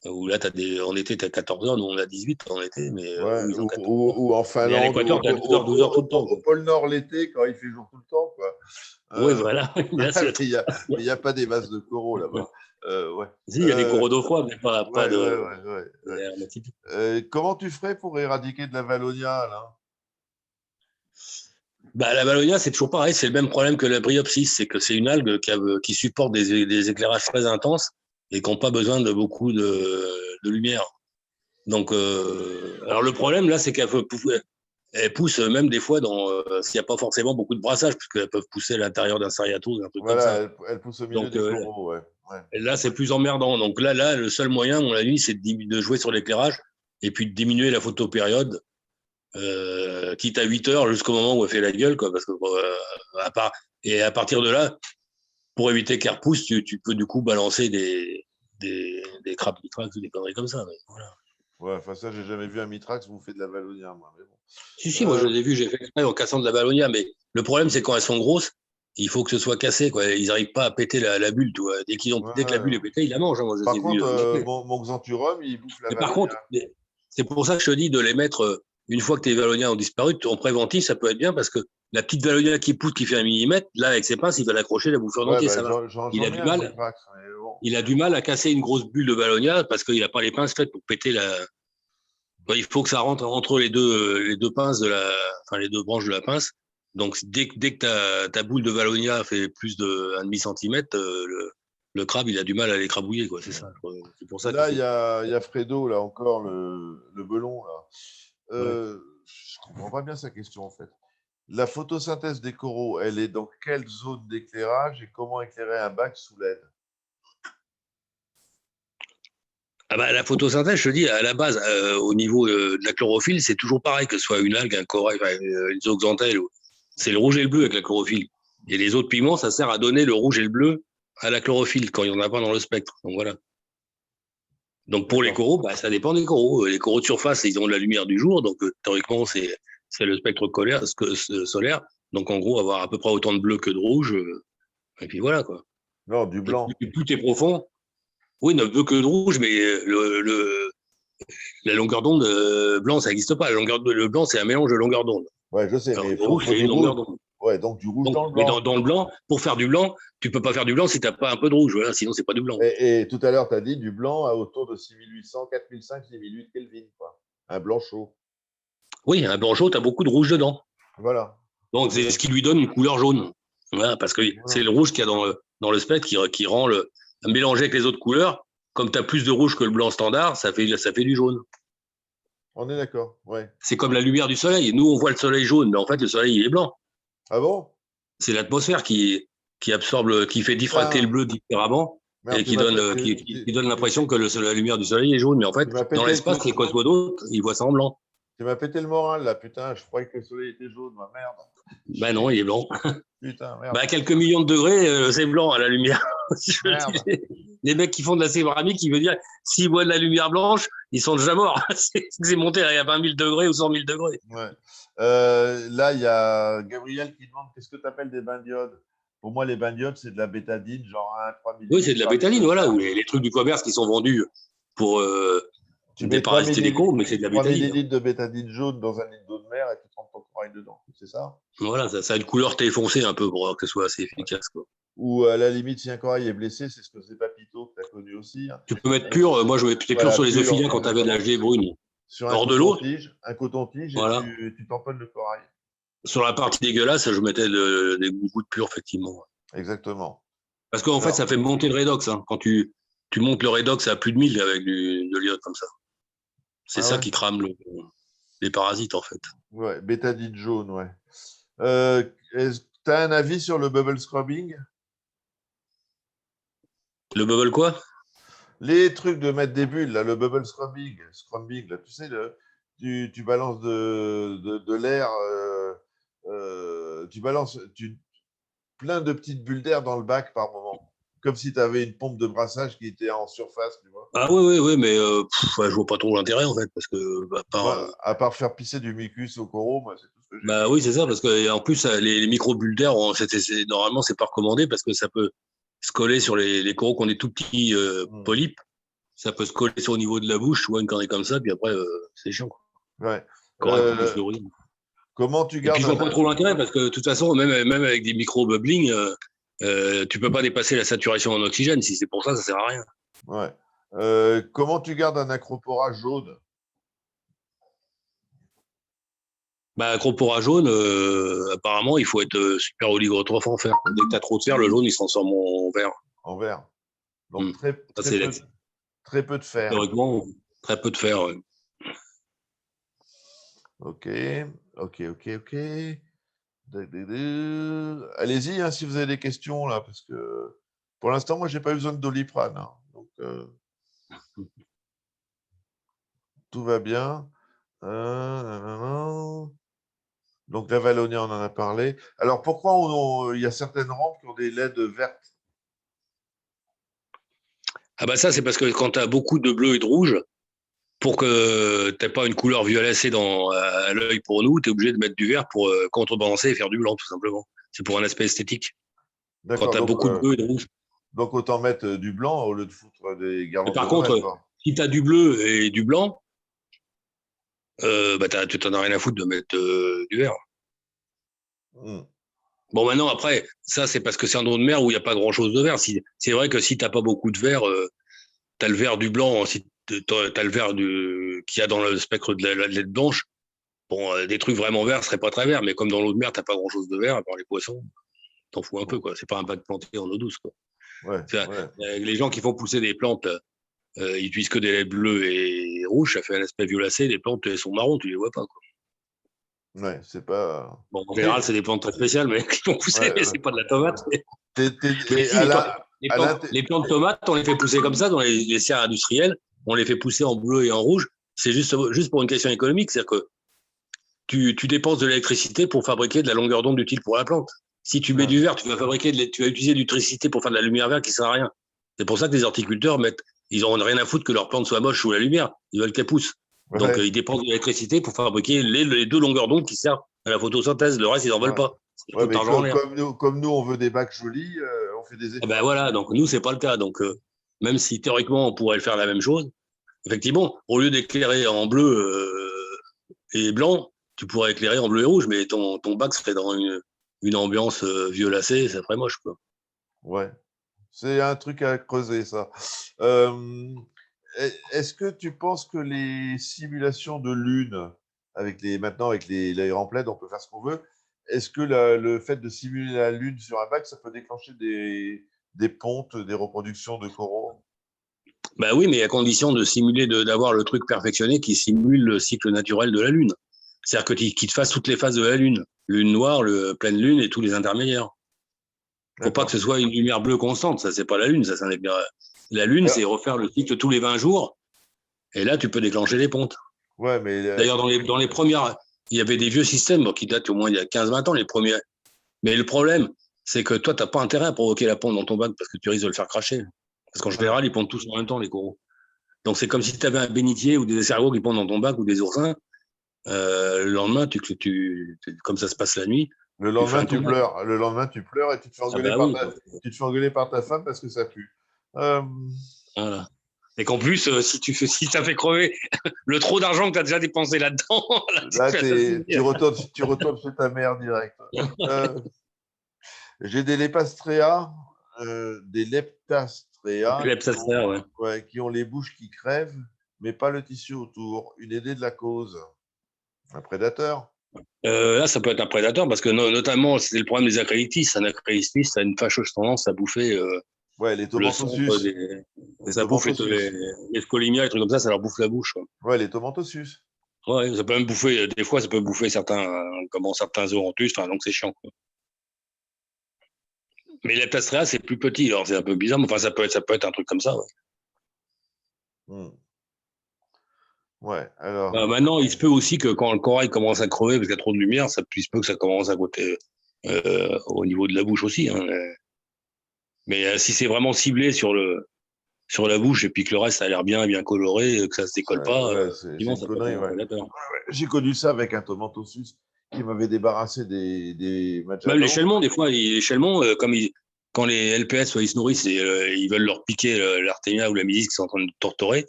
où là, en été, tu as 14 heures, nous, on a 18 en été, mais Ouais, eux, ils ont 14 heures. ou en Mais à Finlande, l'équateur, tu as 12 heures tout le temps, au quoi. pôle Nord l'été, quand il fait jour tout le temps, quoi. Oui, voilà, bien sûr. Mais il y a pas des masses de coraux là-bas. Ouais. Si, il y a des coraux d'eau froide, mais pas Ouais. hermétique. Comment tu ferais pour éradiquer de la Valonia, là? Bah, la Valonia, c'est toujours pareil, c'est le même problème que la Bryopsis, c'est que c'est une algue qui supporte des éclairages très intenses et qui n'ont pas besoin de beaucoup de lumière. Donc, alors le problème là, c'est elle pousse même des fois s'il n'y a pas forcément beaucoup de brassage, puisqu'elles peuvent pousser à l'intérieur d'un Sariatos, un truc comme Voilà, ça. elle pousse au milieu Donc des coraux, ouais. là, c'est plus emmerdant. Donc là, le seul moyen, à mon avis, c'est de jouer sur l'éclairage et puis de diminuer la photopériode, quitte à 8 heures jusqu'au moment où elle fait la gueule, quoi, parce que et à partir de là, pour éviter qu'elle repousse, tu peux du coup balancer des crabes mitrax ou des conneries comme ça. Mais voilà. Ouais, enfin ça, j'ai jamais vu un Mitrax bouffer de la Valonia, moi. Mais bon. Si, moi je les ai vus, j'ai fait exprès en cassant de la Valonia, mais le problème c'est quand elles sont grosses, il faut que ce soit cassé, quoi. Ils n'arrivent pas à péter la bulle, tu vois. Dès que la bulle est pétée, ils la mangent, hein. Moi, je Par les ai vus contre, manger. mon Xanthurum, il bouffe la Mais par Valonia. contre, c'est pour ça que je te dis de les mettre, une fois que tes Vallonias ont disparu, en préventif, ça peut être bien parce que la petite Valonia qui pousse, qui fait 1 millimètre, là, avec ses pinces, il va l'accrocher, la bouffer en Ouais, entier, bah, ça va. Il a j'en ai du un mal, Ziprax, mais bon. il a du mal à casser une grosse bulle de Valonia parce qu'il n'a pas les pinces faites pour péter la. Il faut que ça rentre entre les deux pinces enfin, les deux branches de la pince. Donc, dès que ta boule de Valonia fait plus de 1,5 centimètre, le crabe, il a du mal à l'écrabouiller, quoi. C'est ça. C'est pour ça qu'il Là, faut. il y a Fredo, là encore, le belon, là. Ouais. Je comprends pas bien sa question, en fait. La photosynthèse des coraux, elle est dans quelle zone d'éclairage et comment éclairer un bac sous LED? Ah bah, la photosynthèse, je te dis, à la base, au niveau de la chlorophylle, c'est toujours pareil, que ce soit une algue, un corail, enfin, une zooxanthelle. C'est le rouge et le bleu avec la chlorophylle. Et les autres pigments, ça sert à donner le rouge et le bleu à la chlorophylle quand il n'y en a pas dans le spectre. Donc voilà. Donc pour les D'accord. coraux, bah, ça dépend des coraux. Les coraux de surface, ils ont de la lumière du jour, donc théoriquement, c'est le spectre solaire. Donc en gros, avoir à peu près autant de bleu que de rouge. Et puis voilà, quoi. Non, du Et blanc. plus t'es profond, oui, ne bleu que de rouge, mais la longueur d'onde blanc, ça n'existe pas. Le blanc, c'est un mélange de longueur d'onde. Ouais, je sais, Alors mais le rouge, faut c'est du une rouge. longueur d'onde. Ouais, donc du rouge Donc, dans le mais blanc. dans le blanc, pour faire du blanc, tu peux pas faire du blanc si tu n'as pas un peu de rouge. Voilà, sinon, c'est pas du blanc. Et tout à l'heure, tu as dit du blanc à autour de 6800, 4005, 6008 Kelvin, quoi. Un blanc chaud. Oui, un blanc chaud, tu as beaucoup de rouge dedans. Voilà. Donc, On est c'est ce qui lui donne une couleur jaune. Voilà, parce que c'est voilà. le rouge qu'il y a dans le spectre qui rend mélangé avec les autres couleurs. Comme tu as plus de rouge que le blanc standard, ça fait du jaune. On est d'accord, ouais. C'est comme la lumière du soleil. Nous, on voit le soleil jaune, mais en fait, le soleil, il est blanc. Ah bon? C'est l'atmosphère qui absorbe, qui fait diffracter le Putain, bleu différemment merde, et qui donne l'impression que la lumière du soleil est jaune. Mais en fait, tu m'as dans pété, l'espace, les cosmonautes, ils voient ça en blanc. tu m'as pété le moral, là, putain. Je croyais que le soleil était jaune, ma merde. Ben non, il est blanc. Putain, merde. Ben, à quelques millions de degrés, c'est blanc à la lumière. Merde. Les mecs qui font de la céramique, qui veut dire, s'ils voient de la lumière blanche, ils sont déjà morts. C'est monté à 20 000 degrés ou 100 000 degrés. Ouais. Là, il y a Gabriel qui demande qu'est-ce que tu appelles des bains diodes? Pour moi, les bains diodes, c'est de la bétadine, genre 1 à 3 Oui, c'est millilitres de la par litre bétaline, d'eau. voilà, ou les trucs du commerce qui sont vendus pour Tu mets 3 déparasiter les cons, millilitres, mais c'est de la 3 bétaline. millilitres de bétadine jaune dans 1 litre d'eau de mer et tu trempes ton corail dedans. C'est ça? Voilà, ça a une couleur thé foncé un peu pour que ce soit assez efficace, quoi. Ou à la limite, si un corail est blessé, c'est ce que faisait Papito, que tu as connu aussi, hein. Tu peux mettre pur, moi je mettais pur Voilà, sur les pur, ophidiens quand tu avais de la gelée brune. sur Hors de l'eau, un coton-tige et voilà. tu tamponnes le corail. Sur la partie dégueulasse, je mettais des gouttes pures, effectivement. Exactement. Parce qu'en fait, Alors, ça fait monter le redox. Hein. Quand tu montes le redox à plus de 1000 avec de l'iode comme ça. C'est ah ça ouais, qui crame les parasites, en fait. ouais, bétadine jaune, ouais. Tu as un avis sur le bubble scrubbing? Le bubble quoi? Les trucs de mettre des bulles, là, le bubble scrubbing là, tu sais, tu balances de l'air, tu balances plein de petites bulles d'air dans le bac par moment, comme si tu avais une pompe de brassage qui était en surface, tu vois. Ah oui, mais ouais, je vois pas trop l'intérêt, en fait, parce que, à part, Moi, à part faire pisser du mucus au coraux, moi, c'est tout ce que j'ai bah vu. oui, c'est ça, parce que en plus, les micro-bulles d'air, normalement, c'est pas recommandé parce que ça peut se coller sur les coraux qui ont des tout petits polypes. Ça peut se coller sur au niveau de la bouche, tu vois, une connerie comme ça, puis après, c'est chiant, quoi. Ouais. Corail qui bouffe l'urine. Comment tu Et puis, gardes je vois pas trop l'intérêt parce que, de toute façon, même avec des micro-bubbling, tu peux pas dépasser la saturation en oxygène. Si c'est pour ça, ça sert à rien. ouais. Comment tu gardes un acropora jaune? Bah, acropora jaune, apparemment, il faut être super oligotrophe en fer. Dès que tu as trop de fer, le jaune, il se transforme en vert. En vert. Donc Ça, c'est très peu de fer. théoriquement très peu de fer. Ouais. Ok. Allez-y, hein, si vous avez des questions là, parce que pour l'instant, moi, j'ai pas eu besoin de Doliprane, hein, donc tout va bien. Nanana. Donc la Valonia, on en a parlé. Alors pourquoi il y a certaines rampes qui ont des LED vertes? Ah bah ça, c'est parce que quand tu as beaucoup de bleu et de rouge, pour que tu n'aies pas une couleur violacée à l'œil pour nous, tu es obligé de mettre du vert pour contrebalancer et faire du blanc, tout simplement. C'est pour un aspect esthétique. quand D'accord. tu as beaucoup de bleu et de rouge. Donc, autant mettre du blanc au lieu de foutre des Et guirlandes de par Noël, contre, quoi. si tu as du bleu et du blanc, tu t'en as rien à foutre de mettre du vert. Hmm. Bon, maintenant, après, ça, c'est parce que c'est un eau de mer où il n'y a pas grand-chose de vert. C'est vrai que si tu n'as pas beaucoup de vert, tu as le vert du blanc, si tu as le vert qu'il y a dans le spectre de la LED blanche. Bon, des trucs vraiment verts seraient pas très verts, mais comme dans l'eau de mer, tu n'as pas grand-chose de vert, à part les poissons, t'en fous un peu, quoi. C'est pas un bac planté en eau douce, quoi. Ouais, ouais. Les gens qui font pousser des plantes, ils utilisent que des LED bleus et rouges, ça fait un aspect violacé, les plantes, elles sont marron, tu les vois pas, quoi. Ouais, c'est pas. Bon, en général, c'est des plantes très spéciales, mais qui font pousser, Ouais, mais ouais. c'est pas de la tomate. Mais Et si, à la, les plantes de tomates, on les fait pousser comme ça dans les serres industrielles, on les fait pousser en bleu et en rouge. C'est juste pour une question économique, c'est-à-dire que tu dépenses de l'électricité pour fabriquer de la longueur d'onde utile pour la plante. Si tu mets du vert, tu vas utiliser de l'électricité pour faire de la lumière verte qui sert à rien. C'est pour ça que les horticulteurs ils n'ont rien à foutre que leurs plantes soient moches sous la lumière. Ils veulent qu'elles poussent. Donc, ouais, ils dépensent de l'électricité pour fabriquer les deux longueurs d'onde qui servent à la photosynthèse. Le reste, ils n'en veulent ouais. pas. C'est Ouais, tout mais l'argent en l'air. comme nous, on veut des bacs jolis, on fait des Et ben efforts. voilà, donc nous, c'est pas le cas. Donc, même si théoriquement, on pourrait faire la même chose, effectivement, au lieu d'éclairer en bleu et blanc, tu pourrais éclairer en bleu et rouge, mais ton bac serait dans une ambiance violacée, ça ferait moche, quoi. Ouais, c'est un truc à creuser, ça. Euh, Est-ce que tu penses que les simulations de lune, maintenant avec les remplets, on peut faire ce qu'on veut, est-ce que le fait de simuler la lune sur un bac, ça peut déclencher des pontes, des reproductions de coraux? Bah oui, mais à condition de simuler, d'avoir le truc perfectionné qui simule le cycle naturel de la Lune. C'est-à-dire qu'il te fasse toutes les phases de la Lune. Lune noire, pleine Lune et tous les intermédiaires. Faut pas que ce D'accord. soit une lumière bleue constante. Ça, c'est pas la Lune. Ça n'est bien. La Lune, c'est Alors, refaire le cycle tous les 20 jours. Et là, tu peux déclencher les pontes. ouais, mais D'ailleurs, dans les premières, il y avait des vieux systèmes qui datent au moins il y a 15-20 ans, les premiers. Mais le problème, c'est que toi, tu n'as pas intérêt à provoquer la ponte dans ton bac parce que tu risques de le faire cracher. Parce qu'en ouais, général, ils pondent tous en même temps, les coraux. Donc, c'est comme si tu avais un bénitier ou des escargots qui pondent dans ton bac ou des oursins. Le lendemain, comme ça se passe la nuit, le tu fais lendemain, un tu ton bac. pleures. Le lendemain, tu pleures et Ah bah oui, donc, tu te fais engueuler par ta femme parce que ça pue. Euh, voilà. Et qu'en plus, si t'as fait crever le trop d'argent que tu as déjà dépensé là-dedans, là, tu te Là, fais assassiner. tu retournes chez ta mère direct. Euh, j'ai des lepastréas, des leptastréas Ça se fait, ouais. qui ont les bouches qui crèvent, mais pas le tissu autour. Une idée de la cause. Un prédateur. Là, ça peut être un prédateur parce que notamment, c'est le problème des acrélitis. Un acrélitis, ça a une fâcheuse tendance à bouffer Ouais, les le sang tomentossus. Les ça bouffe tomentossus. les scolimias, les trucs comme ça leur bouffe la bouche. Ouais, les tomentossus. Ouais, ça peut même bouffer, des fois, ça peut bouffer certains zooranthus, enfin, donc c'est chiant, quoi. Mais les plastréas, c'est plus petit, alors c'est un peu bizarre, mais enfin, ça peut être un truc comme ça, ouais. Hmm. Ouais, alors. Maintenant, il se peut aussi que quand le corail commence à crever parce qu'il y a trop de lumière, il se peut que ça commence à côté, au niveau de la bouche aussi, hein. Mais si c'est vraiment ciblé sur la bouche et puis que le reste ça a l'air bien coloré, que ça se décolle pas, Ouais, c'est effectivement, une ça peut être connerie, un ouais. prédateur. J'ai connu ça avec un tomentossus qui m'avait débarrassé des Même les Magellan. Chelmons, des fois, les Chelmons, quand les LPS ils se nourrissent et ils veulent leur piquer l'artémia ou la médise qui sont en train de torturer,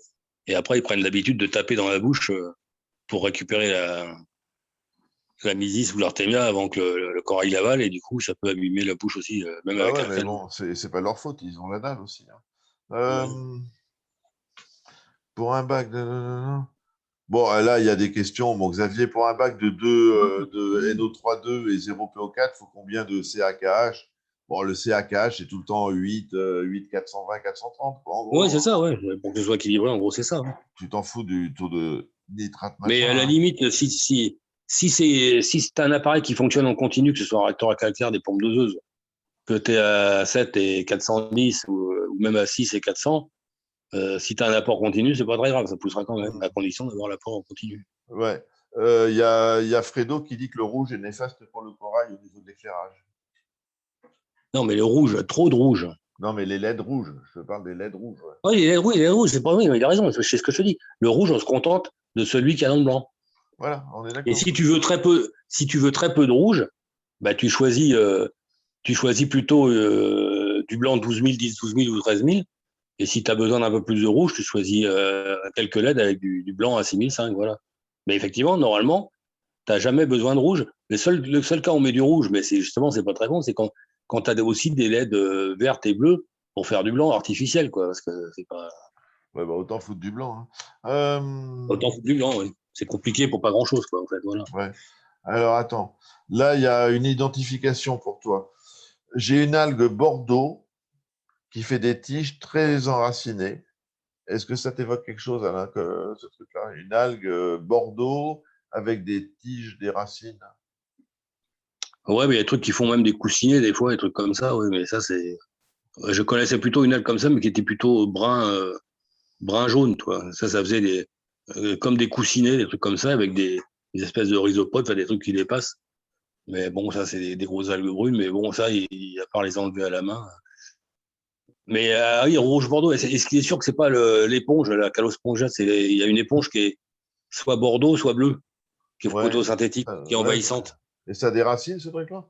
et après ils prennent l'habitude de taper dans la bouche pour récupérer la médise ou l'artémia avant que le corail l'avale, et du coup ça peut abîmer la bouche aussi, même Bah avec ouais, un mais calme. bon, c'est pas leur faute, ils ont la dalle aussi, hein. Ouais. Pour un bac de. Bon, là, il y a des questions. Bon, Xavier, pour un bac de 2 de NO3,2 et 0 PO4, il faut combien de CAKH? Bon, le CAKH, c'est tout le temps 8 420, 430, quoi, en Ouais, c'est gros. ça, ouais. Pour que ce soit équilibré, en gros, c'est ça, hein. Tu t'en fous du taux de nitrate, Mais machin, à la hein. limite, si c'est un appareil qui fonctionne en continu, que ce soit un réacteur à calcaire, des pompes doseuses, que tu es à 7 et 410 ou même à 6 et 400, si tu as un apport continu, c'est pas très grave, ça poussera quand même, à condition d'avoir l'apport en continu. Ouais. Y a Fredo qui dit que le rouge est néfaste pour le corail au niveau de l'éclairage. Non, mais le rouge, trop de rouge. Non, mais les LED rouges, je te parle des LED rouges. Ouais. Oui, il est rouge, c'est pas oui, mais il a raison, c'est ce que je te dis. Le rouge, on se contente de celui qui a dans le blanc. Voilà, on est Et d'accord. si tu veux très peu de rouge, bah, tu choisis tu choisis plutôt du blanc 12 000, 10, 12 000 ou 13 000. Et si tu as besoin d'un peu plus de rouge, tu choisis quelques LED avec du blanc à 6005. Voilà. Mais effectivement, normalement, tu n'as jamais besoin de rouge. Le seul cas où on met du rouge, mais c'est pas très bon, c'est quand tu as aussi des LED vertes et bleues pour faire du blanc artificiel, quoi. Parce que c'est pas. Ouais, bah, autant foutre du blanc. Autant foutre du blanc, ouais. C'est compliqué pour pas grand-chose, quoi, en fait. Voilà. Ouais. Alors, attends. Là, il y a une identification pour toi. J'ai une algue bordeaux qui fait des tiges très enracinées. Est-ce que ça t'évoque quelque chose, Alain, que ce truc-là? Une algue bordeaux avec des tiges, des racines? Ouais, mais il y a des trucs qui font même des coussinets, des fois, des trucs comme ça, oui, mais ça, c'est. Je connaissais plutôt une algue comme ça, mais qui était plutôt brun jaune, toi. Ça faisait comme des coussinets, des trucs comme ça, avec des espèces de rhizopodes, enfin, des trucs qui dépassent. Mais bon, ça, c'est des grosses algues brunes, mais bon, ça, à part les enlever à la main. Mais oui, rouge bordeaux. Est-ce qu'il est sûr que c'est pas l'éponge, la calospongia, il y a une éponge qui est soit bordeaux, soit bleue, qui est Ouais. photosynthétique, qui est Ouais. envahissante. Et ça a des racines, ce truc-là?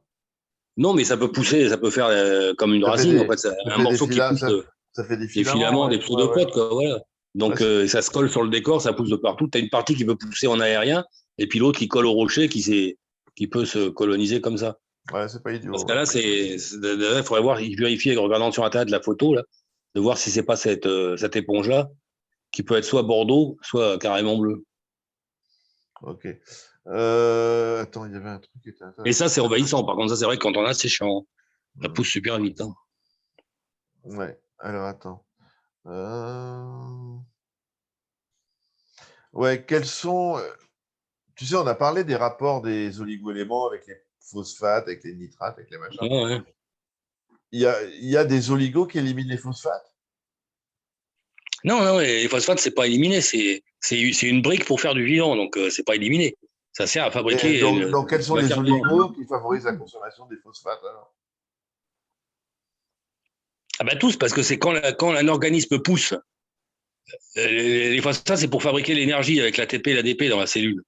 Non, mais ça peut pousser, ça peut faire comme une Ça fait racine, en des, fait, c'est ça un fait des morceau qui pousse ça fait des des filaments, filaments, ouais. des Ouais, ouais. pseudopodes, quoi, voilà. Ouais, Donc, ça se colle sur le décor, ça pousse de partout. Tu as une partie qui peut pousser en aérien, et puis l'autre qui colle au rocher, qui peut se coloniser comme ça. ouais, c'est pas Dans ce idiot. Ouais. cas-là, il faudrait voir, vérifier en regardant sur Internet la photo, là, de voir si c'est pas cette éponge-là, qui peut être soit bordeaux, soit carrément bleu. Ok. Attends, il y avait un truc qui était Et intéressant. ça, c'est envahissant. Par contre, ça, c'est vrai que quand on a, c'est chiant. Ça Hmm. pousse super vite. Hein. Ouais. Alors, attends. Ouais, quels sont. Tu sais, on a parlé des rapports des oligo-éléments avec les phosphates, avec les nitrates, avec les machins. Ouais, ouais. Il y a des oligos qui éliminent les phosphates? Non, non, les phosphates, c'est pas éliminé. C'est une brique pour faire du vivant. Donc, c'est pas éliminé. Ça sert à Et fabriquer donc, quels une sont les matière vivante. oligos qui favorisent la consommation des phosphates alors? Ah ben tous, parce que c'est quand un organisme pousse. Les phosphates, c'est pour fabriquer l'énergie avec l'ATP et l'ADP dans la cellule.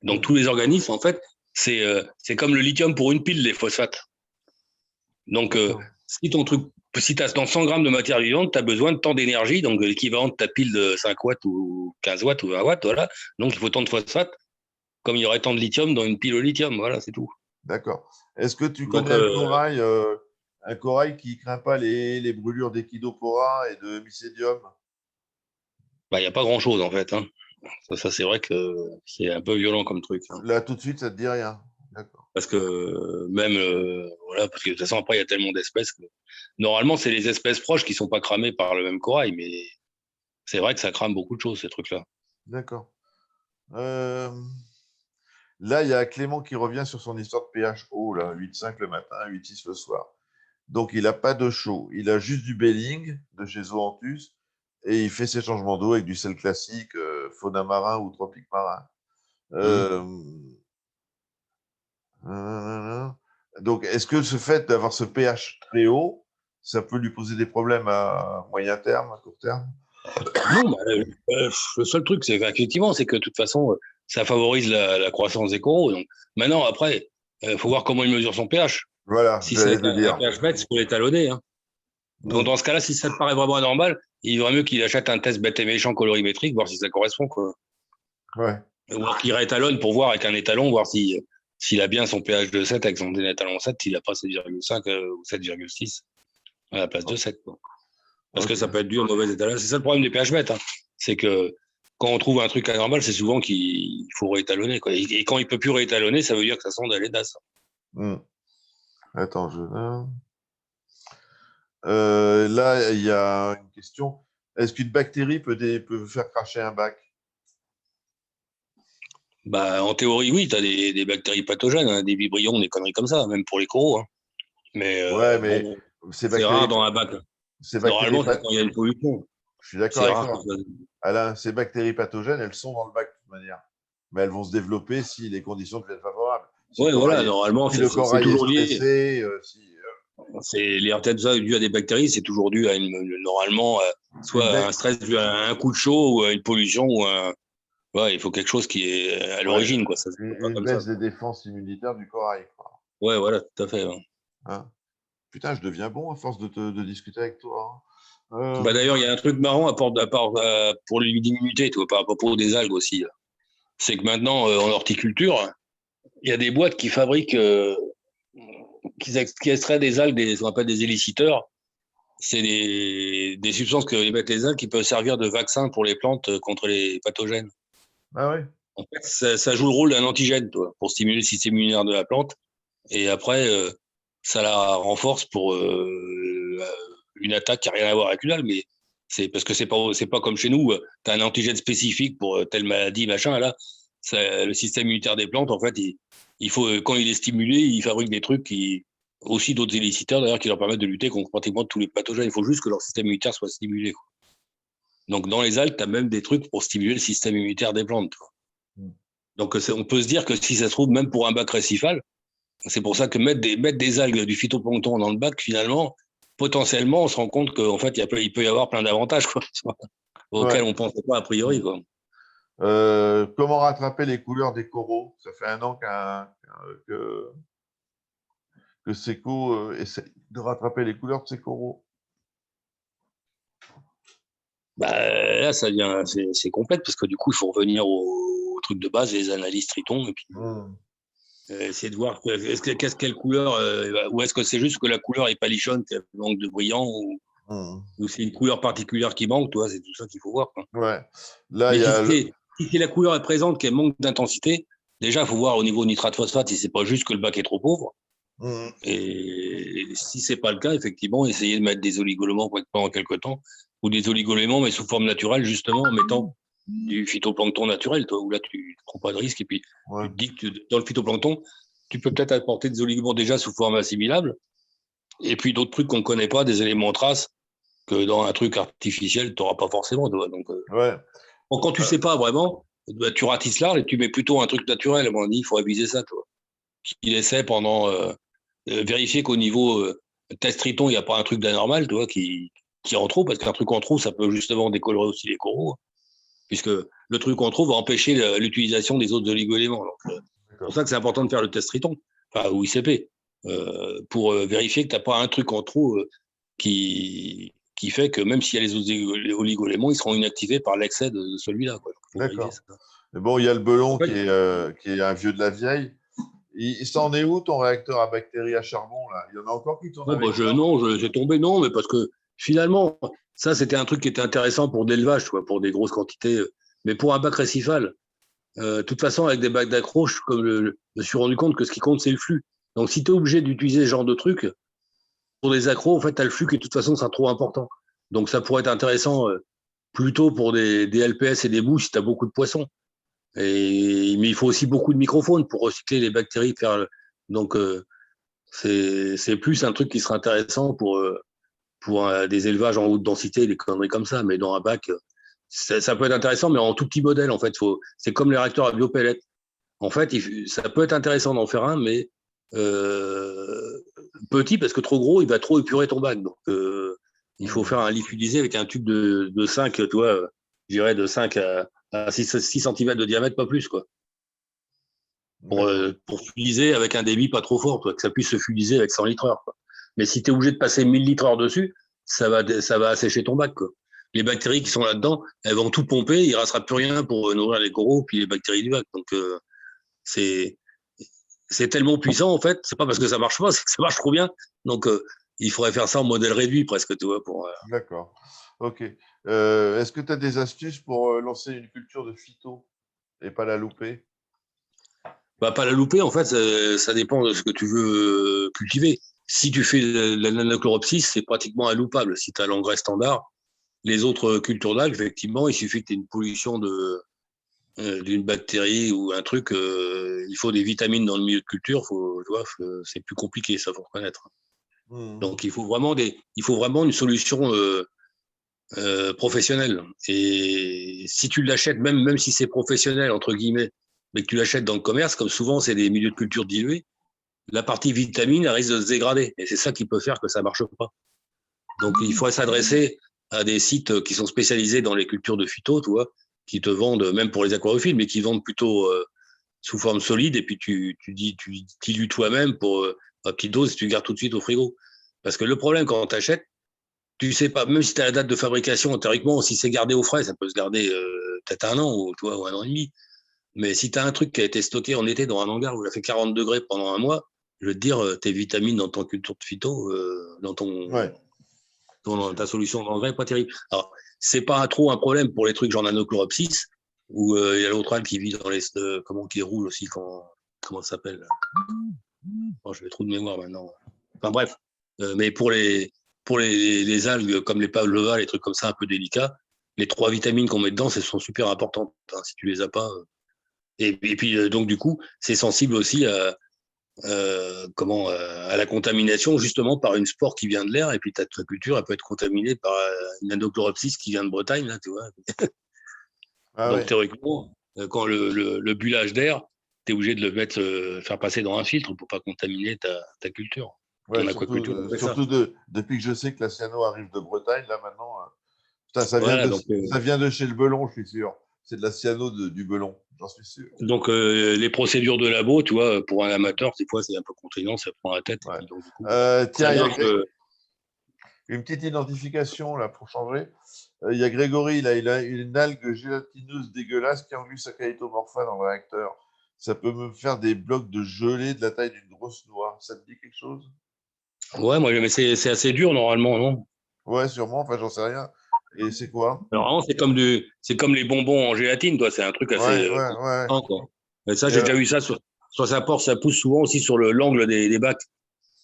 Donc, Hmm. tous les organismes, en fait, c'est comme le lithium pour une pile, les phosphates. Donc, D'accord. si tu as dans 100 grammes de matière vivante, tu as besoin de tant d'énergie, donc l'équivalent de ta pile de 5 watts ou 15 watts ou 20 watts, voilà. Donc, il faut tant de phosphate, comme il y aurait tant de lithium dans une pile au lithium, voilà, c'est tout. D'accord. Est-ce que tu Donc, connais un corail qui craint pas les brûlures d'échidopora et de mycédium? bah, il n'y a pas grand-chose, en fait. Hein. Ça c'est vrai que c'est un peu violent comme truc. Hein. Là, tout de suite, ça te dit rien. D'accord. Parce que même, voilà, parce que de toute façon, après, il y a tellement d'espèces que normalement, c'est les espèces proches qui sont pas cramées par le même corail, mais c'est vrai que ça crame beaucoup de choses, ces trucs-là. D'accord. Euh, Là, il y a Clément qui revient sur son histoire de pH haut, là, 8,5 le matin, 8,6 le soir. Donc, il n'a pas de chaud. Il a juste du Belling de chez Zoanthus et il fait ses changements d'eau avec du sel classique, fauna marin ou tropique marin. Hum. Euh, donc, est-ce que ce fait d'avoir ce pH très haut, ça peut lui poser des problèmes à moyen terme, à court terme? Non, bah, le seul truc, c'est qu'effectivement, c'est que de toute façon, ça favorise la croissance des coraux. Donc, maintenant, après, il faut voir comment il mesure son pH. Voilà, Si c'est j'allais avec te un dire. pH bête, il faut l'étalonner. Hein. Donc, Hmm, dans ce cas-là, si ça te paraît vraiment anormal, il vaut mieux qu'il achète un test bête et méchant colorimétrique, voir si ça correspond. Quoi. ouais, Ou alors qu'il réétalonne pour voir avec un étalon, voir s'il a bien son pH de 7 avec son étalon 7, s'il n'a pas 7,5 ou 7,6 à la place de 7. Quoi. Parce que ça ok. peut être dû au mauvais étalonnage. C'est ça le problème des pH bêtes. Hein. C'est que quand on trouve un truc anormal, c'est souvent qu'il faut réétalonner. Quoi. Et quand il ne peut plus réétalonner, ça veut dire que sa sonde, elle est DAS. Hmm. Attends, là, il y a une question. Est-ce qu'une bactérie peut faire cracher un bac? Bah, en théorie, oui, tu as des bactéries pathogènes, hein, des vibrions, des conneries comme ça, même pour les coraux. Hein. Mais Ouais, mais bon, ces c'est rare bactéries, dans un bac. ces bactéries, Normalement, c'est quand il y a une pollution. je suis d'accord C'est avec rare que toi. Alain, ces bactéries pathogènes, elles sont dans le bac de toute manière. Mais elles vont se développer si les conditions deviennent favorables. Oui, voilà, normalement, Si le c'est corail est toujours lié. stressé, C'est les peut-être dû à des bactéries, c'est toujours dû à normalement une, soit ba- un stress dû à un coup de chaud ou à une pollution ou ouais, il faut quelque chose qui est à ouais, l'origine quoi, ça se fait pas une comme ça. baisse des défenses immunitaires du corail, quoi. Ouais, voilà, tout à fait. Ouais. Hein. Putain, je deviens bon à force de discuter avec toi. Bah, d'ailleurs, il y a un truc marrant pour l'immunité, tu vois, par propos des algues aussi. Là. C'est que maintenant, en horticulture, il y a des boîtes qui fabriquent, qui extraient des algues, ce qu'on appelle des éliciteurs. C'est des substances que émettent les algues qui peuvent servir de vaccin pour les plantes contre les pathogènes. Ah ouais. En fait, ça joue le rôle d'un antigène, toi, pour stimuler le système immunitaire de la plante. Et après, ça la renforce pour une attaque qui n'a rien à voir avec une algue, mais c'est parce que c'est pas comme chez nous, tu as un antigène spécifique pour telle maladie, machin. Là, le système immunitaire des plantes, en fait, il faut, quand il est stimulé, il fabrique des trucs aussi d'autres éliciteurs d'ailleurs qui leur permettent de lutter contre pratiquement tous les pathogènes. Il faut juste que leur système immunitaire soit stimulé. Quoi. Donc dans les algues, tu as même des trucs pour stimuler le système immunitaire des plantes. Quoi. Donc on peut se dire que si ça se trouve, même pour un bac récifal, c'est pour ça que mettre des algues, du phytoplancton dans le bac, finalement, potentiellement, on se rend compte qu'en fait, il peut y avoir plein d'avantages quoi, auxquels on ne pensait pas a priori. Quoi. Comment rattraper les couleurs des coraux? Ça fait 1 an que Seco essaie de rattraper les couleurs de ses coraux. Bah, là, c'est complexe parce que du coup, il faut revenir au truc de base, les analyses Triton, et puis essayer de voir quelle couleur, ou est-ce que c'est juste que la couleur est palichonne, qu'elle manque de brillant, ou c'est une couleur particulière qui manque, toi, c'est tout ça qu'il faut voir. Quoi. Ouais. Là, mais si la couleur est présente, qu'elle manque d'intensité, déjà, il faut voir au niveau nitrate phosphate si c'est pas juste que le bac est trop pauvre. Et si c'est pas le cas, effectivement, essayer de mettre des oligoéléments pendant quelques temps, ou des oligoéléments, mais sous forme naturelle, justement, en mettant du phytoplancton naturel, toi, où là, tu ne prends pas de risque. Et puis, tu te dis que dans le phytoplancton, tu peux peut-être apporter des oligoéléments déjà sous forme assimilable, et puis d'autres trucs qu'on ne connaît pas, des éléments traces, que dans un truc artificiel, tu n'auras pas forcément. Toi. Donc, quand tu ne sais pas vraiment, bah, tu ratisses large et tu mets plutôt un truc naturel. À mon avis, il faut aviser ça, toi. Qu'il essaie pendant... vérifier qu'au niveau test Triton, il n'y a pas un truc d'anormal, tu vois, qui en trop, parce qu'un truc en trop, ça peut justement décolorer aussi les coraux, puisque le truc en trop va empêcher l'utilisation des autres oligoéléments. C'est pour ça que c'est important de faire le test Triton, ou ICP, pour vérifier que tu n'as pas un truc en trop qui fait que même s'il y a les autres oligoéléments, ils seront inactivés par l'excès de celui-là. Quoi. D'accord. Mais bon, il y a le Belon qui est un vieux de la vieille. Il s'en est où ton réacteur à bactéries à charbon là? Il y en a encore qui tournent avec ça? Non, j'ai tombé, non, mais parce que finalement, ça c'était un truc qui était intéressant pour de l'élevage, pour des grosses quantités. Mais pour un bac récifal, de toute façon, avec des bacs d'accroche, comme je me suis rendu compte que ce qui compte, c'est le flux. Donc si tu es obligé d'utiliser ce genre de truc, pour des accros, en fait, tu as le flux qui de toute façon sera trop important. Donc ça pourrait être intéressant plutôt pour des LPS et des boues si tu as beaucoup de poissons. Mais il faut aussi beaucoup de microphones pour recycler les bactéries. Donc c'est plus un truc qui sera intéressant pour des élevages en haute densité, des conneries comme ça. Mais dans un bac, ça peut être intéressant, mais en tout petit modèle, en fait. C'est comme les réacteurs à biopellets. En fait, ça peut être intéressant d'en faire un, mais petit, parce que trop gros, il va trop épurer ton bac. Donc, il faut faire un liquidisé avec un tube de 5, tu vois, je dirais de 5 à 6 cm de diamètre, pas plus, quoi. Pour fluidiser avec un débit pas trop fort, que ça puisse se fluidiser avec 100 litres heure. Quoi. Mais si tu es obligé de passer 1000 litres heure dessus, ça va assécher ton bac. Quoi. Les bactéries qui sont là-dedans, elles vont tout pomper, il ne restera plus rien pour nourrir les coraux puis les bactéries du bac. Donc, c'est tellement puissant, en fait. C'est pas parce que ça marche pas, c'est que ça marche trop bien. Donc, il faudrait faire ça en modèle réduit, presque, tu vois. D'accord. OK. Est-ce que tu as des astuces pour lancer une culture de phyto et pas la louper? Bah, pas la louper, en fait, ça dépend de ce que tu veux cultiver. Si tu fais la nanachloropsis, c'est pratiquement inloupable. Si tu as l'engrais standard, les autres cultures d'algues, effectivement, il suffit que tu aies une pollution d'une bactérie ou un truc. Il faut des vitamines dans le milieu de culture. C'est plus compliqué, ça, faut reconnaître. Donc, il faut vraiment une solution professionnelle. Et si tu l'achètes, même si c'est professionnel, entre guillemets, mais que tu l'achètes dans le commerce, comme souvent c'est des milieux de culture dilués, la partie vitamine elle risque de se dégrader. Et c'est ça qui peut faire que ça ne marche pas. Donc il faudrait s'adresser à des sites qui sont spécialisés dans les cultures de phyto, tu vois, qui te vendent, même pour les aquarophiles, mais qui vendent plutôt sous forme solide, et puis tu dilues toi-même à petite dose et tu gardes tout de suite au frigo. Parce que le problème quand tu achètes, tu sais pas, même si tu as la date de fabrication, théoriquement, si c'est gardé au frais, ça peut se garder peut-être 1 an ou 1 an et demi. Mais si tu as un truc qui a été stocké en été dans un hangar où il a fait 40 degrés pendant un mois, je veux te dire, tes vitamines dans ton culture de phyto, Ouais, dans ta solution d'engrais, pas terrible. Alors, c'est pas trop un problème pour les trucs genre Nanochloropsis, où il y a l'autre algue qui vit dans les. Qui roule aussi, comment ça s'appelle? Oh, j'ai trop de mémoire maintenant. Enfin bref, mais pour les algues comme les pavlova, les trucs comme ça un peu délicats, les 3 vitamines qu'on met dedans, elles sont super importantes. Hein, si tu les as pas. Et puis donc du coup, c'est sensible aussi à la contamination justement par une spore qui vient de l'air. Et puis ta culture, elle peut être contaminée par une Nanochloropsis qui vient de Bretagne, là, tu vois. ah Donc ouais, théoriquement, quand le bullage d'air, tu es obligé de le mettre, faire passer dans un filtre pour pas contaminer ta culture. ouais, En aquaculture, on fait ça. depuis que je sais que la cyano arrive de Bretagne, là maintenant, putain, Voilà, donc, ça vient de chez le Belon, je suis sûr. C'est de la cyano du Belon, j'en suis sûr. les procédures de labo, tu vois, pour un amateur, des fois, c'est un peu contraignant, ça prend la tête. Et Ouais. puis, donc, du coup, Tiens, ça il y a marche. une petite identification là pour changer. Il y a Grégory, là, il a une algue gélatineuse dégueulasse qui englue sa caïtomorpha dans le réacteur. Ça peut me faire des blocs de gelée de la taille d'une grosse noix. Ça te dit quelque chose? Ouais, moi, mais c'est assez dur normalement, non? Ouais, sûrement, enfin, j'en sais rien. Et c'est quoi? Alors, vraiment, c'est comme les bonbons en gélatine, toi. C'est un truc assez Ouais, ouais, ouais. consistant, quoi. Mais ça, Et, j'ai déjà vu ça sur sa porte. Ça pousse souvent aussi sur l'angle des bacs.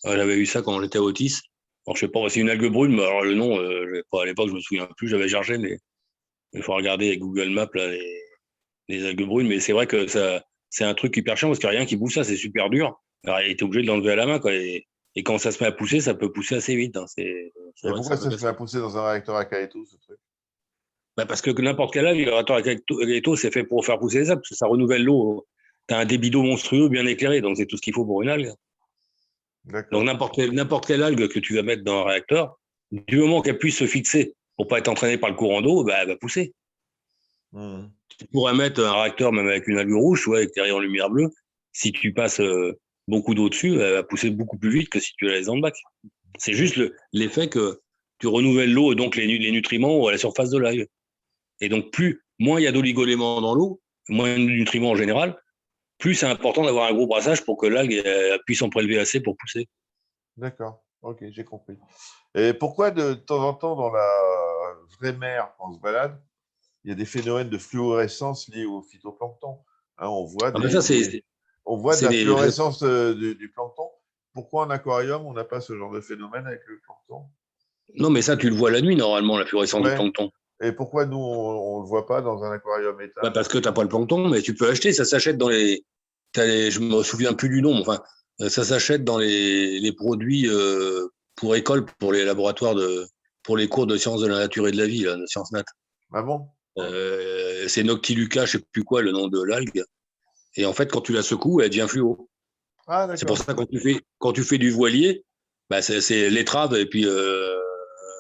J'avais eu ça quand j'étais à Otis. Alors, je sais pas, c'est une algue brune, mais alors le nom, à l'époque, je me souviens plus. J'avais cherché, mais il faut regarder avec Google Maps là, les algues brunes. Mais c'est vrai que c'est un truc hyper chiant parce qu'il n'y a rien qui bouge ça. C'est super dur. Alors, il était obligé de l'enlever à la main, quoi. Et quand ça se met à pousser, ça peut pousser assez vite. Hein. C'est et vrai que c'est pourquoi un peu ça se met à casse-tête. pousser dans un réacteur à Caeto, ce truc? Bah parce que n'importe quel algue, le raccord avec ghetto, c'est fait pour faire pousser les algues, parce que ça renouvelle l'eau. Tu as un débit d'eau monstrueux, bien éclairé, donc c'est tout ce qu'il faut pour une algue. Donc D'accord. n'importe quelle algue que tu vas mettre dans un réacteur, du moment qu'elle puisse se fixer pour pas être entraînée par le courant d'eau, bah, elle va pousser. Mhm. Tu pourrais mettre un réacteur même avec une algue rouge, avec tes rayons lumière bleue. Si tu passes beaucoup d'eau dessus, elle va pousser beaucoup plus vite que si tu la laisses dans le bac. C'est juste l'effet que tu renouvelles l'eau et donc les nutriments à la surface de l'algue. Et donc, moins il y a d'oligoéléments dans l'eau, moins de nutriments en général, plus c'est important d'avoir un gros brassage pour que l'algue puisse en prélever assez pour pousser. D'accord. Ok, j'ai compris. Et pourquoi de temps en temps, dans la vraie mer, quand on se balade, il y a des phénomènes de fluorescence liés au phytoplancton? Hein, Ah ben ça, on voit de c'est la des. fluorescence du plancton. Pourquoi en aquarium, on n'a pas ce genre de phénomène avec le plancton? Non, mais ça, tu le vois la nuit, normalement, la fluorescence du Ouais. plancton. Et pourquoi nous, on ne le voit pas dans un aquarium Bah, éteint? parce que tu n'as pas le plancton, mais tu peux acheter, ça s'achète dans les. Je me souviens plus du nom, mais enfin, ça s'achète dans les produits pour école, pour les laboratoires pour les cours de sciences de la nature et de la vie, là, de sciences nat. Ah bon? C'est Noctiluca, je sais plus quoi, le nom de l'algue. Et en fait, quand tu la secoues, elle devient fluo. Ah, C'est pour d'accord. ça que quand tu fais du voilier, bah c'est l'étrave et puis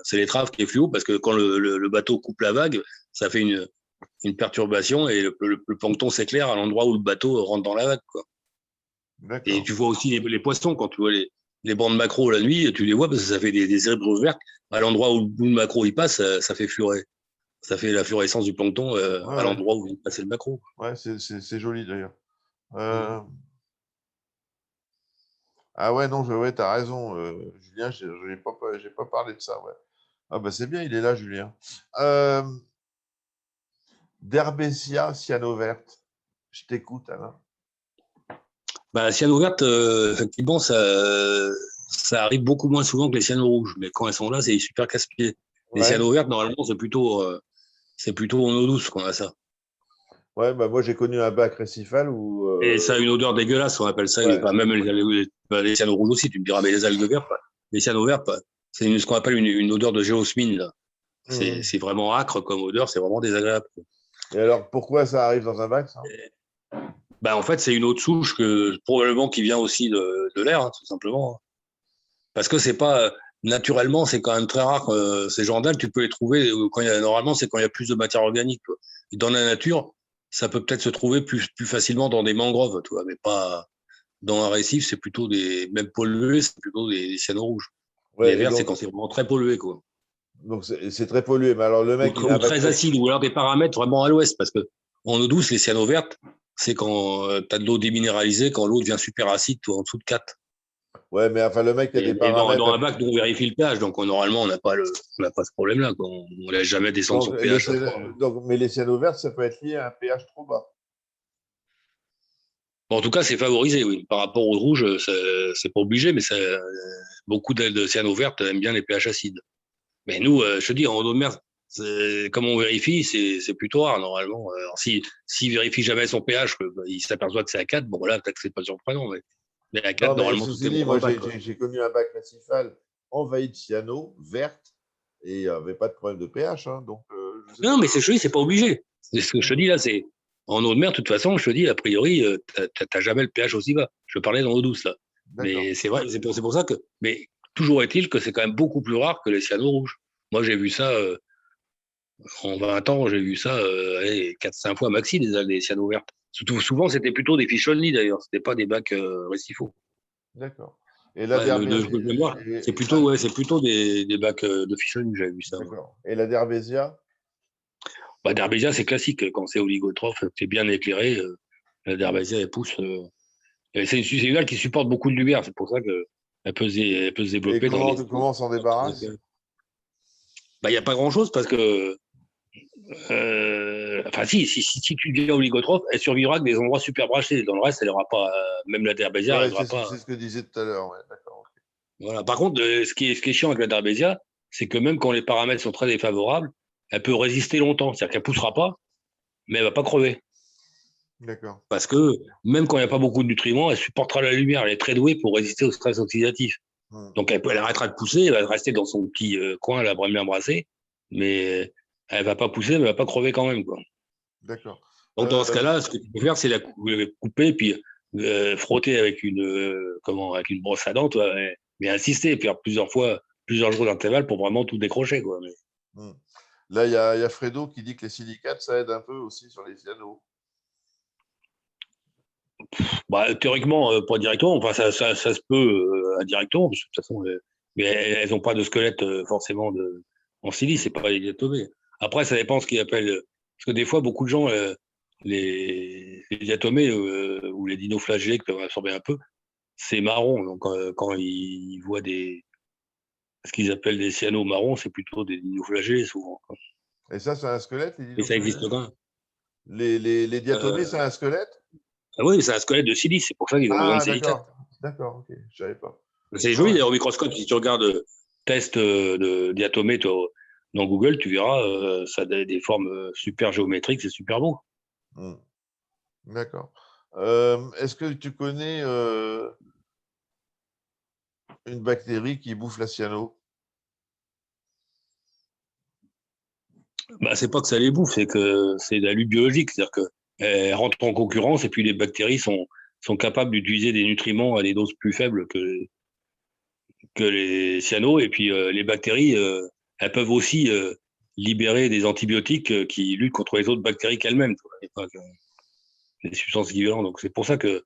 c'est l'étrave qui est fluo parce que quand le bateau coupe la vague, ça fait une perturbation et le plancton s'éclaire à l'endroit où le bateau rentre dans la vague, quoi. Et D'accord. tu vois aussi les poissons quand tu vois les bandes macros la nuit, tu les vois parce que ça fait des zèbres vertes. À l'endroit où le macro il passe, ça fait fluorescer. Ça fait la fluorescence du plancton Ouais, à ouais. l'endroit où il passait le macro. Ouais, c'est joli d'ailleurs. Mm. Euh, Ah ouais, non, ouais, t'as raison, Julien, j'ai pas parlé de ça, ouais. Ah bah c'est bien, il est là, Julien. Euh, D'Herbesia cyanoverte. Je t'écoute, Alain. Bah, la cyano verte, effectivement, ça arrive beaucoup moins souvent que les cyanos rouges. Mais quand elles sont là, c'est super casse-pied. Les Ouais, cyanos vertes, normalement, c'est plutôt en eau douce qu'on a ça. ouais, bah moi j'ai connu un bac récifal où Et ça a une odeur dégueulasse, on appelle ça. ouais, Enfin, même les cyanos rouges aussi, tu me diras, mais les algues vertes, les cyanos vertes, c'est ce qu'on appelle une odeur de géosmine, là. mhm. C'est vraiment âcre comme odeur, c'est vraiment désagréable. Et alors pourquoi ça arrive dans un bac, ça? Bah, en fait, c'est une eau de souche probablement qui vient aussi de l'air, hein, tout simplement. Hein. Parce que c'est pas naturellement, c'est quand même très rare. Ces gens d'algues, tu peux les trouver normalement, c'est quand il y a plus de matière organique. Quoi. Et dans la nature, ça peut peut-être se trouver plus facilement dans des mangroves, mais pas dans un récif. C'est plutôt même pollué, c'est plutôt des cyanos rouges. Les Ouais, et verts, c'est donc, quand c'est vraiment très pollué, quoi. c'est très pollué. Mais alors, le mec, il a Ou un bac très acide, ou alors des paramètres vraiment à l'ouest, parce que en eau douce, les cyano vertes, c'est quand tu as de l'eau déminéralisée, quand l'eau devient super acide, tout en dessous de 4. Ouais, mais enfin, le mec, il a des Mais dans un paramètres. bac, nous, on vérifie le pH, donc normalement, on n'a pas ce problème-là, quoi. On ne laisse jamais descendre Donc, son pH à 3. mais les cyanovertes, ça peut être lié à un pH trop bas. Bon, en tout cas, c'est favorisé, oui. Par rapport au rouge, c'est pas obligé, mais beaucoup de cyano vertes aiment bien les pH acides. Mais nous, je te dis, en eau de mer, comme on vérifie, c'est plutôt rare normalement. Alors, s'il vérifie jamais son pH, il s'aperçoit que c'est à 4, bon là, peut-être que c'est pas surprenant. Mais à 4, Non, mais normalement, tout ceci est dit, bon dans moi, le bac, quoi. j'ai connu un bac macifal envahi de cyano, verte, et il n'y avait pas de problème de pH. Hein, donc, je sais Non, pas. mais je te dis, c'est pas obligé. C'est ce que je te dis là, c'est en eau de mer, de toute façon, je te dis, a priori, t'as jamais le pH aussi bas. Je parlais dans l'eau douce là. D'accord. Mais c'est vrai, c'est pour ça que. Mais toujours est-il que c'est quand même beaucoup plus rare que les cyano rouges. Moi, j'ai vu ça. En 20 ans, j'ai vu ça 4-5 fois maxi, des cyano vertes. Surtout, souvent, c'était plutôt des fiches only d'ailleurs, c'était pas des bacs récifaux. D'accord. Et la Ouais, derbésia, de mémoire, c'est plutôt des bacs de fiches only, j'avais vu ça. Ouais. d'accord. Et la derbésia? Bah, d'herbésia, c'est classique. Quand c'est oligotrophe, c'est bien éclairé. La d'herbésia, elle pousse. Et c'est une algue qui supporte beaucoup de lumière, c'est pour ça qu'elle elle peut se Et développer dans les. comment on s'en débarrasse? Bah, il n'y a pas grand-chose parce que enfin, si tu deviens oligotrophe, elle survivra que des endroits super brachés. Dans le reste, elle n'aura pas, même la derbésia Ouais, n'arrivera pas. c'est ce que disait tout à l'heure. Ouais, d'accord. Ok. Voilà. Par contre, ce qui est chiant avec la derbésia, c'est que même quand les paramètres sont très défavorables, elle peut résister longtemps. C'est-à-dire qu'elle ne poussera pas, mais elle ne va pas crever. D'accord. Parce que même quand il n'y a pas beaucoup de nutriments, elle supportera la lumière. Elle est très douée pour résister au stress oxydatif. Hmm. Donc, elle arrêtera de pousser, elle va rester dans son petit coin, la bien brassée, mais elle ne va pas pousser, mais elle ne va pas crever quand même, quoi. D'accord. Donc, dans ce cas-là, ce que tu peux faire, c'est la couper, puis frotter avec avec une brosse à dents, toi, mais insister, faire plusieurs fois, plusieurs jours d'intervalle pour vraiment tout décrocher, quoi. Hmm. Là, il y a Fredo qui dit que les silicates, ça aide un peu aussi sur les cyanos. Bah, théoriquement, pas directement, enfin, ça se peut indirectement, parce que de toute façon, mais elles n'ont pas de squelette forcément en silice, c'est pas les diatomées. Après, ça dépend ce qu'ils appellent, parce que des fois, beaucoup de gens, les diatomées ou les dinoflagellés qui peuvent absorber un peu, c'est marron. Donc, quand ils voient ce qu'ils appellent des cyanos marrons, c'est plutôt des dinoflagellés souvent, quoi. Et ça, c'est un squelette, les Mais ça existe dinoflagellés? quand même. Les diatomées, c'est un squelette? Ah oui, c'est un squelette de silice, c'est pour ça qu'ils ont besoin de Ah, silicate. d'accord. D'accord, ok. Je savais pas. C'est Ah joli ouais. d'ailleurs au microscope. Si tu regardes test de diatomée dans Google, tu verras, ça a des formes super géométriques, c'est super beau. Hmm. D'accord. Est-ce que tu connais une bactérie qui bouffe la cyano? Bah, c'est pas que ça les bouffe, c'est que c'est de la lutte biologique. C'est-à-dire qu'elles rentrent en concurrence et puis les bactéries sont capables d'utiliser des nutriments à des doses plus faibles que les cyanos. Et puis les bactéries, elles peuvent aussi libérer des antibiotiques qui luttent contre les autres bactéries qu'elles-mêmes. Il n'y a pas des substances équivalentes. Donc c'est pour ça que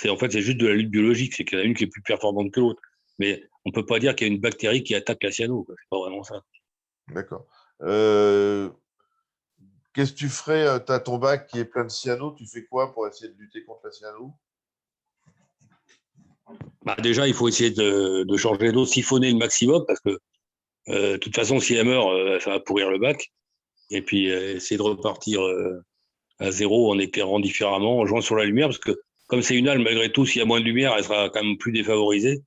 en fait c'est juste de la lutte biologique, c'est qu'il y en a une qui est plus performante que l'autre. Mais on peut pas dire qu'il y a une bactérie qui attaque la cyano, quoi. C'est pas vraiment ça. D'accord. Qu'est-ce que tu ferais? Tu as ton bac qui est plein de cyano, tu fais quoi pour essayer de lutter contre la cyano? Bah, déjà, il faut essayer de changer d'eau, siphonner le maximum, parce que de toute façon, si elle meurt, ça va pourrir le bac. Et puis essayer de repartir à zéro en éclairant différemment, en jouant sur la lumière, parce que comme c'est une algue, malgré tout, s'il y a moins de lumière, elle sera quand même plus défavorisée.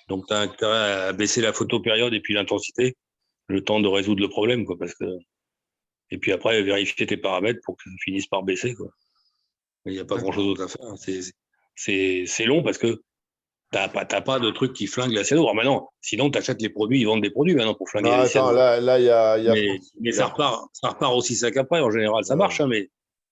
Donc, tu as intérêt à baisser la photopériode et puis l'intensité, le temps de résoudre le problème, quoi, parce que. Et puis après, vérifier tes paramètres pour que ça finisse par baisser, quoi. Il n'y a pas grand-chose D'accord. d'autre à faire. C'est long parce que t'as pas de truc qui flingue la cyano. Alors maintenant, sinon, tu achètes les produits, ils vendent des produits maintenant pour Non, flinguer les attends, cyanos. il y a Mais ça repart aussi sec après. En général, ça marche, hein, mais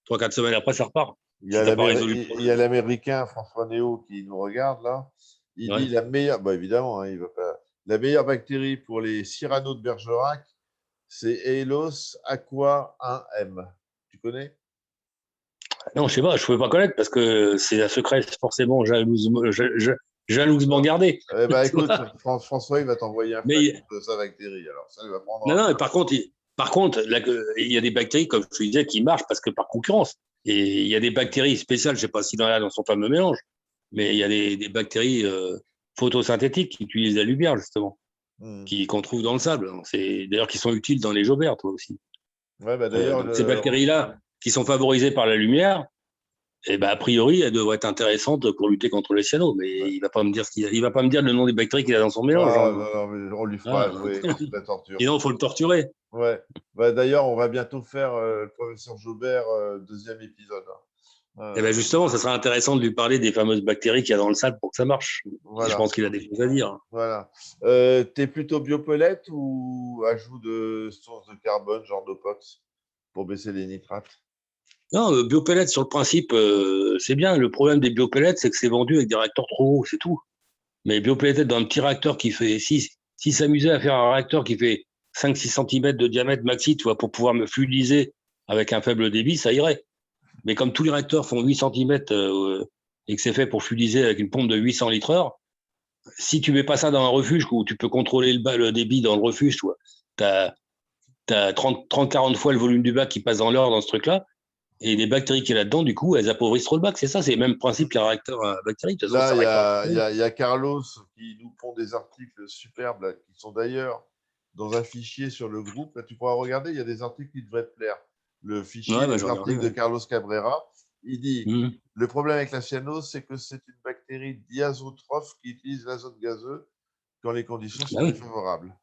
3-4 semaines après, ça repart. Si t'as pas résolu le il y a problème. l'Américain François Néo qui nous regarde là. Il dit Ouais. la meilleure, bah évidemment, hein, il va pas, la meilleure bactérie pour les Cyrano de Bergerac, c'est Elos aqua 1M. Tu connais? Non, je sais pas, je ne pouvais pas connaître parce que c'est un secret forcément jalouse, jalousement gardé. Eh ben, écoute, François, il va t'envoyer un Mais de sa bactérie. Alors, ça, il va prendre. non, et par contre, il y a des bactéries, comme je te disais, qui marchent parce que par concurrence. Et il y a des bactéries spéciales, je ne sais pas si dans son fameux mélange, mais il y a des bactéries photosynthétiques qui utilisent la lumière, justement, qu'on trouve dans le sable. C'est d'ailleurs qui sont utiles dans les jauberts, toi aussi. Ouais, bah, d'ailleurs, Ces bactéries-là, qui sont favorisées par la lumière, eh ben, a priori, elles devraient être intéressantes pour lutter contre les cyanures. Mais il va pas me dire il va pas me dire le nom des bactéries qu'il a dans son mélange. Ah, Hein. non, mais on lui fera avouer la torture. Sinon, il faut le torturer. Ouais. Bah, d'ailleurs, on va bientôt faire le professeur Jaubert, deuxième épisode. Eh ben justement, ça sera intéressant de lui parler des fameuses bactéries qu'il y a dans le sable pour que ça marche. Voilà. Je pense qu'il a des choses à dire. Voilà. T'es plutôt biopellette ou ajout de source de carbone, genre d'Opox, pour baisser les nitrates? Non, biopellets, sur le principe, c'est bien. Le problème des biopellets, c'est que c'est vendu avec des réacteurs trop gros, c'est tout. Mais biopellets dans un petit réacteur qui fait, si s'amusait à faire un réacteur qui fait 5-6 cm de diamètre maxi, tu vois, pour pouvoir me fluidiser avec un faible débit, ça irait. Mais comme tous les réacteurs font 8 cm et que c'est fait pour fluidiser avec une pompe de 800 litres heure, si tu mets pas ça dans un refuge où tu peux contrôler le débit dans le refuge, tu as 30-40 fois le volume du bac qui passe dans l'heure dans ce truc-là, et les bactéries qu'il y a là-dedans, du coup, elles appauvrissent trop le bac. C'est ça, c'est le même principe qu'un réacteur à bactéries. De toute façon, là, il y a Carlos qui nous pond des articles superbes, là, qui sont d'ailleurs dans un fichier sur le groupe. Là, tu pourras regarder, il y a des articles qui devraient te plaire. Le fichier, les articles de Carlos Cabrera, il dit le problème avec la cyanose, c'est que c'est une bactérie diazotrophe qui utilise l'azote gazeux quand les conditions sont défavorables.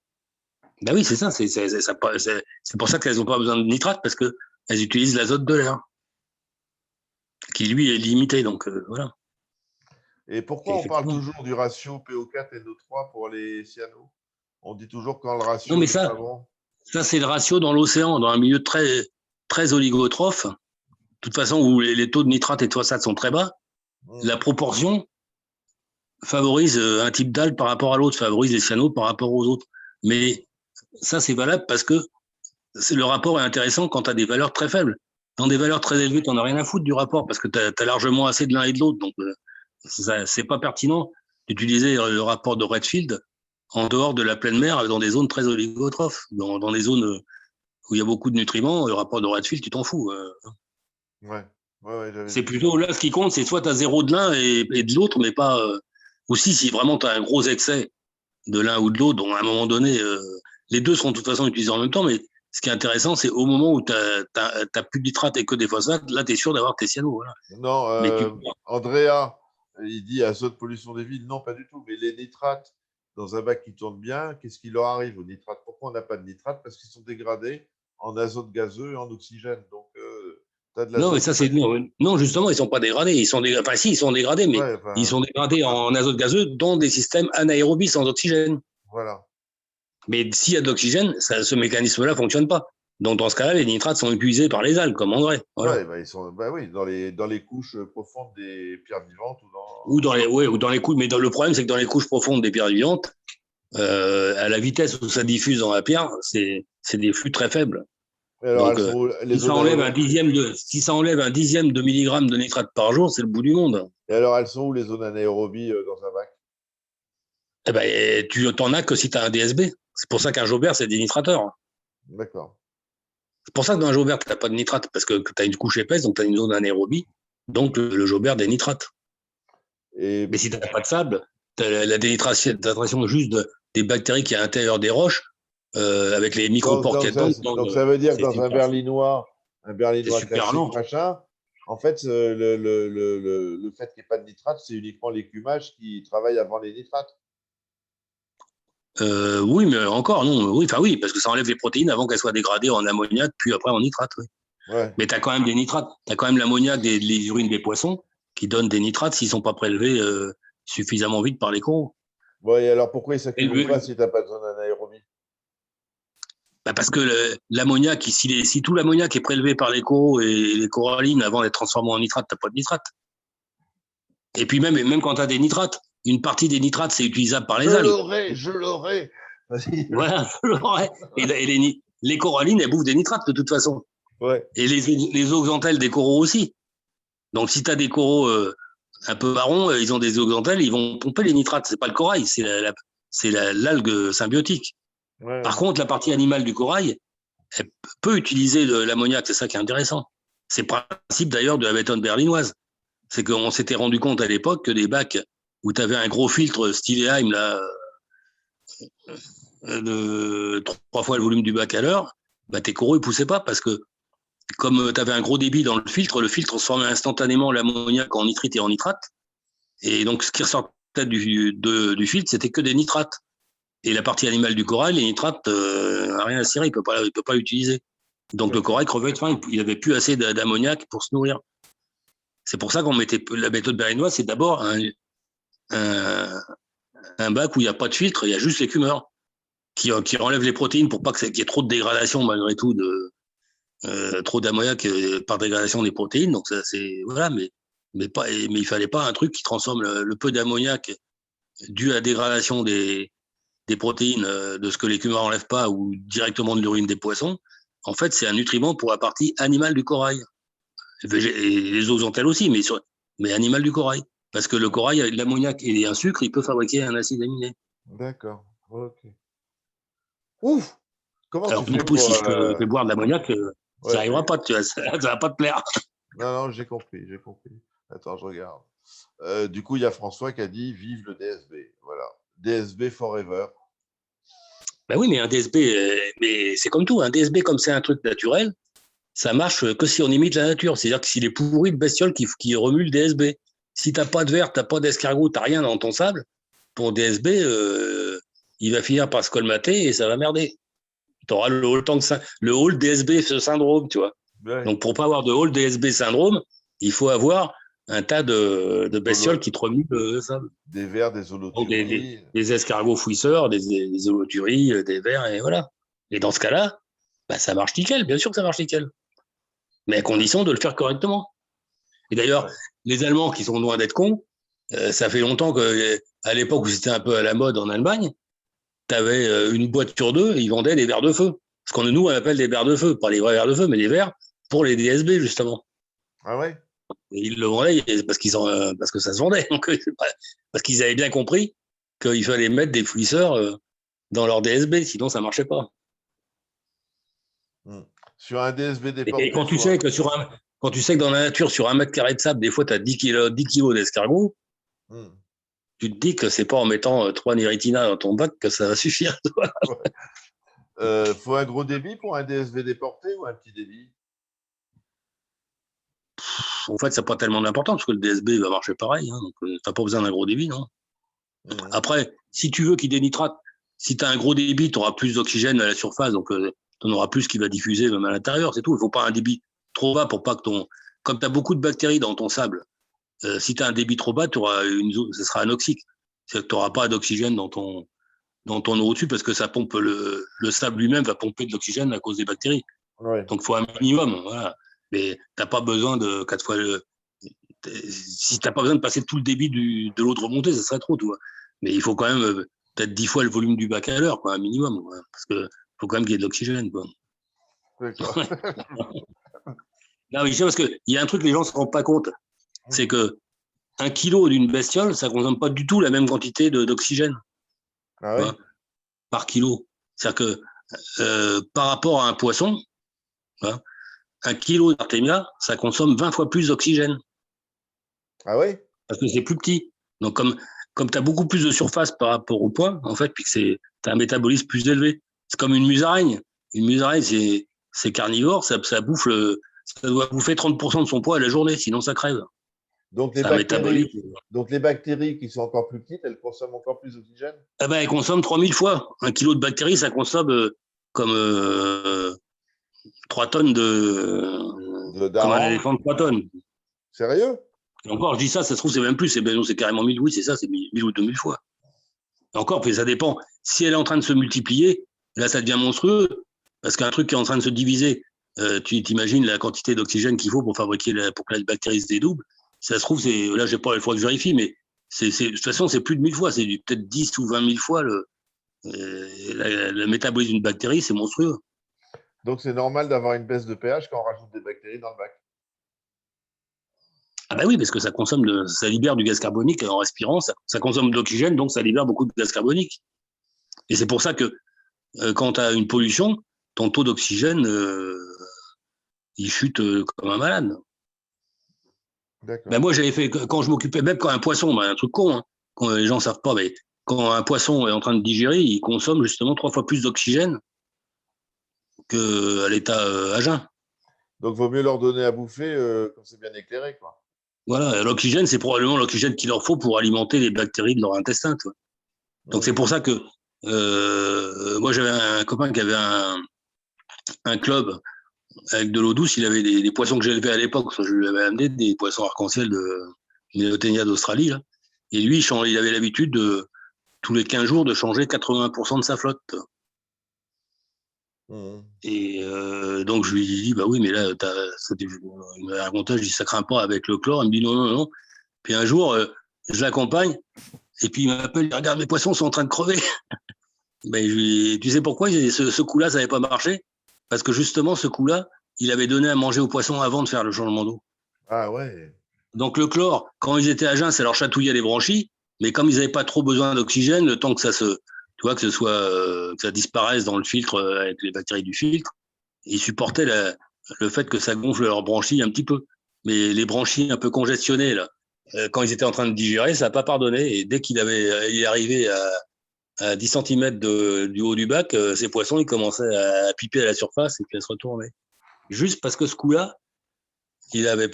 Ben oui, c'est ça. C'est pour ça qu'elles n'ont pas besoin de nitrate, parce qu'elles utilisent l'azote de l'air, qui lui est limité. Donc voilà. Et pourquoi on parle toujours du ratio PO4 et NO3 pour les cyanos? On dit toujours quand le ratio est pas bon. Ça, c'est le ratio dans l'océan, dans un milieu très, très oligotrophe. De toute façon, où les taux de nitrate et de phosphate sont très bas, la proportion favorise un type d'algue par rapport à l'autre, favorise les cyanos par rapport aux autres. Mais ça, c'est valable parce que le rapport est intéressant quand tu as des valeurs très faibles. Dans des valeurs très élevées, tu n'en as rien à foutre du rapport parce que tu as largement assez de l'un et de l'autre. Donc, c'est pas pertinent d'utiliser le rapport de Redfield en dehors de la pleine mer dans des zones très oligotrophes. Dans des zones où il y a beaucoup de nutriments, le rapport de Redfield, tu t'en fous. C'est plutôt là, ce qui compte, c'est soit tu as zéro de l'un et de l'autre, mais pas. Aussi, si vraiment tu as un gros excès de l'un ou de l'autre, dont à un moment donné, les deux seront de toute façon utilisés en même temps, mais ce qui est intéressant, c'est au moment où tu n'as plus de nitrate et que des phosphates, là, tu es sûr d'avoir tes cyanos. Voilà. Non, Andrea, il dit azote, pollution des villes. Non, pas du tout. Mais les nitrates, dans un bac qui tourne bien, qu'est-ce qui leur arrive aux nitrates? Pourquoi on n'a pas de nitrates? Parce qu'ils sont dégradés en azote gazeux et en oxygène. Donc, tu as de l'azote. Non, mais ça, c'est. Non, justement, ils ne sont pas dégradés. Ils sont dégradés. Enfin, si, ils sont dégradés, mais ils sont dégradés en azote gazeux dans des systèmes anaérobies sans oxygène. Voilà. Mais s'il y a de l'oxygène, ce mécanisme-là ne fonctionne pas. Donc, dans ce cas-là, les nitrates sont épuisés par les algues, comme engrais. Voilà. Ils sont, oui, dans les couches profondes des pierres vivantes. Ou dans les couches. Mais le problème, c'est que dans les couches profondes des pierres vivantes, à la vitesse où ça diffuse dans la pierre, c'est des flux très faibles. Alors, donc, si ça enlève un dixième de milligramme de nitrate par jour, c'est le bout du monde. Et alors, elles sont où les zones anaérobies dans un bac? Eh ben, tu n'en as que si tu as un DSB. C'est pour ça qu'un jaubert, c'est des nitrateurs. D'accord. C'est pour ça que dans un jaubert, tu n'as pas de nitrate, parce que tu as une couche épaisse, donc tu as une zone anaérobie, donc le jaubert des nitrates. Mais si tu n'as pas de sable, tu as la dénitration juste des bactéries qui y a à l'intérieur des roches, avec les micropores qu'il y a dedans. Donc, ça veut dire que dans un berlinois classique, machin, en fait, le fait qu'il n'y ait pas de nitrate, c'est uniquement l'écumage qui travaille avant les nitrates. Oui, mais encore, non. Oui, parce que ça enlève les protéines avant qu'elles soient dégradées en ammoniac, puis après en nitrate. Oui. Ouais. Mais tu as quand même des nitrates. Tu as quand même l'ammoniac des urines des poissons qui donnent des nitrates s'ils ne sont pas prélevés suffisamment vite par les coraux. Ouais, et alors pourquoi ils ne s'accumulent pas si tu n'as pas de zone anaérobie? Parce que l'ammoniac, si tout l'ammoniac est prélevé par les coraux et les corallines avant d'être transformé en nitrate, tu n'as pas de nitrate. Et puis même quand tu as des nitrates, une partie des nitrates, c'est utilisable par les algues. Je l'aurai. Voilà, je l'aurai. Et les corallines, elles bouffent des nitrates de toute façon. Ouais. Et les zooxanthelles des coraux aussi. Donc, si tu as des coraux un peu marron, ils ont des zooxanthelles, ils vont pomper les nitrates. C'est pas le corail, c'est l'algue symbiotique. Par Ouais. contre, la partie animale du corail, elle peut utiliser l'ammoniac, c'est ça qui est intéressant. C'est le principe d'ailleurs de la méthode berlinoise. C'est qu'on s'était rendu compte à l'époque que des bacs où tu avais un gros filtre style Heim, là, de 3 fois le volume du bac à l'heure, bah, tes coraux ne poussaient pas parce que comme tu avais un gros débit dans le filtre transformait instantanément l'ammoniac en nitrite et en nitrate. Et donc, ce qui ressortait du filtre, c'était que des nitrates. Et la partie animale du corail, les nitrates, n'a rien à cirer, il peut pas l'utiliser. Donc, le corail crevait de faim, il n'avait plus assez d'ammoniac pour se nourrir. C'est pour ça qu'on mettait la méthode berlinoise, c'est d'abord un, un bac où il n'y a pas de filtre, il y a juste l'écumeur qui enlève les protéines pour pas qu'il y ait trop de dégradation malgré tout, trop d'ammoniac par dégradation des protéines. Donc, ça, c'est. Voilà, mais il fallait pas un truc qui transforme le peu d'ammoniac dû à la dégradation des protéines de ce que l'écumeur n'enlève pas ou directement de l'urine des poissons. En fait, c'est un nutriment pour la partie animale du corail. Et les zooxanthelles aussi, mais animal du corail. Parce que le corail, avec de l'ammoniac et un sucre, il peut fabriquer un acide aminé. D'accord. Ok. Ouf! Comment tu Alors, fais du coup, pour. si je te fais boire de l'ammoniac, ça Ouais, n'arrivera pas, tu vois, ça va pas te plaire. non, non, j'ai compris, j'ai compris. Attends, je regarde. Du coup, il y a François qui a dit vive le DSB. Voilà. DSB forever. Ben oui, mais un DSB, mais c'est comme tout, un DSB, comme c'est un truc naturel, ça marche que si on imite la nature. C'est-à-dire que s'il est pourri de bestiole qui remue le DSB. Si t'as pas de verre, t'as pas d'escargot, t'as rien dans ton sable, ton DSB, il va finir par se colmater et ça va merder. Tu auras le Hall DSB syndrome, tu vois. Ouais. Donc, pour pas avoir de Hall DSB syndrome, il faut avoir un tas de bestioles Holo- qui te remuent le sable. Des vers, des Donc, holoturies. des escargots fouisseurs, des holoturies, des vers, et voilà. Et dans ce cas-là, bah, ça marche nickel, bien sûr que ça marche nickel. Mais à Ouais. condition de le faire correctement. Et d'ailleurs, Ouais. les Allemands qui sont loin d'être cons, ça fait longtemps qu'à l'époque où c'était un peu à la mode en Allemagne, tu avais une boîte sur deux, et ils vendaient des verres de feu. Ce qu'on nous, on appelle des verres de feu, pas les vrais verres de feu, mais des verres pour les DSB, justement. Ah ouais? Et ils le vendaient parce que ça se vendait. Donc, parce qu'ils avaient bien compris qu'il fallait mettre des fouisseurs dans leur DSB, sinon ça marchait pas. Hmm. Sur un DSB Et déporté, quand tu sais que quand tu sais que dans la nature, sur 1 mètre carré de sable, des fois, tu as 10 kilos d'escargot, Hmm. tu te dis que c'est pas en mettant 3 néritina dans ton bac que ça va suffire. Toi. Ouais. Faut un gros débit pour un DSB déporté ou un petit débit? En fait, ça n'a pas tellement d'importance parce que le DSB va marcher pareil. Hein, donc, tu n'as pas besoin d'un gros débit, non? Hmm. Après, si tu veux qu'il dénitrate, si tu as un gros débit, tu auras plus d'oxygène à la surface, donc tu en auras plus qui va diffuser même à l'intérieur, c'est tout. Il ne faut pas un débit trop bas pour pas que ton. Comme tu as beaucoup de bactéries dans ton sable, si tu as un débit trop bas, ce sera anoxique. C'est-à-dire que tu n'auras pas d'oxygène dans ton eau dessus parce que ça pompe le sable lui-même va pomper de l'oxygène à cause des bactéries. Ouais. Donc, il faut un minimum. Voilà. Mais tu n'as pas besoin de 4 fois le. Si tu n'as pas besoin de passer tout le débit de l'eau de remontée, ça serait trop, tu vois. Mais il faut quand même peut-être 10 fois le volume du bac à l'heure, quoi, un minimum. Quoi, parce qu'il faut quand même qu'il y ait de l'oxygène. Quoi. D'accord. Non, mais je sais parce qu'il y a un truc que les gens ne se rendent pas compte. C'est que 1 kilo d'une bestiole, ça ne consomme pas du tout la même quantité d'oxygène Ah tu ouais? vois, par kilo. C'est-à-dire que par rapport à un poisson, tu vois, 1 kilo d'artémia, ça consomme 20 fois plus d'oxygène. Ah ouais? Parce que c'est plus petit. Donc, comme tu as beaucoup plus de surface par rapport au poids, en fait, puis que tu as un métabolisme plus élevé. C'est comme une musaraigne. Une musaraigne, c'est carnivore, ça doit bouffer 30% de son poids à la journée, sinon ça crève. Donc les C'est un bactéries, métabolisme. donc les bactéries qui sont encore plus petites, elles consomment encore plus d'oxygène? Eh ben, elle consomme 3000 fois. 1 kilo de bactéries, ça consomme comme 3 tonnes comme un D'aran? éléphant de 3 tonnes. Sérieux? Et encore, je dis ça se trouve, c'est même plus, c'est carrément 1000, oui, c'est ça, c'est 1000 ou 2000 fois. Encore, puis ça dépend. Si elle est en train de se multiplier, là, ça devient monstrueux. Parce qu'un truc qui est en train de se diviser, tu t'imagines la quantité d'oxygène qu'il faut pour pour que la bactérie se dédouble. Ça se trouve, là, j'ai pas, il faut que je vérifie, mais de toute façon, c'est plus de 1000 fois. C'est peut-être 10 ou 20 000 fois le métabolisme d'une bactérie, c'est monstrueux. Donc c'est normal d'avoir une baisse de pH quand on rajoute des bactéries dans le bac. Ah bah oui, parce que ça libère du gaz carbonique en respirant, ça consomme de l'oxygène, donc ça libère beaucoup de gaz carbonique. Et c'est pour ça que quand tu as une pollution, ton taux d'oxygène, il chute comme un malade. Ben moi, j'avais fait, quand je m'occupais, même quand un poisson, un truc con, hein, quand les gens ne savent pas, mais quand un poisson est en train de digérer, il consomme justement 3 fois plus d'oxygène qu'à l'état à jeun. Donc, il vaut mieux leur donner à bouffer quand c'est bien éclairé, quoi. Voilà, l'oxygène, c'est probablement l'oxygène qu'il leur faut pour alimenter les bactéries de leur intestin. Tu vois. Donc, c'est pour ça que moi, j'avais un copain qui avait un club avec de l'eau douce. Il avait des poissons que j'élevais à l'époque. Je lui avais amené des poissons arc-en-ciel de Néoténia d'Australie. Là. Et lui, il avait l'habitude tous les 15 jours de changer 80% de sa flotte. Et donc, je lui ai dit, bah oui, mais là, il m'a raconté, je dis, ça craint pas avec le chlore. Il me dit, non, non, non. Puis un jour, je l'accompagne, et puis il m'appelle, il regarde, mes poissons sont en train de crever. Ben, tu sais pourquoi ce coup-là, ça n'avait pas marché? Parce que justement, ce coup-là, il avait donné à manger aux poissons avant de faire le changement d'eau. Ah ouais. Donc le chlore, quand ils étaient à jeun, ça leur chatouillait les branchies, mais comme ils n'avaient pas trop besoin d'oxygène, le temps que que ça disparaisse dans le filtre avec les bactéries du filtre, ils supportaient le fait que ça gonfle leurs branchies un petit peu. Mais les branchies un peu congestionnées, là, quand ils étaient en train de digérer, ça n'a pas pardonné. Et dès il est arrivé à 10 cm du haut du bac, ces poissons, ils commençaient à piper à la surface et puis à se retourner. Juste parce que ce coup-là, il avait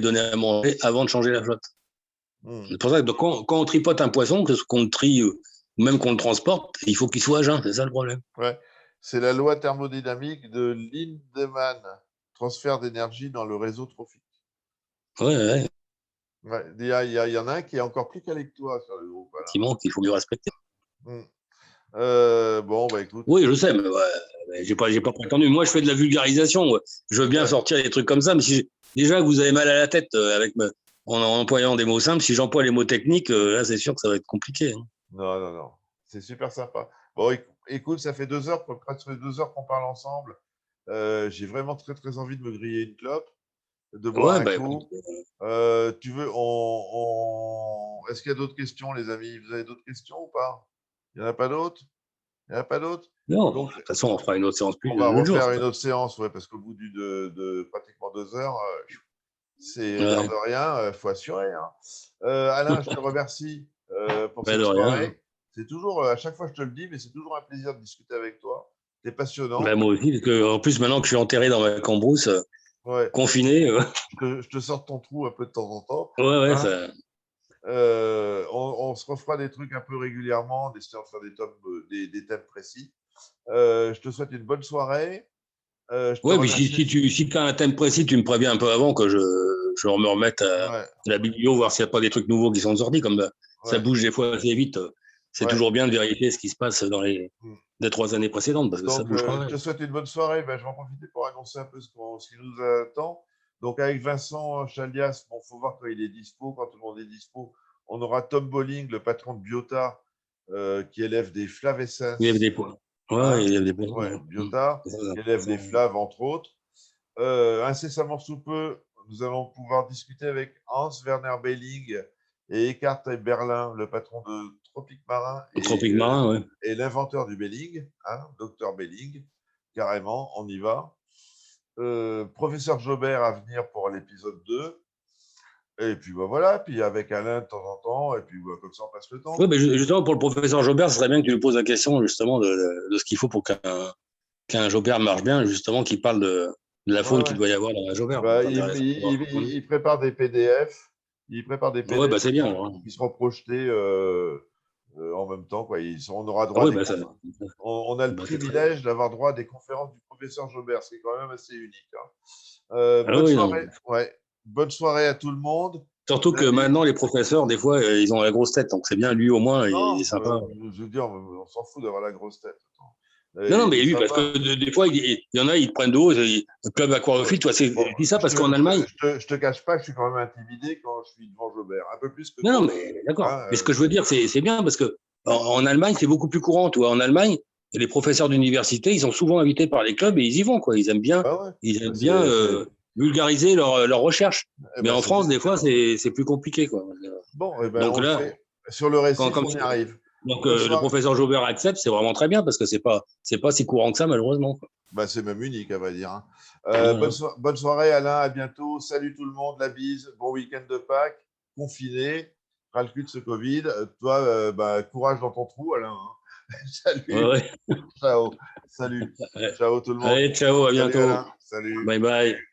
donné à manger avant de changer la flotte. C'est pour ça que quand on tripote un poisson, qu'on le trie ou même qu'on le transporte, il faut qu'il soit à jeun, c'est ça le problème. Ouais. C'est la loi thermodynamique de Lindemann, transfert d'énergie dans le réseau trophique. Ouais. Ouais. Il y en a un qui est encore plus calé que toi sur le groupe. Effectivement, qu'il faut mieux respecter. Bon, bah écoute. Oui, je sais, mais j'ai pas prétendu. Moi, je fais de la vulgarisation. Ouais. Je veux bien sortir des trucs comme ça, mais si déjà que vous avez mal à la tête en employant des mots simples, si j'emploie les mots techniques, là, c'est sûr que ça va être compliqué. Hein. Non. C'est super sympa. Bon, écoute, ça fait 2 heures, presque 2 heures qu'on parle ensemble. J'ai vraiment très, très envie de me griller une clope, de boire un coup. Tu veux, est-ce qu'il y a d'autres questions, les amis? Vous avez d'autres questions ou pas? Il n'y en a pas d'autres? Il n'y en a pas d'autres? Non, de toute façon, on fera une autre séance plus. On va refaire une autre séance, ouais, parce qu'au bout de pratiquement 2 heures, c'est l'air de rien, il faut assurer. Hein. Alain, je te remercie pour cette soirée. C'est toujours, à chaque fois je te le dis, mais c'est toujours un plaisir de discuter avec toi. C'est passionnant. Ben, moi aussi, parce que en plus, maintenant que je suis enterré dans ma cambrousse, confiné. Je te sors ton trou un peu de temps en temps. Ouais, hein. ça. On se refera des trucs un peu régulièrement, d'essayer de faire des thèmes précis. Je te souhaite une bonne soirée. Ouais, mais si tu as un thème précis, tu me préviens un peu avant que je me remette à la biblio, voir s'il n'y a pas des trucs nouveaux qui sont sortis. Comme ça bouge des fois assez vite. C'est toujours bien de vérifier ce qui se passe dans les 3 années précédentes. Parce que donc, ça bouge quand même. je te souhaite une bonne soirée. Je vais en profiter pour annoncer un peu ce qui nous attend. Donc, avec Vincent Chalias, il faut voir quand il est dispo, quand tout le monde est dispo. On aura Tom Bolling, le patron de Biota, qui élève des flavescens. Il élève des points. Il élève des points. Biota, qui élève des flaves, entre autres. Incessamment sous peu, nous allons pouvoir discuter avec Hans Werner Belling et Eckhard Berlin, le patron de Tropique Marin et l'inventeur du Belling, Dr Belling, carrément, on y va. Professeur Jobert à venir pour l'épisode 2. Et puis voilà, puis avec Alain de temps en temps, et puis comme ça on passe le temps. Oui, mais justement pour le professeur Jobert, ce serait bien que tu lui poses la question justement de ce qu'il faut pour qu'un Jobert marche bien, justement, qu'il parle de la faune qu'il doit y avoir dans la Jobert. Il prépare des PDF. C'est bien. Qui seront projetés en même temps. On aura droit on a le privilège d'avoir droit à des conférences du professeur Jobert, ce qui est quand même assez unique. Bonne soirée à tout le monde. Surtout que maintenant, les professeurs, des fois, ils ont la grosse tête. Donc c'est bien, lui au moins, il est sympa. Je veux dire, on s'en fout d'avoir la grosse tête. Non, mais lui, parce que des fois, il y en a, ils prennent de haut, le club aquarophile, je dis ça parce qu'en Allemagne. Je te cache pas que je suis quand même intimidé quand je suis devant Jobert, un peu plus que toi. Non, mais d'accord. Mais ce que je veux dire, c'est bien parce que en Allemagne, c'est beaucoup plus courant. En Allemagne, les professeurs d'université, ils sont souvent invités par les clubs et ils y vont, quoi. Ils aiment bien. vulgariser leur recherche. Eh Mais ben, en France, des fois, c'est plus compliqué, quoi. Bon, eh ben, Donc là, sur le récif, comme on y arrive. donc Bonne le soirée. professeur Jaubert accepte, c'est vraiment très bien parce que c'est pas si courant que ça, malheureusement, quoi. Bah, c'est même unique, à vrai dire. Hein. Voilà. Bonne soirée, Alain. À bientôt. Salut tout le monde. La bise. Bon week-end de Pâques. Confiné. Ras le cul de ce Covid. Toi, courage dans ton trou, Alain. Hein. Ouais, Salut. ouais. Ciao. Salut. Ouais. Ciao tout le monde. Allez, ciao, à Salut, bientôt. Alain. Salut. Bye bye.